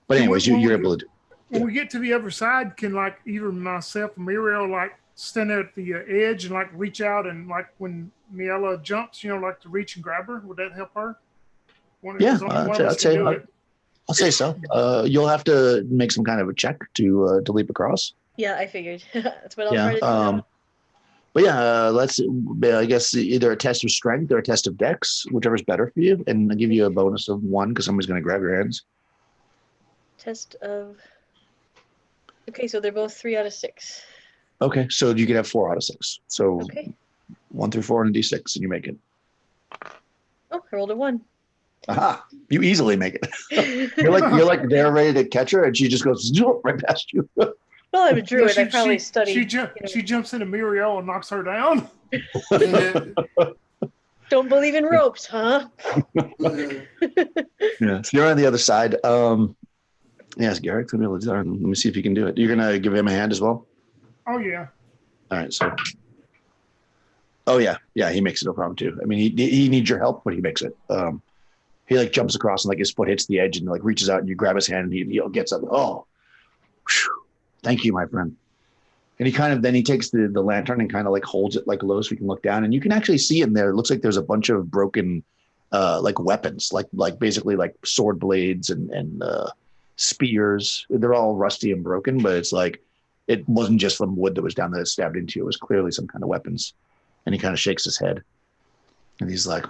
But anyways, you're able to do. When we get to the other side, can like either myself or Muriel like stand at the edge and like reach out and like when Miela jumps, like to reach and grab her? Would that help her? Yeah, One of us can do it. I'll say so. You'll have to make some kind of a check to leap across. Yeah, I figured. That's what I'll Yeah. try to do. Now. But yeah, let's. I guess either a test of strength or a test of dex, whichever's better for you, and I'll give you a bonus of 1 because somebody's going to grab your hands. Test of. Okay, so they're both 3 out of 6. Okay, so you can have 4 out of 6. So Okay. 1 through 4 and a d6, and you make it. Oh, I rolled a 1. Aha! You easily make it. you're like there ready to catch her, and she just goes zoop, right past you. Well, I'm a druid. I probably studied. She jumps into Muriel and knocks her down. Don't believe in ropes, huh? Yeah. So you're on the other side. Yes, Garrett's gonna be able to do it. Let me see if you can do it. You're gonna give him a hand as well. Oh yeah. All right. So. Oh yeah, he makes it no problem too. I mean, he needs your help, but he makes it. He like jumps across and like his foot hits the edge and like reaches out and you grab his hand and he gets up. Oh, whew, thank you, my friend. And he takes the lantern and kind of like holds it like low so we can look down and you can actually see in there. It looks like there's a bunch of broken like weapons, like basically like sword blades and spears. They're all rusty and broken, but it's like it wasn't just some wood that was down there that stabbed into you. It was clearly some kind of weapons. And he kind of shakes his head and he's like,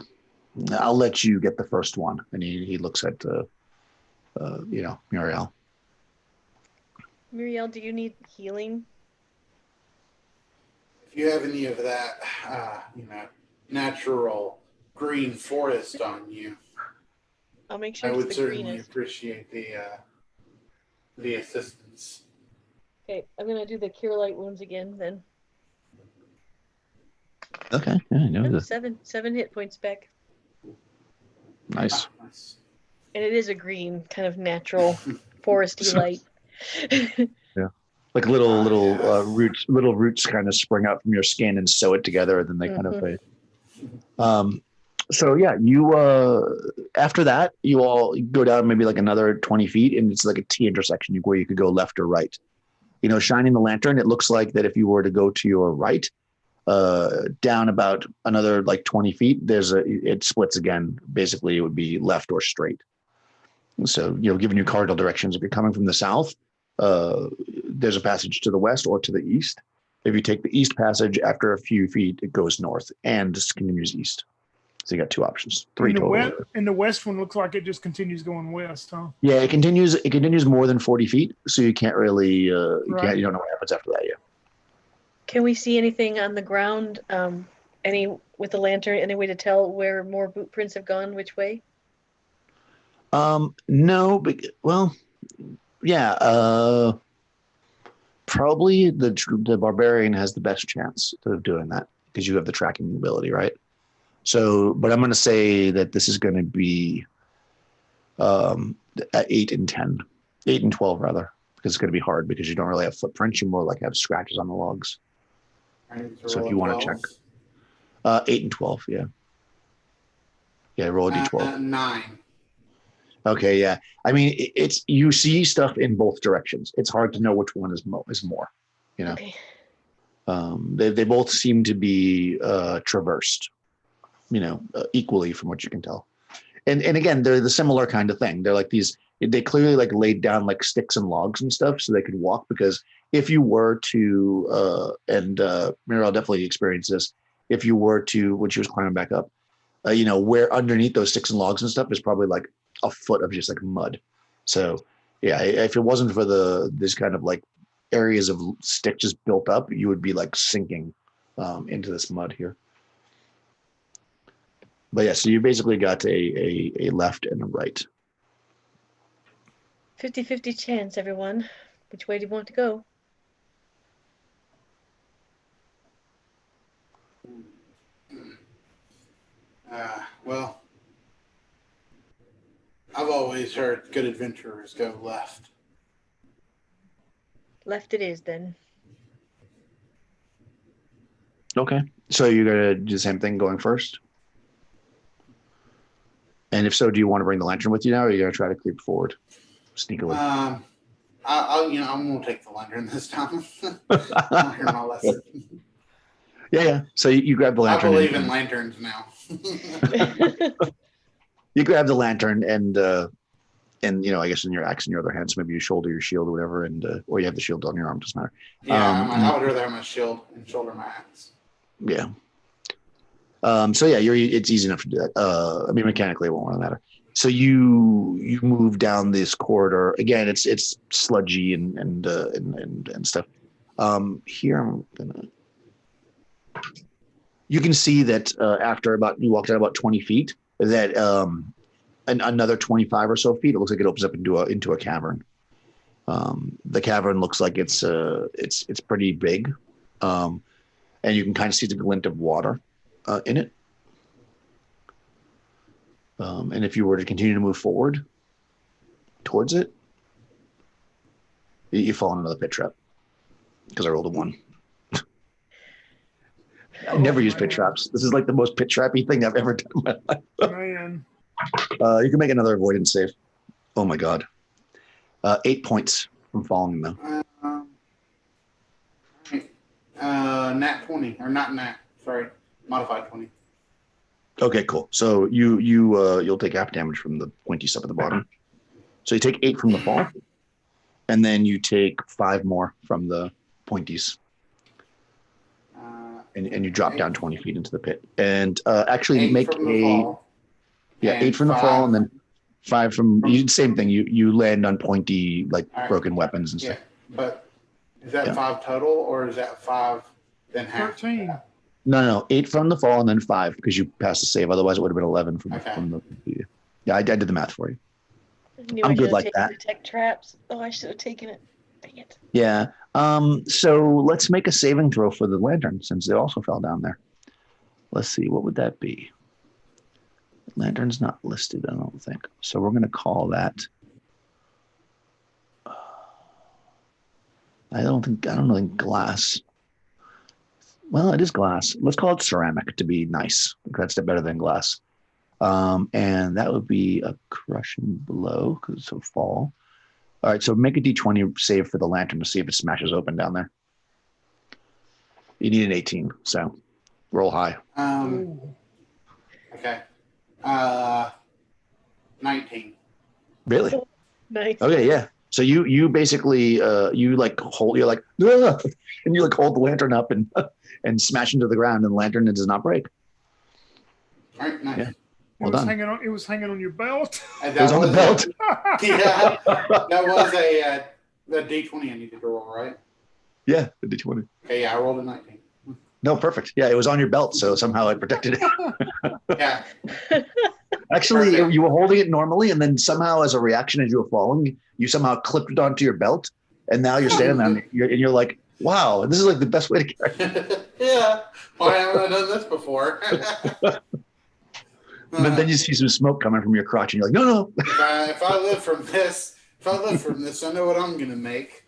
I'll let you get the first one. And he looks at, Muriel. Muriel, do you need healing? If you have any of that, natural green forest on you, I'll make sure I it's would the certainly greenest. appreciate the assistance. Okay, I'm gonna do the cure light wounds again then. Okay. Yeah, I know Oh, this. 7 hit points back. Nice. Nice. And it is a green, kind of natural foresty light. Like little Yes. roots kind of spring out from your skin and sew it together, and then they kind of fade. So yeah, you after that you all go down maybe like another 20 feet, and it's like a T intersection where you could go left or right. Shining the lantern, it looks like that if you were to go to your right, Down about another like 20 feet, it splits again. Basically, it would be left or straight. So, given you cardinal directions, if you're coming from the south, there's a passage to the west or to the east. If you take the east passage, after a few feet, it goes north and just continues east. So you got two options, three total. And the west one looks like it just continues going west, huh? Yeah, it continues. It continues more than 40 feet, so you can't really. You don't know what happens after that yet. Can we see anything on the ground? With the lantern, any way to tell where more boot prints have gone, which way? No, but yeah. Probably the barbarian has the best chance of doing that because you have the tracking ability, right? So, but I'm going to say that this is going to be at 8 and 10, 8 and 12 rather, because it's going to be hard because you don't really have footprints. You more like have scratches on the logs. So if you want to check, 8 and 12, yeah. Yeah, roll a d12. 9. Okay, yeah. I mean, it's you see stuff in both directions. It's hard to know which one is more. Okay. They both seem to be traversed, equally from what you can tell. And again, they're the similar kind of thing. They're like these. They clearly like laid down like sticks and logs and stuff so they could walk. Because if you were to, Mirel definitely experienced this. If you were to, when she was climbing back up, where underneath those sticks and logs and stuff is probably like a foot of just like mud. So yeah, if it wasn't for this kind of like areas of stick just built up, you would be like sinking into this mud here. But yeah, so you basically got a left and a right. 50-50 chance, everyone. Which way do you want to go? Well, I've always heard good adventurers go left. Left it is then. Okay, so you're gonna do the same thing going first. And if so, do you want to bring the lantern with you now, or are you gonna try to creep forward, sneakily? I'm gonna take the lantern this time. I learned my lesson. Yeah. So you grab the lantern. I believe in lanterns now. You grab the lantern and I guess in your axe in your other hand, so maybe you shoulder your shield or whatever, or you have the shield on your arm, doesn't matter. Yeah, I would rather have my shield and shoulder my axe. Yeah. So yeah, it's easy enough to do that. I mean, mechanically, it won't really matter. So you move down this corridor again. It's sludgy and stuff. Here I'm gonna. You can see that after you walked out about 20 feet, that another 25 or so feet, it looks like it opens up into a cavern. The cavern looks like it's pretty big, and you can kind of see the glint of water in it. And if you were to continue to move forward towards it, you fall into another pit trap because I rolled a 1. I never use pit traps. This is like the most pit trappy thing I've ever done in my life. Man. You can make another avoidance save. Oh my god. 8 points from falling though. Nat 20 or not nat? Sorry, modified 20. Okay, cool. So you'll take half damage from the pointy stuff at the bottom. So you take 8 from the fall, and then you take 5 more from the pointies. And you drop down 20 feet into the pit. And actually make a 8 from the fall, and then 5 from same thing. You land on pointy broken weapons and stuff. Yeah, but is that 5 total, or is that 5 then half? 13. No, 8 from the fall and then 5 because you passed the save. Otherwise, it would have been 11 from the. Yeah, I did the math for you. I'm good like that. Detect traps. Oh, I should have taken it. Dang it. Yeah. So let's make a saving throw for the lantern since they also fell down there. Let's see, what would that be? Lantern's not listed, I don't think. So we're going to call that. I don't think glass. Well, it is glass. Let's call it ceramic to be nice. That's better than glass. And that would be a crushing blow because it's a fall. All right, so make a d20 save for the lantern to see if it smashes open down there. You need an 18, so roll high. Ooh. Okay. 19. Really? Nice. Okay, yeah. So you basically you like hold you're like "Ugh," and you like hold the lantern up and and smash into the ground, and the lantern does not break. All right, nice. Yeah. Well done. It was hanging on your belt. And It was on the belt. Yeah, that was a D20 I needed to roll, right? Yeah, the D20. Okay, yeah, I rolled a 19. No, perfect. Yeah, it was on your belt, so somehow it protected it. Yeah. Actually, Perfect. you were holding it normally, and then somehow, as a reaction, as you were falling, you somehow clipped it onto your belt, and now you're standing there, and you're like, "Wow, this is like the best way to carry it." Yeah. Why haven't I done this before? But then you see some smoke coming from your crotch, and you're like, "No, no." If I live from this, I know what I'm gonna make.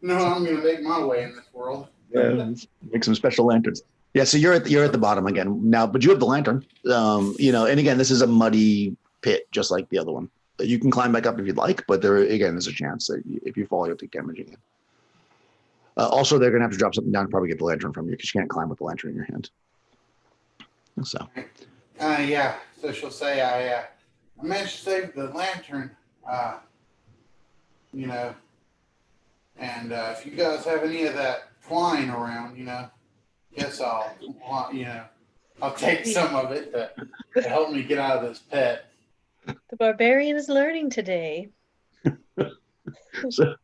No, I'm gonna make my way in this world. Yeah, make some special lanterns. Yeah, so you're at the bottom again now, but you have the lantern. And again, this is a muddy pit, just like the other one. You can climb back up if you'd like, but there's a chance that if you fall, you'll take damage again. Also, they're gonna have to drop something down to probably get the lantern from you because you can't climb with the lantern in your hand. So. Yeah. So she'll say, I managed to save the lantern. And if you guys have any of that twine around, guess I'll take some of it to help me get out of this pit. The barbarian is learning today. So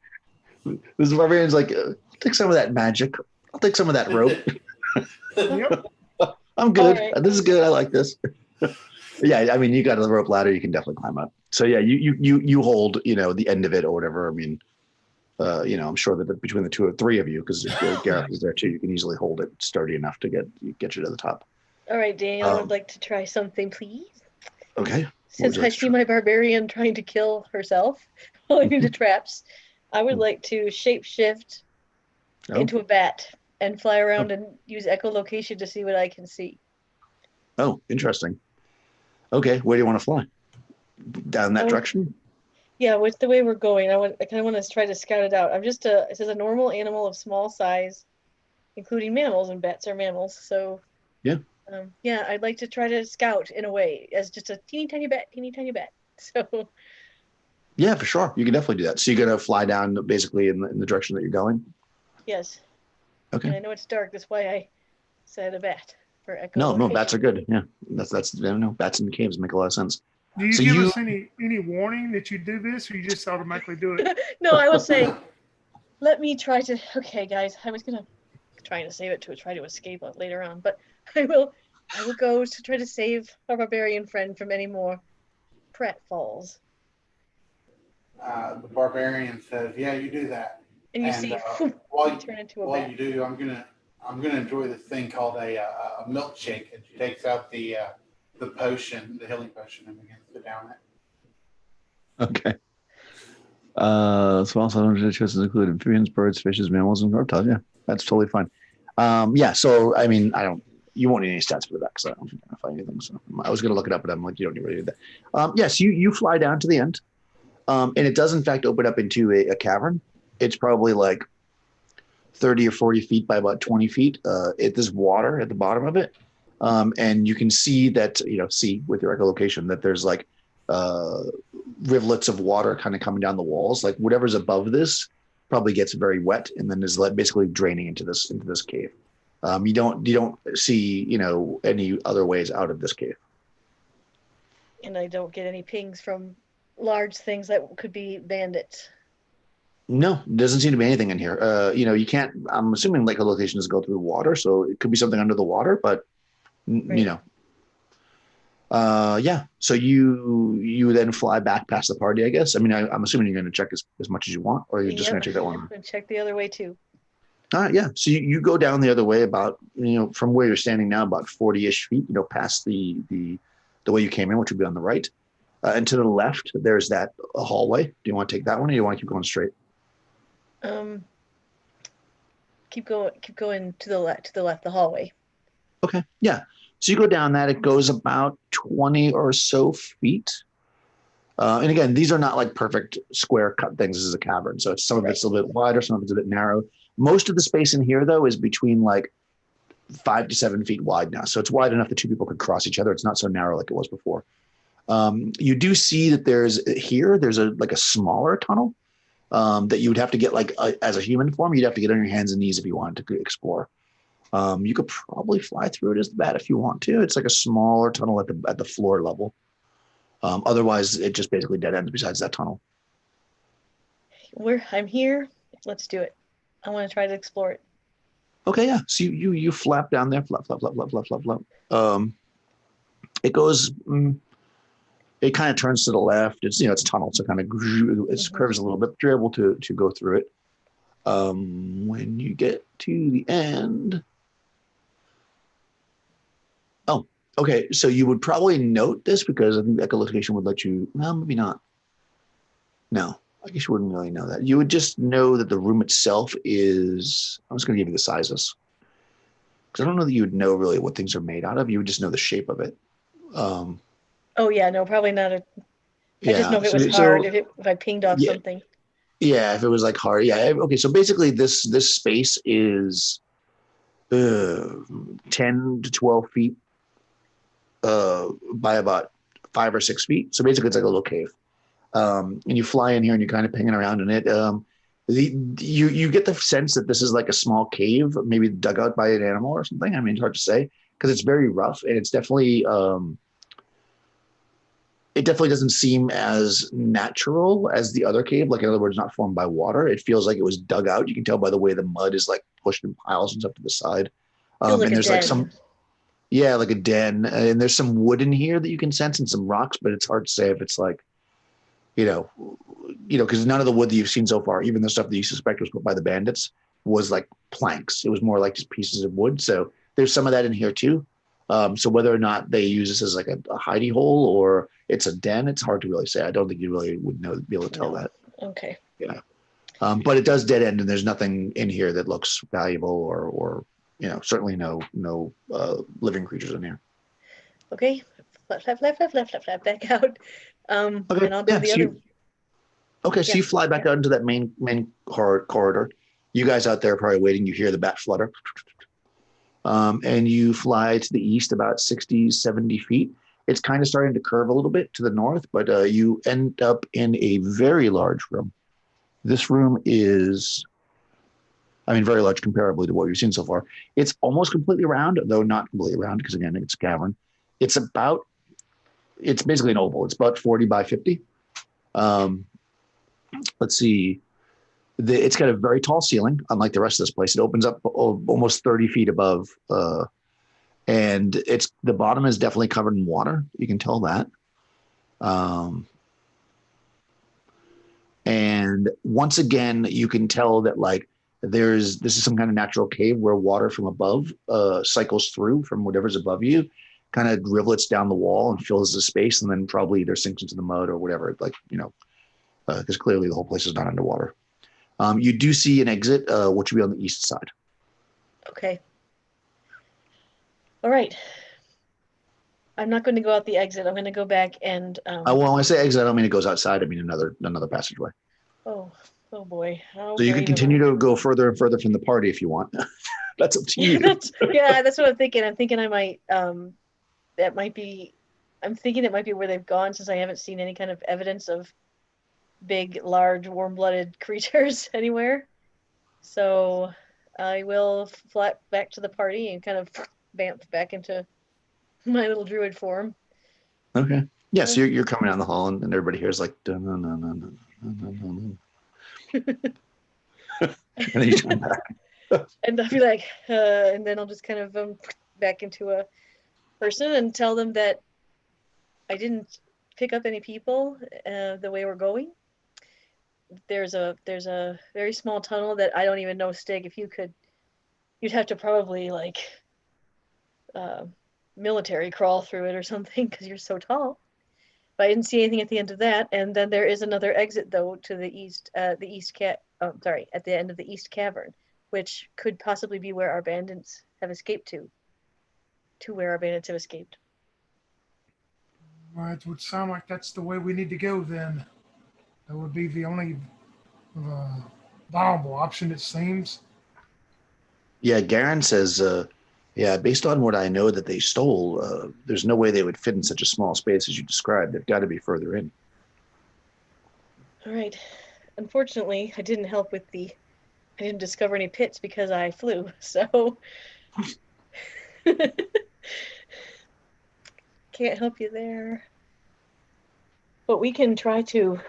this barbarian's like, I'll take some of that magic. I'll take some of that rope. Yep. I'm good. Right. This is good. I like this. Yeah, I mean, you got the rope ladder. You can definitely climb up. So yeah, you hold, the end of it or whatever. I mean, I'm sure that between the two or three of you, because Gareth is there too, you can easily hold it sturdy enough to get you to the top. All right, Daniel, I would like to try something, please. Okay. Since I see my barbarian trying to kill herself falling into traps, I would like to shapeshift into a bat and fly around and use echolocation to see what I can see. Oh, interesting. Okay, where do you want to fly? Down that direction? Yeah, with the way we're going, I kind of want to try to scout it out. It says a normal animal of small size, including mammals, and bats are mammals. So yeah. I'd like to try to scout in a way as just a teeny tiny bat. So yeah, for sure. You can definitely do that. So you're gonna fly down basically in the direction that you're going? Yes. Okay. And I know it's dark, that's why I said a bat for echolocation. No, bats are good. Yeah. That's bats in the caves make a lot of sense. Do you give us any warning that you do this, or you just automatically do it? No, I will say, let me try to. Okay, guys, I was trying to save it to try to escape later on, but I will go to try to save our barbarian friend from any more pratfalls. The barbarian says, "Yeah, you do that." And you see, while you turn into a while bat. you do, I'm gonna enjoy this thing called a milkshake, and she takes out the potion, the healing potion, and begins to down it. Okay. Small choices include amphibians, birds, fishes, mammals, and reptiles. Yeah, that's totally fine. Yeah. So I mean, you won't need any stats for that because I don't think I'm gonna find anything. So I was gonna look it up, but I'm like, you don't need to do that. Yes, you fly down to the end, and it does in fact open up into a cavern. It's probably like 30 or 40 feet by about 20 feet. There's water at the bottom of it. And you can see that, see with your echolocation that there's like rivulets of water kind of coming down the walls. Like whatever's above this probably gets very wet and then is basically draining into this cave. You don't see, any other ways out of this cave. And I don't get any pings from large things that could be bandits. No, doesn't seem to be anything in here. You can't, I'm assuming like echolocations go through water, so it could be something under the water, but Right. yeah. So you then fly back past the party, I guess. I mean, I'm assuming you're going to check as much as you want, or you're just going to check that one. And check the other way too. Yeah. So you go down the other way about, from where you're standing now, about 40-ish feet, past the way you came in, which would be on the right. And to the left, there's that hallway. Do you want to take that one, or do you want to keep going straight? Keep going to the left, the hallway. Okay. Yeah. So you go down that. It goes about 20 or so feet. And again, these are not like perfect square cut things. This is a cavern. So some of it's a little bit wider, some of it's a bit narrow. Most of the space in here, though, is between like 5 to 7 feet wide now. So it's wide enough that two people could cross each other. It's not so narrow like it was before. You do see that there's a smaller tunnel that you would have to get as a human form. You'd have to get on your hands and knees if you wanted to explore. You could probably fly through it as the bat if you want to. It's like a smaller tunnel at the floor level. Otherwise, it just basically dead ends besides that tunnel. I'm here. Let's do it. I want to try to explore it. Okay, yeah. So you flap down there, flap, flap, flap, flap, flap, flap, flap. It goes. It kind of turns to the left. It's it's tunnel, so kind of it curves a little bit. But you're able to go through it. When you get to the end. Oh, okay. So you would probably note this because I think echolocation would let you. No, maybe not. No, I guess you wouldn't really know that. You would just know that the room itself is. I'm just going to give you the sizes because I don't know that you would know really what things are made out of. You would just know the shape of it. Oh yeah, no, probably not. I just know if it was hard. If I pinged off something. Yeah, if it was like hard. Yeah. Okay. So basically, this space is 10 to 12 feet by about 5 or 6 feet. So basically, it's like a little cave. And you fly in here and you're kind of pinging around in it. You get the sense that this is like a small cave, maybe dug out by an animal or something. I mean, it's hard to say because it's very rough and it's definitely it definitely doesn't seem as natural as the other cave. Like in other words, not formed by water. It feels like it was dug out. You can tell by the way the mud is like pushed in piles and stuff to the side. Feels like and there's a den. like some. Yeah, like a den, and there's some wood in here that you can sense and some rocks, but it's hard to say if it's like, because none of the wood that you've seen so far, even the stuff that you suspect was put by the bandits, was like planks. It was more like just pieces of wood. So there's some of that in here too. So whether or not they use this as like a hidey hole or it's a den, it's hard to really say. I don't think you really would be able to tell that. Okay. Yeah. But it does dead end, and there's nothing in here that looks valuable or certainly no living creatures in here. Okay. Flap back out. Okay. And I'll do the other. So you fly back out into that main corridor. You guys out there are probably waiting. You hear the bat flutter. And you fly to the east about 60, 70 feet. It's kind of starting to curve a little bit to the north, but you end up in a very large room. This room is, very large comparably to what you've seen so far. It's almost completely round, though not completely round, because again, it's a cavern. It's basically an oval. It's about 40 by 50. Let's see. It's got a very tall ceiling, unlike the rest of this place. It opens up almost 30 feet above, and the bottom is definitely covered in water. You can tell that. And once again, you can tell that this is some kind of natural cave where water from above cycles through from whatever's above you, kind of rivulets down the wall and fills the space, and then probably either sinks into the mud or whatever. Because clearly the whole place is not underwater. You do see an exit, which will be on the east side. Okay. All right. I'm not going to go out the exit. I'm going to go back and. When I say exit, I don't mean it goes outside. I mean another passageway. Oh boy. So you can continue to go further and further from the party if you want. That's up to you. That's what I'm thinking. I'm thinking I might. That might be. I'm thinking it might be where they've gone since I haven't seen any kind of evidence of big, large, warm-blooded creatures anywhere. So I will flat back to the party and kind of bamf back into my little druid form. Okay. Yeah, so you're coming down the hall and everybody here's like dun, dun, dun, dun, dun, dun, dun, dun. And then you turn back. And I'll be like, and then I'll just kind of back into a person and tell them that I didn't pick up any people the way we're going. There's a very small tunnel that I don't even know, Stig, if you'd have to probably military crawl through it or something because you're so tall. But I didn't see anything at the end of that. And then there is another exit though to the east, at the end of the east cavern, which could possibly be where our bandits have escaped to where our bandits have escaped. Well, it would sound like that's the way we need to go then. That would be the only viable option, it seems. Yeah, Garen says, yeah, based on what I know that they stole, there's no way they would fit in such a small space as you described. They've got to be further in. All right. Unfortunately, I didn't help with I didn't discover any pits because I flew, so can't help you there. But we can try to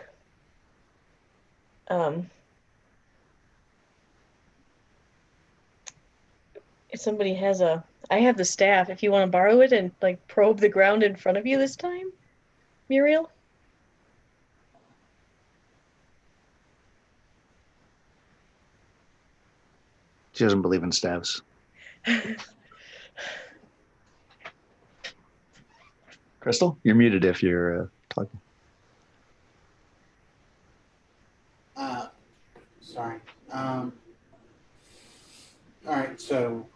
if somebody has I have the staff if you want to borrow it and like probe the ground in front of you this time, Muriel. She doesn't believe in staffs. Crystal, you're muted if you're talking. Sorry. All right. So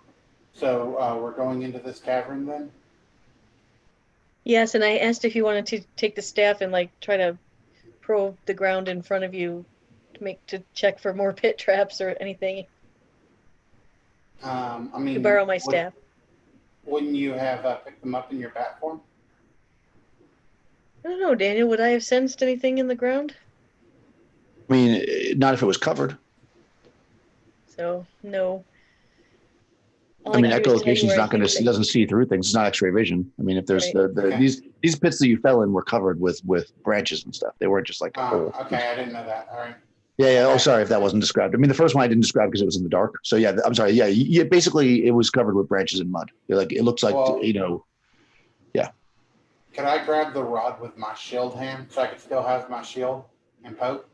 we're going into this cavern then. Yes, and I asked if you wanted to take the staff and like try to probe the ground in front of you to check for more pit traps or anything. I mean, To borrow my staff. Wouldn't you have picked them up in your bat form? I don't know, Daniel. Would I have sensed anything in the ground? I mean, not if it was covered. So no. All I mean, can do is tell you echolocation is where I not going think to doesn't see through things. It's not X-ray vision. I mean, if there's Right. the Okay. these pits that you fell in were covered with branches and stuff. They weren't just like a hole. Okay, I didn't know that. All right. Yeah. Oh, Okay. sorry if that wasn't described. I mean, the first one I didn't describe because it was in the dark. So yeah, I'm sorry. Yeah, basically it was covered with branches and mud. Like it looks like Well, Yeah. Could I grab the rod with my shield hand so I could still have my shield and poke?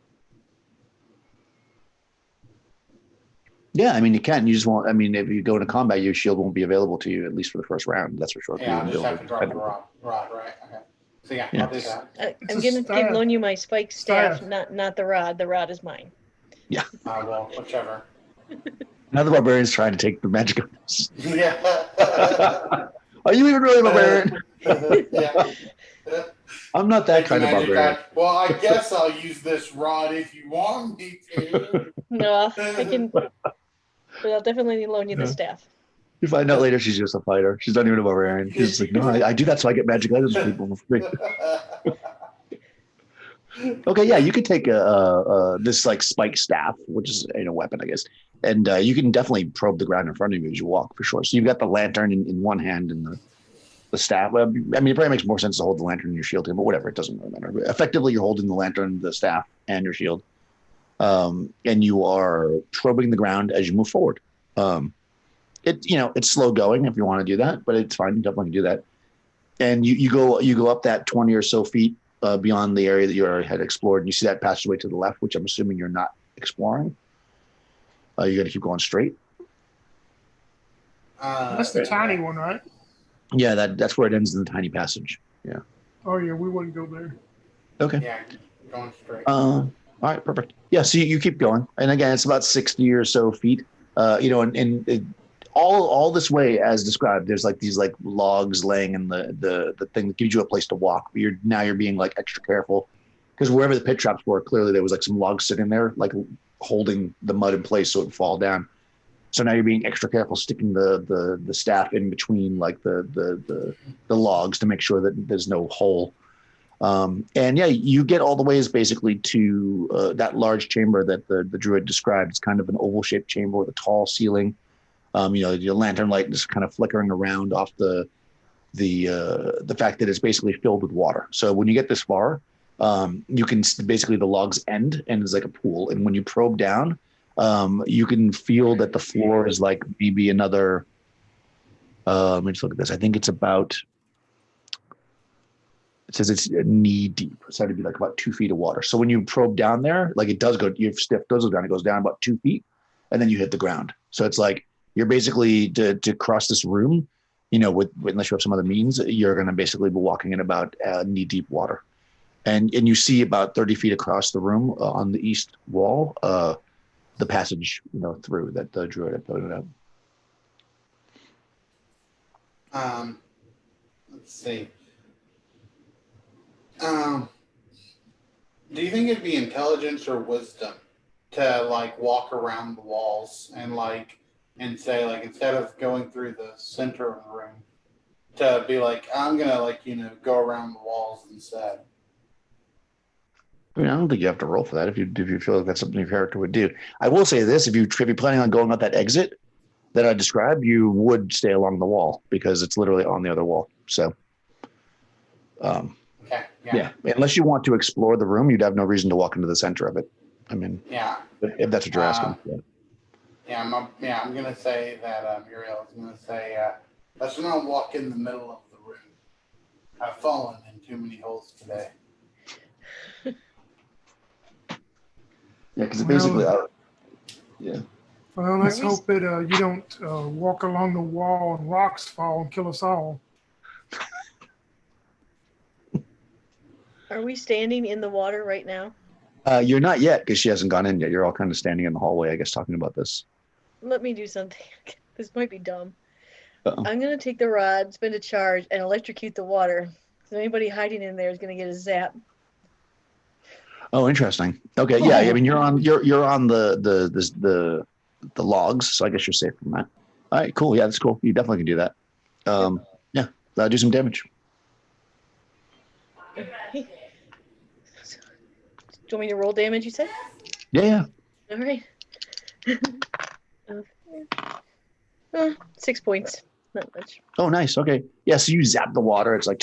Yeah, I mean you can. You just won't. I mean, if you go into combat, your shield won't be available to you at least for the first round. That's for sure. Yeah, I'll just have to drop the rod, right? Okay. So yeah, Yeah. I'll do that. I'm gonna loan you my spike staff, not the rod. The rod is mine. Yeah. Well, whichever. Now the barbarian's trying to take the magic of this. Yeah. Are you even really a barbarian? Yeah. I'm not that Take the kind of magic barbarian. Well, I guess I'll use this rod if you want me to. No, I can. But I'll definitely loan you the staff. You find out later she's just a fighter. She's not even a barbarian. She's just like, no, I do that so I get magic items from people for free. Okay, yeah, you could take this like spike staff, which is a weapon, I guess, and you can definitely probe the ground in front of you as you walk for sure. So you've got the lantern in one hand and the staff. I mean, it probably makes more sense to hold the lantern in your shield, but whatever, it doesn't really matter. Effectively, you're holding the lantern, the staff, and your shield, and you are probing the ground as you move forward. It's slow going if you want to do that, but it's fine. You definitely do that. And you go up that 20 or so feet beyond the area that you already had explored, and you see that passageway to the left, which I'm assuming you're not exploring. You're going to keep going straight. That's the tiny one, right? Yeah, that's where it ends in the tiny passage. Yeah. Oh yeah, we wouldn't go there. Okay. Yeah, going straight. All right, perfect. Yeah, so you keep going, and again, it's about 60 or so feet. And all this way as described, there's like these like logs laying in the thing that gives you a place to walk. But you're being like extra careful because wherever the pit traps were, clearly there was like some logs sitting there, like holding the mud in place so it would fall down. So now you're being extra careful, sticking the staff in between like the logs to make sure that there's no hole. And yeah, you get all the ways basically to that large chamber that the druid described. It's kind of an oval shaped chamber with a tall ceiling. Your lantern light is kind of flickering around off the fact that it's basically filled with water. So when you get this far, you can basically the logs end and it's like a pool. And when you probe down, you can feel that the floor is like maybe another. Let me just look at this. I think it's about. It says it's knee deep. It's had to be like about 2 feet of water. So when you probe down there, like it does go, your stiff does go down. It goes down about 2 feet, and then you hit the ground. So it's like you're basically to cross this room, unless you have some other means, you're going to basically be walking in about knee deep water, and you see about 30 feet across the room on the east wall, the passage through that the druid had pointed out. Let's see. Do you think it'd be intelligence or wisdom to like walk around the walls and like and say, like, instead of going through the center of the room, to be like, I'm gonna, like, go around the walls instead. I mean, I don't think you have to roll for that if you feel like that's something your character would do. I will say this: if you're planning on going out that exit that I described, you would stay along the wall because it's literally on the other wall. So, Okay. yeah, unless you want to explore the room, you'd have no reason to walk into the center of it. I mean, Yeah. if that's what you're asking. Yeah. I'm gonna say that Muriel is gonna say, let's not walk in the middle of the room. I've fallen in too many holes today. Yeah, because Well, basically, yeah. Well, let's Are we- hope that you don't walk along the wall and rocks fall and kill us all. Are we standing in the water right now? You're not yet because she hasn't gone in yet. You're all kind of standing in the hallway, I guess, talking about this. Let me do something. This might be dumb. Uh-oh. I'm gonna take the rod, spend a charge, and electrocute the water. So anybody hiding in there is gonna get a zap. Oh, interesting. Okay, yeah. I mean, you're on the logs, so I guess you're safe from that. All right, cool. Yeah, that's cool. You definitely can do that. Yeah, that'll do some damage. Okay. So, do you want me to roll damage? You said. Yeah. All right. 6 points. Not much. Oh, nice. Okay. Yeah. So you zap the water. It's like,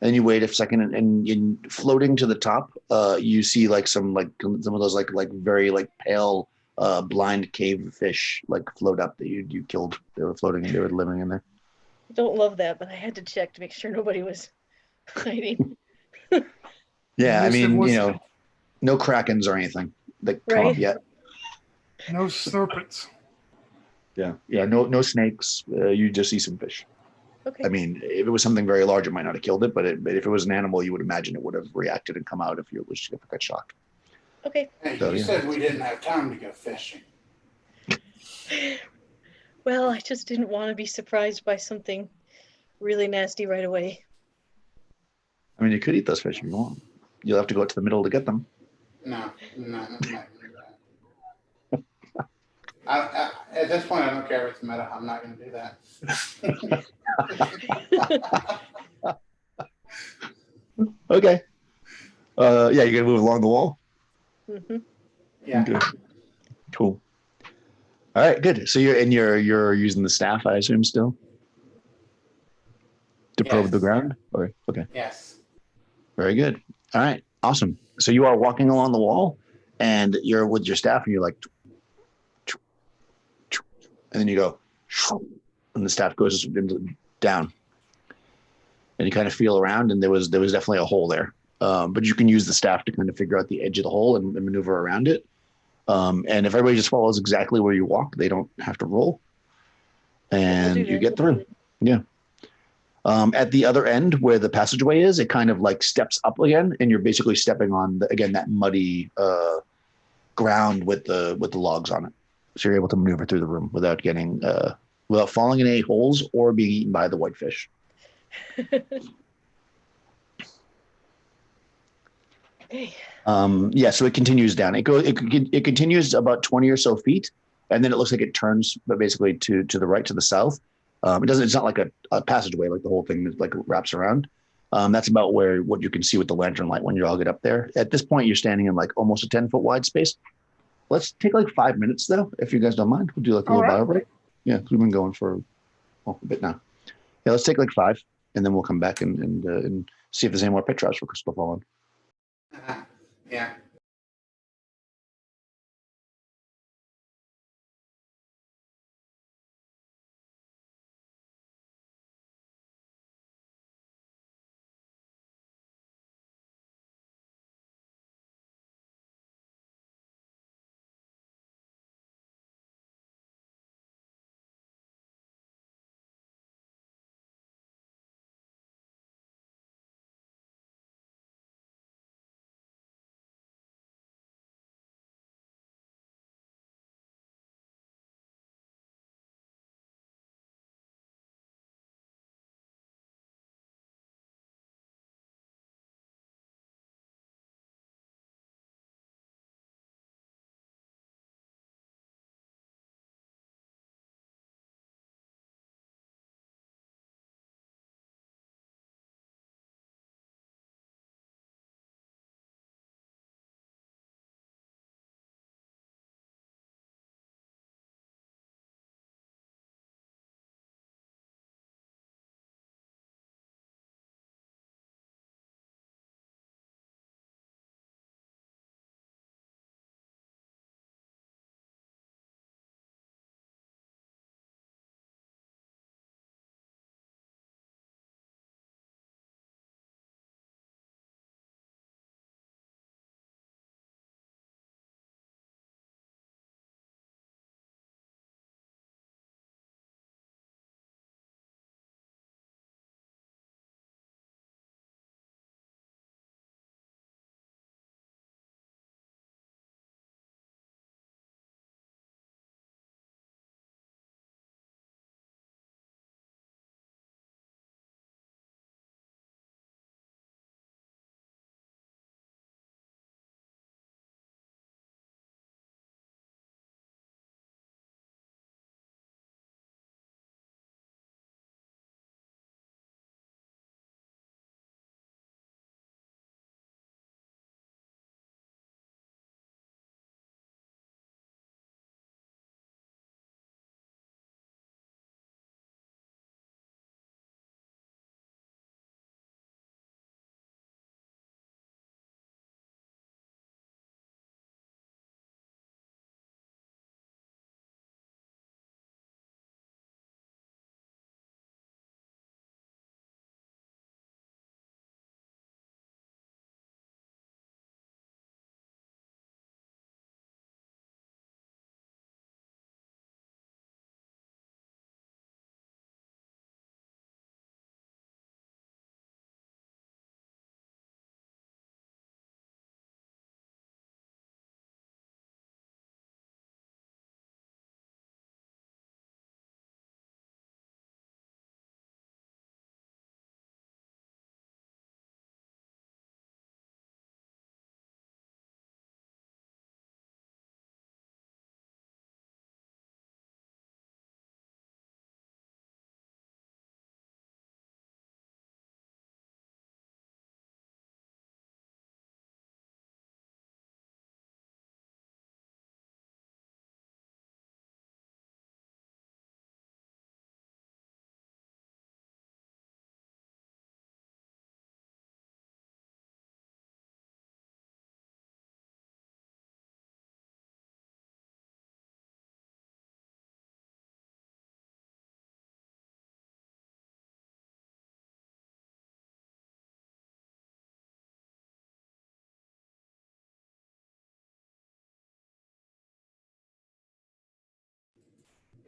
and you wait a second, and in floating to the top, you see like some of those like very like pale blind cave fish like float up that you killed. They were floating and they were living in there. I don't love that, but I had to check to make sure nobody was hiding. Yeah, I Yes, it mean, was- no krakens or anything that come Right. up yet. No serpents. Yeah, no snakes. You just see some fish. Okay. I mean, if it was something very large, it might not have killed it, but if it was an animal, you would imagine it would have reacted and come out if it got shocked. Okay. Hey, So, you yeah. said we didn't have time to go fishing. Well, I just didn't want to be surprised by something really nasty right away. I mean, you could eat those fish if you want. You'll have to go out to the middle to get them. No, I'm not gonna do that. At this point, I don't care if it's meta. I'm not going to do that. Okay. Yeah, you're gonna move along the wall. Hmm. Yeah. Okay. Cool. All right, good. So you're using the staff, I assume, still to probe the Yes. ground. Or okay, Yes. very good. All right, awesome. So you are walking along the wall, and you're with your staff, and you're like, and then you go, and the staff goes down, and you kind of feel around, and there was definitely a hole there. But you can use the staff to kind of figure out the edge of the hole and maneuver around it. And if everybody just follows exactly where you walk, they don't have to roll, and you get through. Yeah. At the other end where the passageway is, it kind of like steps up again, and you're basically stepping on that muddy ground with the logs on it. So you're able to maneuver through the room without falling in any holes or being eaten by the whitefish. Okay. Yeah, so it continues down. It continues about 20 or so feet, and then it looks like it turns, but basically to the right, to the south. It's not like a passageway, like the whole thing like wraps around. That's about what you can see with the lantern light when you all get up there. At this point, you're standing in like almost a 10-foot wide space. Let's take like 5 minutes though, if you guys don't mind. We'll do like a little bio break. Yeah, we've been going for a bit now. Yeah, let's take like 5, and then we'll come back and see if there's any more pit traps for Crystal Fallen. Yeah.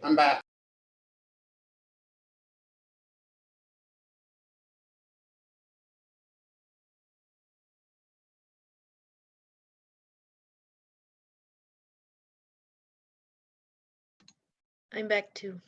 I'm back. I'm back too.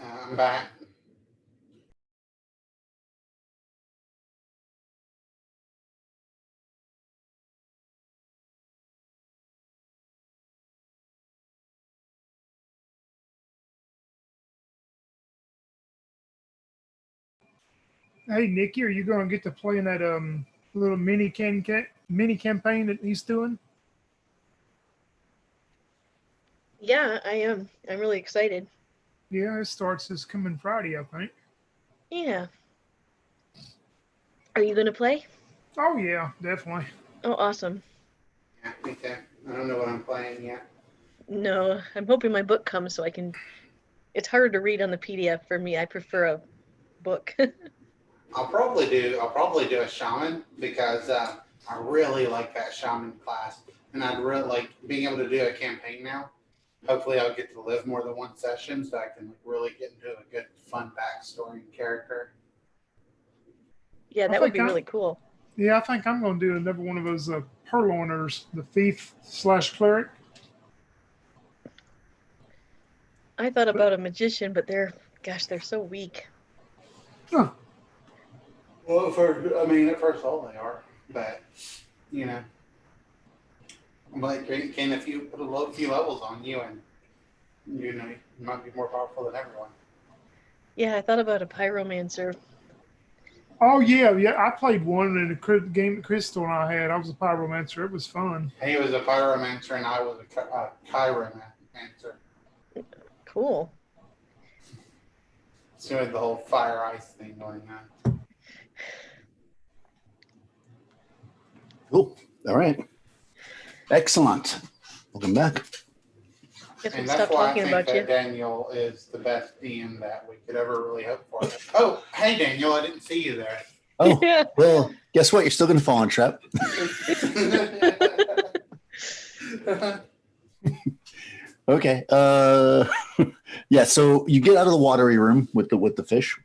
I'm back. Hey, Nikki, are you going to get to play in that little mini campaign that he's doing? Yeah, I am. I'm really excited. Yeah, it starts this coming Friday, I think. Yeah. Are you gonna play? Oh yeah, definitely. Oh, awesome. Yeah, me too. I don't know what I'm playing yet. No, I'm hoping my book comes so I can. It's harder to read on the PDF for me. I prefer a book. I'll probably do a shaman because I really like that shaman class, and I'd really like being able to do a campaign now. Hopefully, I'll get to live more than one session, so I can really get into a good, fun backstory and character. Yeah, I that would think be really cool. Yeah, I think I'm going to do another one of those purloiners, the thief slash cleric. I thought about a magician, but they're so weak. Huh. Well, at first all they are, but you know, like can if you put a few levels on you, and you know, you might be more powerful than everyone. Yeah, I thought about a pyromancer. Oh yeah. I played one in a game that Crystal and I had. I was a pyromancer. It was fun. He was a pyromancer, and I was a chiromancer. Cool. So we had the whole fire ice thing going on. Cool. All right. Excellent. Welcome back. Guess we And can that's stop why I talking think about that you. Daniel is the best DM that we could ever really hope for. Oh, hey Daniel, I didn't see you there. Oh, Yeah. well, guess what? You're still going to fall in trap. Okay. Yeah. So you get out of the watery room with the fish,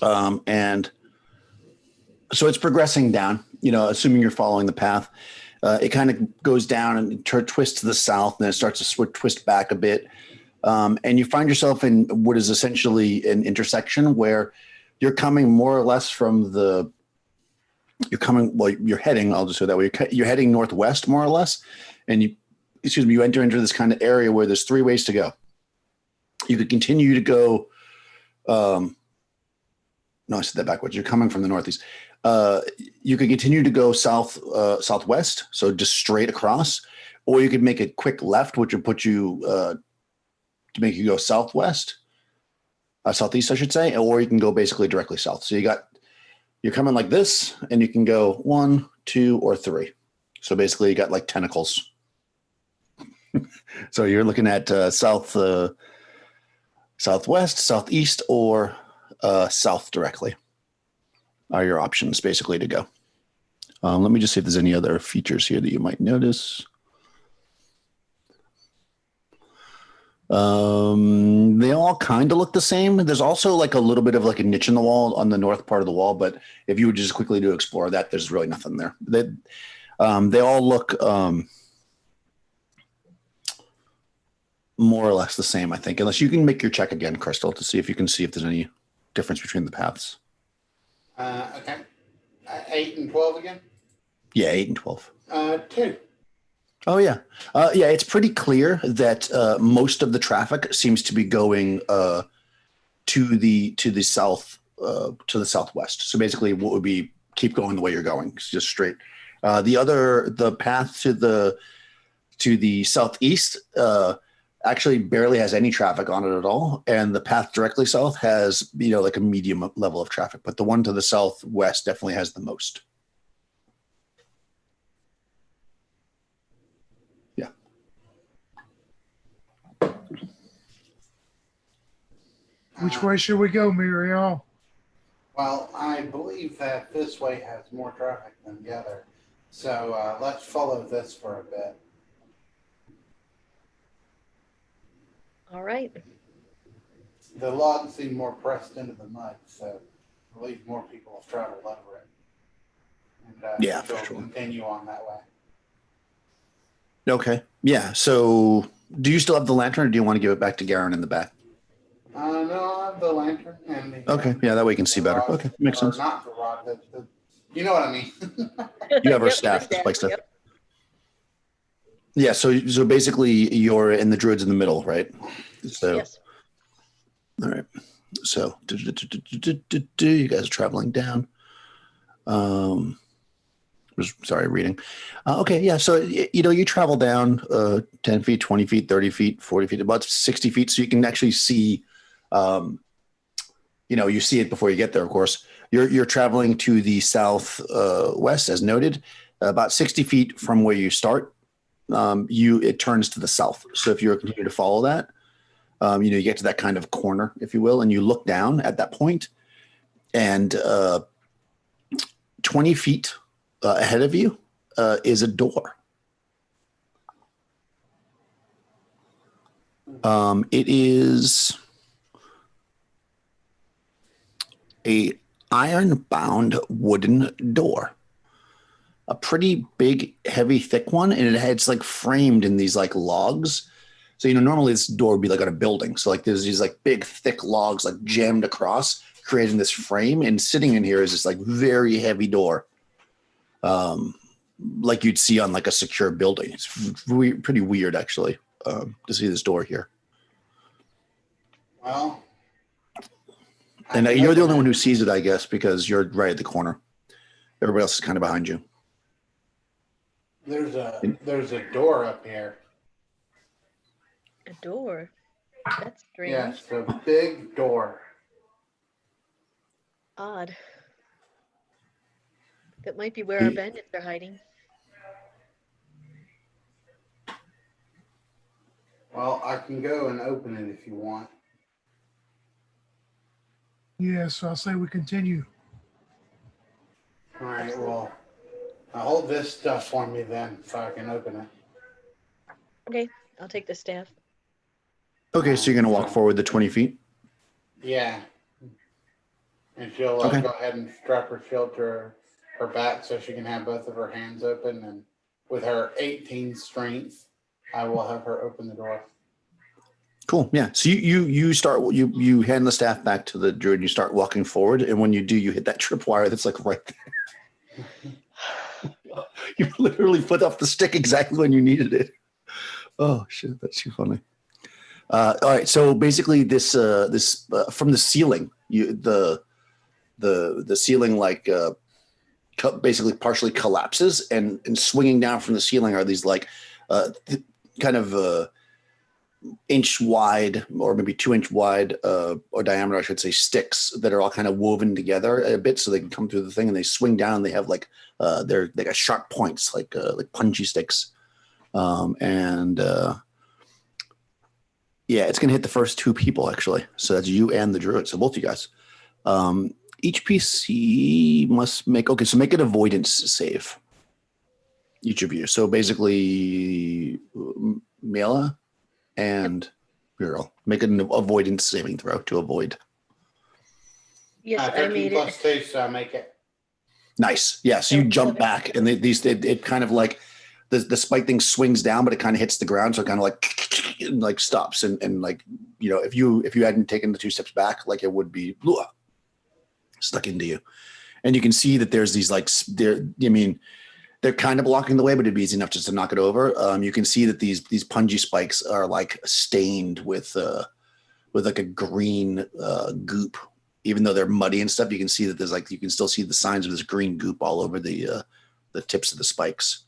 and so it's progressing down. You know, assuming you're following the path, it kind of goes down and twists to the south, and then it starts to twist back a bit, and you find yourself in what is essentially an intersection where you're coming more or less from the. You're heading. I'll just say that way. You're heading northwest, more or less, and you enter into this kind of area where there's three ways to go. You could continue to go. No, I said that backwards. You're coming from the northeast. You could continue to go southwest, so just straight across, or you could make a quick left, which would put you to make you go southwest, southeast, I should say, or you can go basically directly south. So you're coming like this, and you can go 1, 2, or 3. So basically, you got like tentacles. So you're looking at southwest, southeast, or south directly are your options basically to go. Let me just see if there's any other features here that you might notice. They all kind of look the same. There's also like a little bit of like a niche in the wall on the north part of the wall, but if you would just quickly to explore that, there's really nothing there. They all look more or less the same, I think, unless you can make your check again, Crystal, to see if you can see if there's any difference between the paths. Okay. 8 and 12 again? Yeah, 8 and 12. 2. Oh, yeah. Yeah, it's pretty clear that most of the traffic seems to be going to the south, to the southwest. So basically what would be keep going the way you're going, just straight. The path to the southeast actually barely has any traffic on it at all. And the path directly south has, like a medium level of traffic, but the one to the southwest definitely has the most. Yeah. Which way should we go, Muriel? Well, I believe that this way has more traffic than the other. So let's follow this for a bit. All right. The logs seem more pressed into the mud, so I believe more people have traveled over it. And Yeah, for we'll sure. continue on that way. Okay. Yeah. So do you still have the lantern or do you want to give it back to Garen in the back? No, I have the lantern and the. Okay. Yeah, that way you can see better. rod, Okay. Makes or sense. Not the rod, you know what I mean. You have our Yep, staff, the spike staff. Yep. Yeah. So basically you're in the druids in the middle, right? So, Yes. all right. So you guys are traveling down. Sorry, reading. Okay, yeah. So you travel down 10 feet, 20 feet, 30 feet, 40 feet, about 60 feet, so you can actually see. You see it before you get there. Of course, you're traveling to the south west, as noted, about 60 feet from where you start. It turns to the south. So if you continue to follow that, you get to that kind of corner, if you will, and you look down at that point, and 20 feet ahead of you is a door. It is a iron-bound wooden door. A pretty big, heavy, thick one, and it's like framed in these like logs. So normally this door would be like on a building. So like there's these like big, thick logs like jammed across, creating this frame. And sitting in here is this like very heavy door, like you'd see on like a secure building. It's pretty weird actually to see this door here. Well, and you're the only one who sees it, I guess, because you're right at the corner. Everybody else is kind of behind you. There's a door up here. A door. That's strange. Yes, a big door. Odd. That might be where our bandits are hiding. Well, I can go and open it if you want. Yeah, so I'll say we continue. All right, well, hold this stuff for me then so I can open it. Okay, I'll take the staff. Okay, so you're going to walk forward the 20 feet? Yeah. And she'll Okay. go ahead and strap her shield to her back so she can have both of her hands open. And with her 18 strength, I will have her open the door. Cool. Yeah. So you start, you hand the staff back to the druid, you start walking forward. And when you do, you hit that tripwire that's like right there. You literally put off the stick exactly when you needed it. Oh shit. That's too funny. All right. So basically this from the ceiling, the ceiling like basically partially collapses and swinging down from the ceiling are these like kind of inch wide or maybe 2 inch wide or diameter, I should say, sticks that are all kind of woven together a bit so they can come through the thing, and they swing down and they have like they got sharp points like punchy sticks. Yeah, it's gonna hit the first two people actually. So that's you and the druid. So both you guys. Each PC must make make an avoidance save. Each of you. So basically, Mela and Viral make an avoidance saving throw to avoid. Yes, I 13 made plus it. 2, so I make it. Nice. Yeah. So you jump 7. back, and it kind of like the spike thing swings down, but it kind of hits the ground, so it kind of like stops, and like if you hadn't taken the 2 steps back, like it would be stuck into you, and you can see that there's these like they're kind of blocking the way, but it'd be easy enough just to knock it over. You can see that these pungy spikes are like stained with like a green goop. Even though they're muddy and stuff, you can see that you can still see the signs of this green goop all over the tips of the spikes.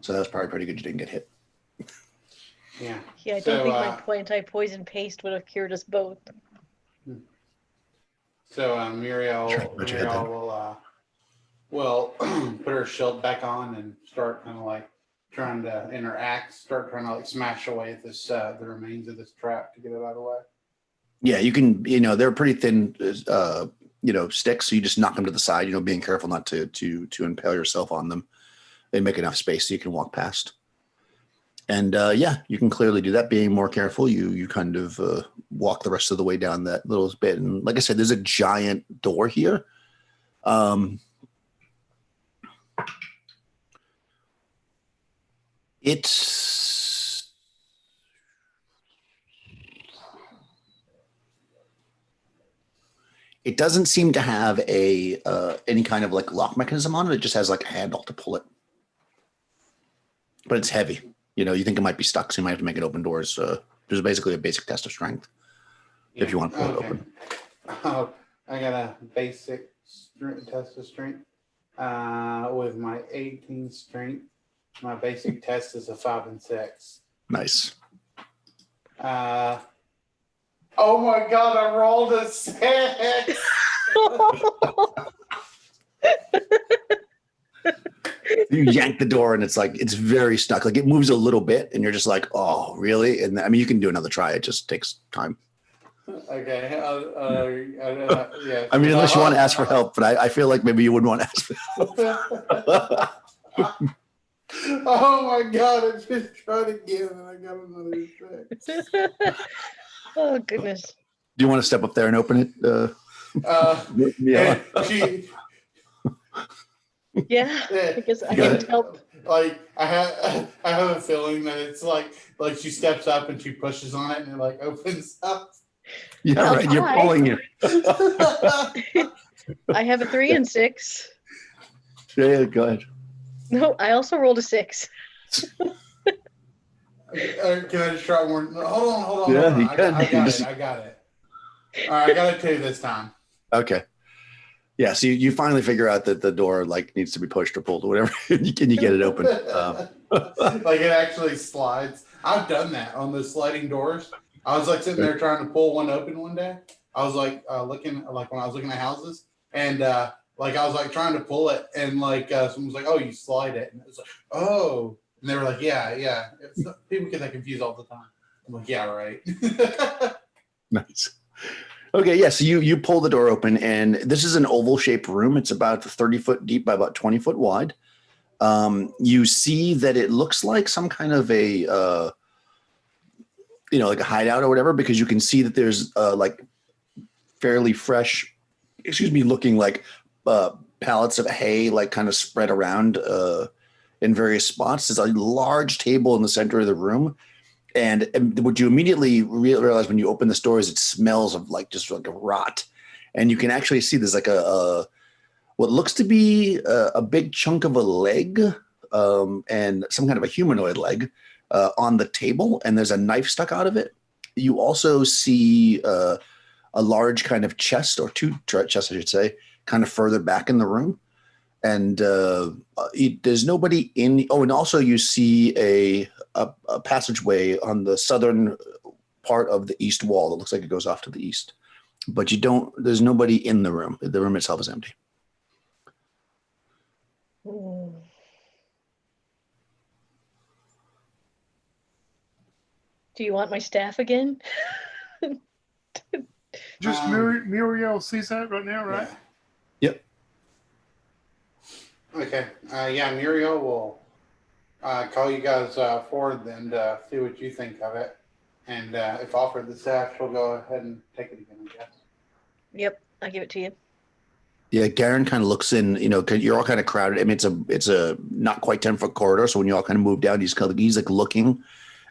So that was probably pretty good. You didn't get hit. Yeah. Yeah, I don't think my anti-poison paste would have cured us both. So Muriel Sure, your head will put her shield back on and start kind of like trying to trying to like smash away at this the remains of this trap to get it out of the way. Yeah, you can. They're pretty thin, sticks. So you just knock them to the side. Being careful not to impale yourself on them. They make enough space so you can walk past. And you can clearly do that. Being more careful, you kind of walk the rest of the way down that little bit. And like I said, there's a giant door here. It doesn't seem to have any kind of like lock mechanism on it. It just has like a handle to pull it, but it's heavy. You think it might be stuck, so you might have to make it open doors. There's basically a basic test of strength if you want to pull it open. I got a basic test of strength with my 18 strength. My basic test is a 5 and 6. Nice. Oh my god, I rolled a 6. You yank the door and it's very stuck. Like it moves a little bit and you're just like, oh, really? And you can do another try. It just takes time. Okay. Yeah. Unless you want to ask for help, but I feel like maybe you wouldn't want to ask for help. Oh my god, I just tried again and I got another 6. Oh, goodness. Do you want to step up there and open it? Yeah. Yeah, because I need help. Like I have a feeling that it's like she steps up and she pushes on it and it like opens up. Yeah, I'll right. You're try. pulling it. I have a 3 and 6. Yeah, go ahead. No, I also rolled a 6. Can I just try one more? Hold on. Yeah, you can. I got it. All right, I got it 2 this time. Okay. Yeah, so you finally figure out that the door like needs to be pushed or pulled or whatever, and you get it open. Like it actually slides. I've done that on the sliding doors. I was like sitting there trying to pull one open one day. I was like looking like when I was looking at houses, and like I was like trying to pull it, and like someone was like, "Oh, you slide it," and it was like, "Oh," and they were like, "Yeah." People get that confused all the time. I'm like, "Yeah, right." Nice. Okay, yeah. So you pull the door open, and this is an oval-shaped room. It's about 30 foot deep by about 20 foot wide. You see that it looks like some kind of a like a hideout or whatever, because you can see that there's like fairly fresh, looking like pallets of hay like kind of spread around in various spots. There's a large table in the center of the room. And what you immediately realize when you open this door is it smells of like just like a rot. And you can actually see there's like a what looks to be a big chunk of a leg and some kind of a humanoid leg on the table. And there's a knife stuck out of it. You also see a large kind of chest, or 2 chests, I should say, kind of further back in the room. And there's nobody in. Oh, and also you see a passageway on the southern part of the east wall that looks like it goes off to the east. But there's nobody in the room. The room itself is empty. Do you want my staff again? Just Muriel sees that right now, right? Yeah. Yep. Okay. Yeah, Muriel will call you guys forward and see what you think of it. And if offered the staff, she'll go ahead and take it again, I guess. Yep, I give it to you. Yeah, Garen kind of looks in. You know, 'cause you're all kind of crowded. I mean, it's a not quite 10-foot corridor. So when you all kind of move down, he's like looking,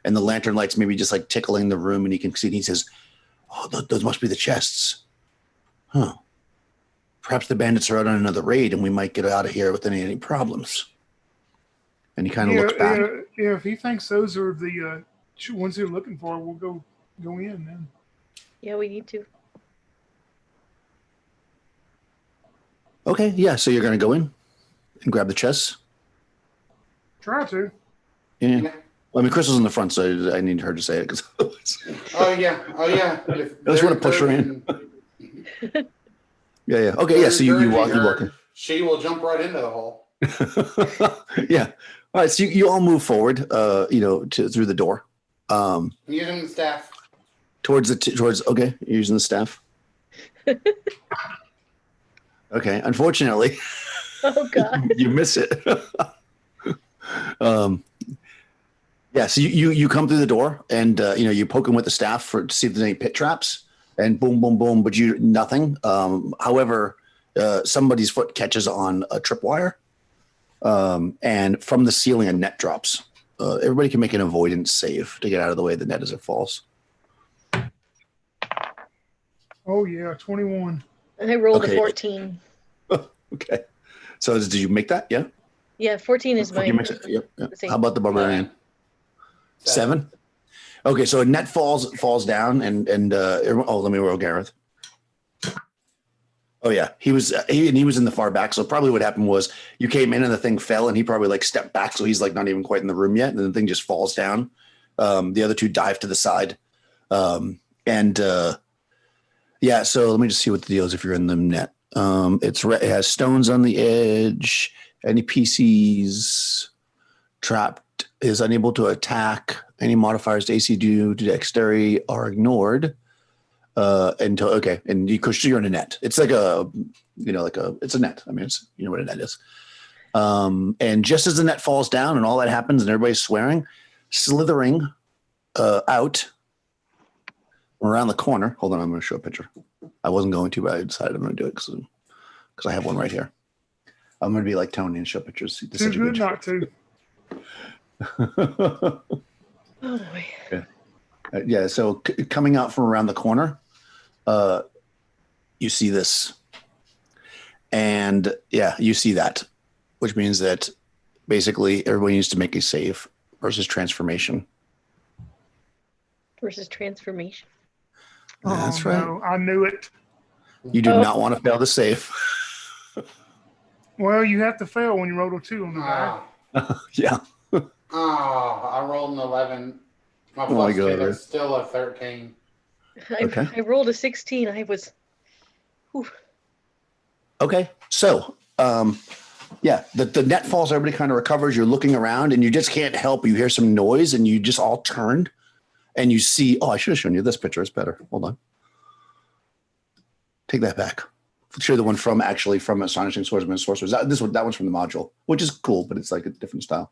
and the lantern lights maybe just like tickling the room, and he can see. And he says, "Oh, those must be the chests, huh? Perhaps the bandits are out on another raid, and we might get out of here without any problems." And he kind of looks back. Yeah, if he thinks those are the ones they're looking for, we'll go in then. Yeah, we need to. Okay, yeah. So you're gonna go in and grab the chests. Try to. Yeah. Yeah. Well, I mean, Crystal's in the front, so I need her to say it because Oh yeah. I just want to push her in. Yeah. Okay. Yeah. So you walk in. She will jump right into the hole. Yeah. All right. So you all move forward. Through the door. Using the staff. Towards okay. You're using the staff. Okay. Unfortunately, Oh God. you miss it. Yeah. So you come through the door and you poke him with the staff to see if there's any pit traps, and boom, boom, boom, but nothing. However, somebody's foot catches on a tripwire, and from the ceiling a net drops. Everybody can make an avoidance save to get out of the way of the net as it falls. Oh yeah, 21. I rolled Okay. a 14. Okay. So did you make that? Yeah. Yeah, 14 is my. Yep. Same. How about the barbarian? 7? Okay, so a net falls down and let me roll Gareth. Oh yeah, he was in the far back. So probably what happened was you came in and the thing fell and he probably like stepped back, so he's like not even quite in the room yet, and the thing just falls down. The other two dive to the side, yeah. So let me just see what the deal is if you're in the net. It has stones on the edge. Any PCs trapped is unable to attack. Any modifiers to AC due to dexterity are ignored. And you're in a net. It's like it's a net. I mean, it's what a net is. And just as the net falls down and all that happens and everybody's swearing, slithering out around the corner. Hold on, I'm going to show a picture. I wasn't going to, but I decided I'm going to do it because I have one right here. I'm going to be like Tony and show pictures. Too good not to. Oh boy. Yeah. So coming out from around the corner, you see this, and you see that, which means that basically everybody needs to make a save versus transformation. Versus transformation. That's right. No, I knew it. You do not want to fail the save. Well, you have to fail when you roll a 2 on the die. Yeah. I rolled an 11. My Oh my plus God, 2 right. is still a 13. Okay. I rolled a 16. I was. Whew. Okay. So, the net falls. Everybody kind of recovers. You're looking around, and you just can't help. You hear some noise, and you just all turned, and you see. Oh, I should have shown you this picture. It's better. Hold on. Take that back. Show the one from Astonishing Swordsmen and Sorcerers. That one's from the module, which is cool, but it's like a different style.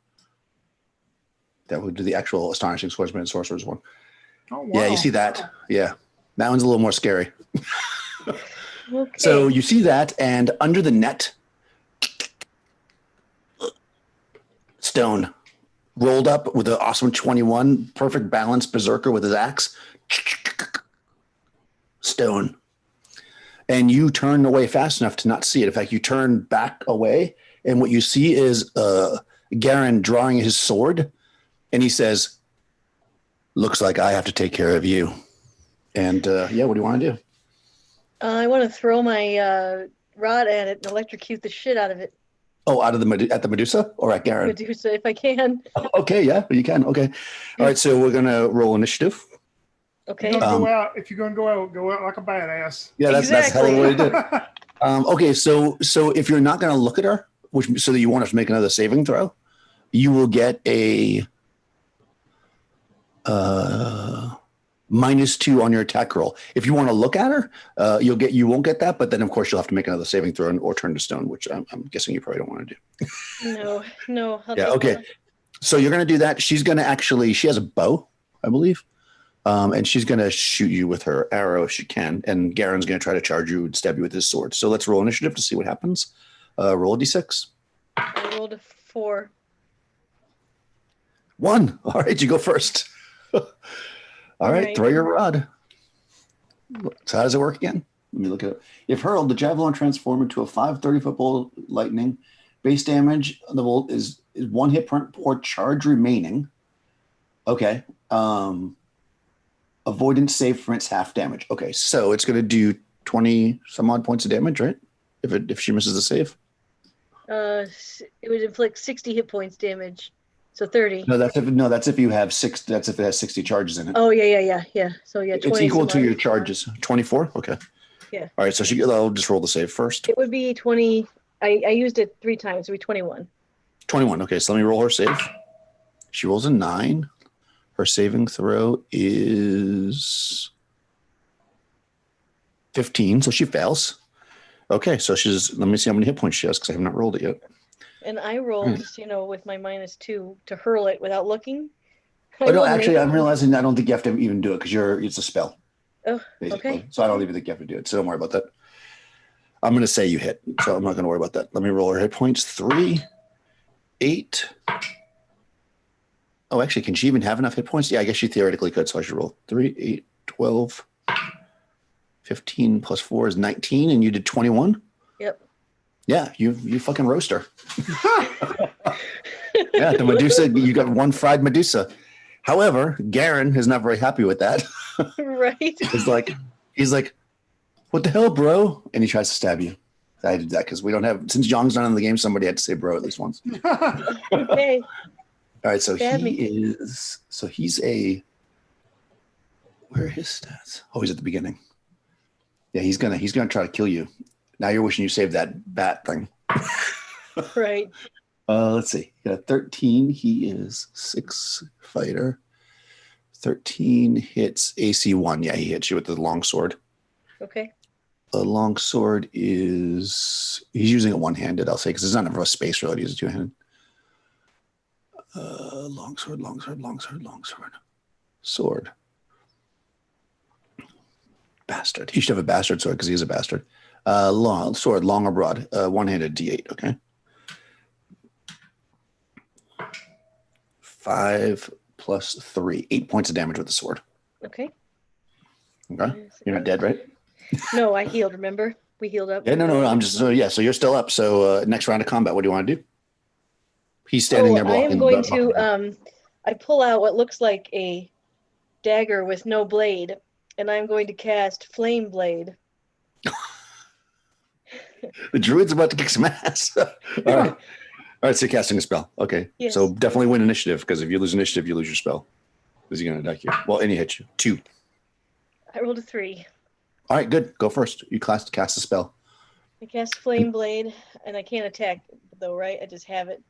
That would do the actual Astonishing Swordsmen and Sorcerers one. Oh, wow. Yeah, you see that? Yeah, that one's a little more scary. Okay. So you see that, and under the net, Stone rolled up with an awesome 21, perfect balance, berserker with his axe. Stone. And you turn away fast enough to not see it. In fact, you turn back away, and what you see is Garen drawing his sword, and he says, "Looks like I have to take care of you." And what do you want to do? I want to throw my rod at it and electrocute the shit out of it. Oh, at the Medusa or at Garen? Medusa, if I can. Okay, yeah, you can. Okay. All right, so we're going to roll initiative. Okay. If you're going to go out like a badass. Yeah, that's a hell of a way to do it. Okay, so if you're not going to look at her, so that you want us to make another saving throw, you will get a -2 on your attack roll. If you want to look at her, you won't get that, but then of course you'll have to make another saving throw or turn to stone, which I'm guessing you probably don't want to do. No. I'll Yeah. take Okay. that. So you're going to do that. She's going to she has a bow, I believe. And she's going to shoot you with her arrow if she can. And Garen's going to try to charge you and stab you with his sword. So let's roll initiative to see what happens. Roll a d6. I rolled a 4. 1. All right, you go first. All right, throw your rod. So how does it work again? Let me look at it. If hurled, the javelin transforms into a 30-foot bolt of lightning. Base damage on the bolt is 1 hit point per charge remaining. Okay. Avoidance save prevents half damage. Okay, so it's going to do 20 some odd points of damage, right? If she misses the save. It would inflict 60 hit points damage. So 30. No, that's if you have 6. That's if it has 60 charges in it. Oh yeah. So yeah, 20. It's equal to some your odd. charges. 24. Okay. Yeah. All right. So I'll just roll the save first. It would be 20. I used it 3 times. It would be 21. 21. Okay. So let me roll her save. She rolls a 9. Her saving throw is 15. So she fails. Okay. So let me see how many hit points she has because I have not rolled it yet. And I rolled, with my -2 to hurl it without looking. Oh, no, actually, I'm realizing I don't think you have to even do it because it's a spell. Oh, basically. okay. So I don't even think you have to do it. So don't worry about that. I'm going to say you hit. So I'm not going to worry about that. Let me roll her hit points. 3, 8. Oh, actually, can she even have enough hit points? Yeah, I guess she theoretically could. So I should roll 3, 8, 12, 15 plus 4 is 19. And you did 21? Yep. Yeah, you fucking roast her. Yeah, the Medusa, you got 1 fried Medusa. However, Garen is not very happy with that. Right. He's like, what the hell, bro? And he tries to stab you. I did that because we don't have, since Young's not in the game, somebody had to say bro at least once. Okay. All right, so Stab me. he's a, where are his stats? Oh, he's at the beginning. Yeah, he's gonna try to kill you. Now you're wishing you saved that bat thing. Right. Let's see. He got a 13. He is 6 fighter. 13 hits AC 1. Yeah, he hits you with the long sword. Okay. A long sword he's using it one-handed, I'll say, because there's not enough space really to use it two-handed. Long sword. Sword. Bastard. He should have a bastard sword because he is a bastard. Long sword, long or broad. One-handed D8, okay? 5 plus 3. 8 points of damage with the sword. Okay. Okay? You're not dead, right? No, I healed, remember? We healed up. Yeah, no. I'm just, so you're still up. So next round of combat, what do you want to do? He's standing there blocking. I am going to, I pull out what looks like a dagger with no blade, and I'm going to cast Flame Blade. The druid's about to kick some ass. All right. All right, so you're casting a spell. Okay. Yes. So definitely win initiative, because if you lose initiative, you lose your spell. Is he going to attack you? Well, and he hits you. 2. I rolled a 3. All right, good. Go first. You cast a spell. I cast Flame Blade, and I can't attack, though, right? I just have it.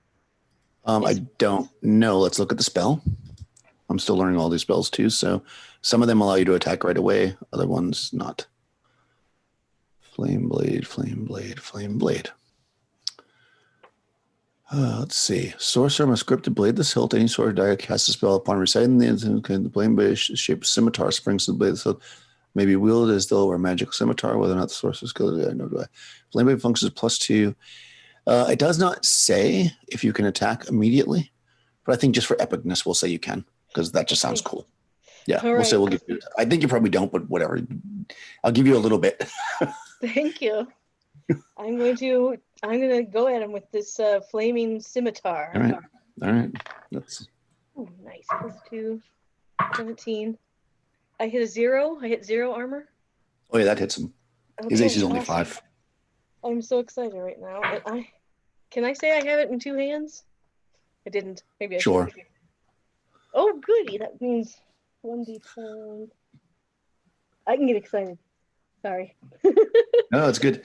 I don't know. Let's look at the spell. I'm still learning all these spells too. So some of them allow you to attack right away. Other ones not. Flame blade. Let's see. Sorcerer must grip the blade this hilt. Any sword or dagger casts a spell upon reciting the flame blade shaped scimitar springs to the blade. So may be wielded as though it were a magical scimitar, whether or not the sorcerer's skill. I know. Flame blade functions +2. It does not say if you can attack immediately, but I think just for epicness, we'll say you can, because that just sounds cool. Yeah, All we'll say right. we'll give you. I think you probably don't, but whatever. I'll give you a little bit. Thank you. I'm going to go at him with this flaming scimitar. All right. That's Ooh, nice. +2, 17. I hit a 0. I hit 0 armor. oh yeah, that hits him. His Okay, AC is only awesome. 5. I'm so excited right now. And can I say I have it in 2 hands? I didn't. Maybe I Sure. should. Oh, goody. That means 1d10. I can get excited. Sorry. No, it's good.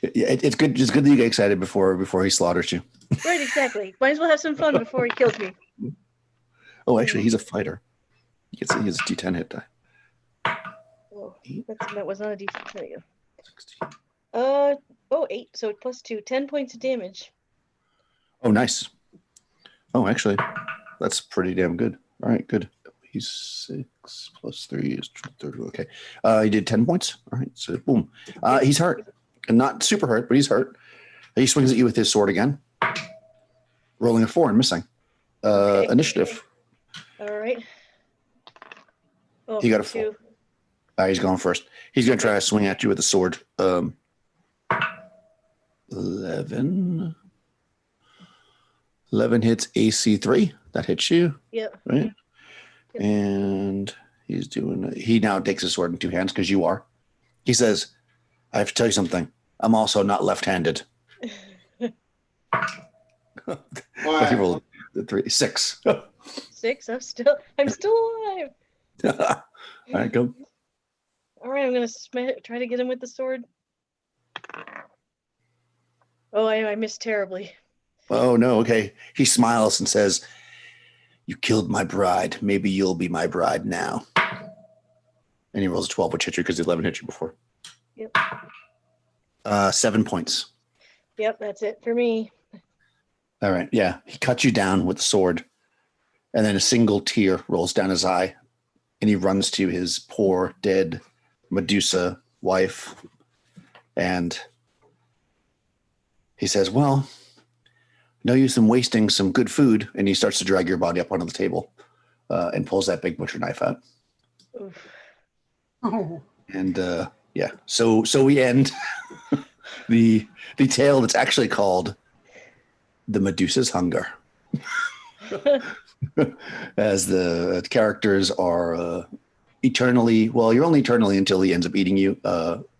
Yeah, it's good. It's good that you get excited before he slaughters you. Right, exactly. Might as well have some fun before he kills me. Oh, actually, he's a fighter. He has a D10 hit die. Oh, that was not a D4. There you 16. go. 8. So plus 2. 10 points of damage. Oh, nice. Oh, actually, that's pretty damn good. All right, good. He's 6 plus 3 is 30. Okay. He did 10 points. All right. So boom. He's hurt. And not super hurt, but he's hurt. He swings at you with his sword again. Rolling a 4 and missing. Okay. Initiative. All right. Oh, He got a 4. 2. He's going first. He's going to try to swing at you with a sword. 11. 11 hits AC 3. That hits you. Yep. Right? Yep. And he now takes his sword in 2 hands because you are. He says, I have to tell you something. I'm also not left-handed. But he rolled the 3. 6. 6. I'm still alive. All right, go. All right, I'm gonna try to get him with the sword. Oh, I missed terribly. Oh, no. Okay. He smiles and says, you killed my bride. Maybe you'll be my bride now. And he rolls a 12, which hit you because the 11 hit you before. Yep. 7 points. Yep, that's it for me. All right. Yeah. He cuts you down with the sword. And then a single tear rolls down his eye. And he runs to his poor, dead Medusa wife. And he says, well, no use in wasting some good food. And he starts to drag your body up onto the table and pulls that big butcher knife out. Oof. Oh, And yeah, so we end the tale that's actually called The Medusa's Hunger. As the characters are eternally, well, you're only eternally until he ends up eating you,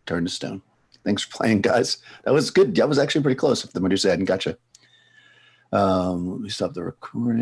turned to stone. Thanks for playing, guys. That was good. That was actually pretty close if the Medusa hadn't got you. Let me stop the recording.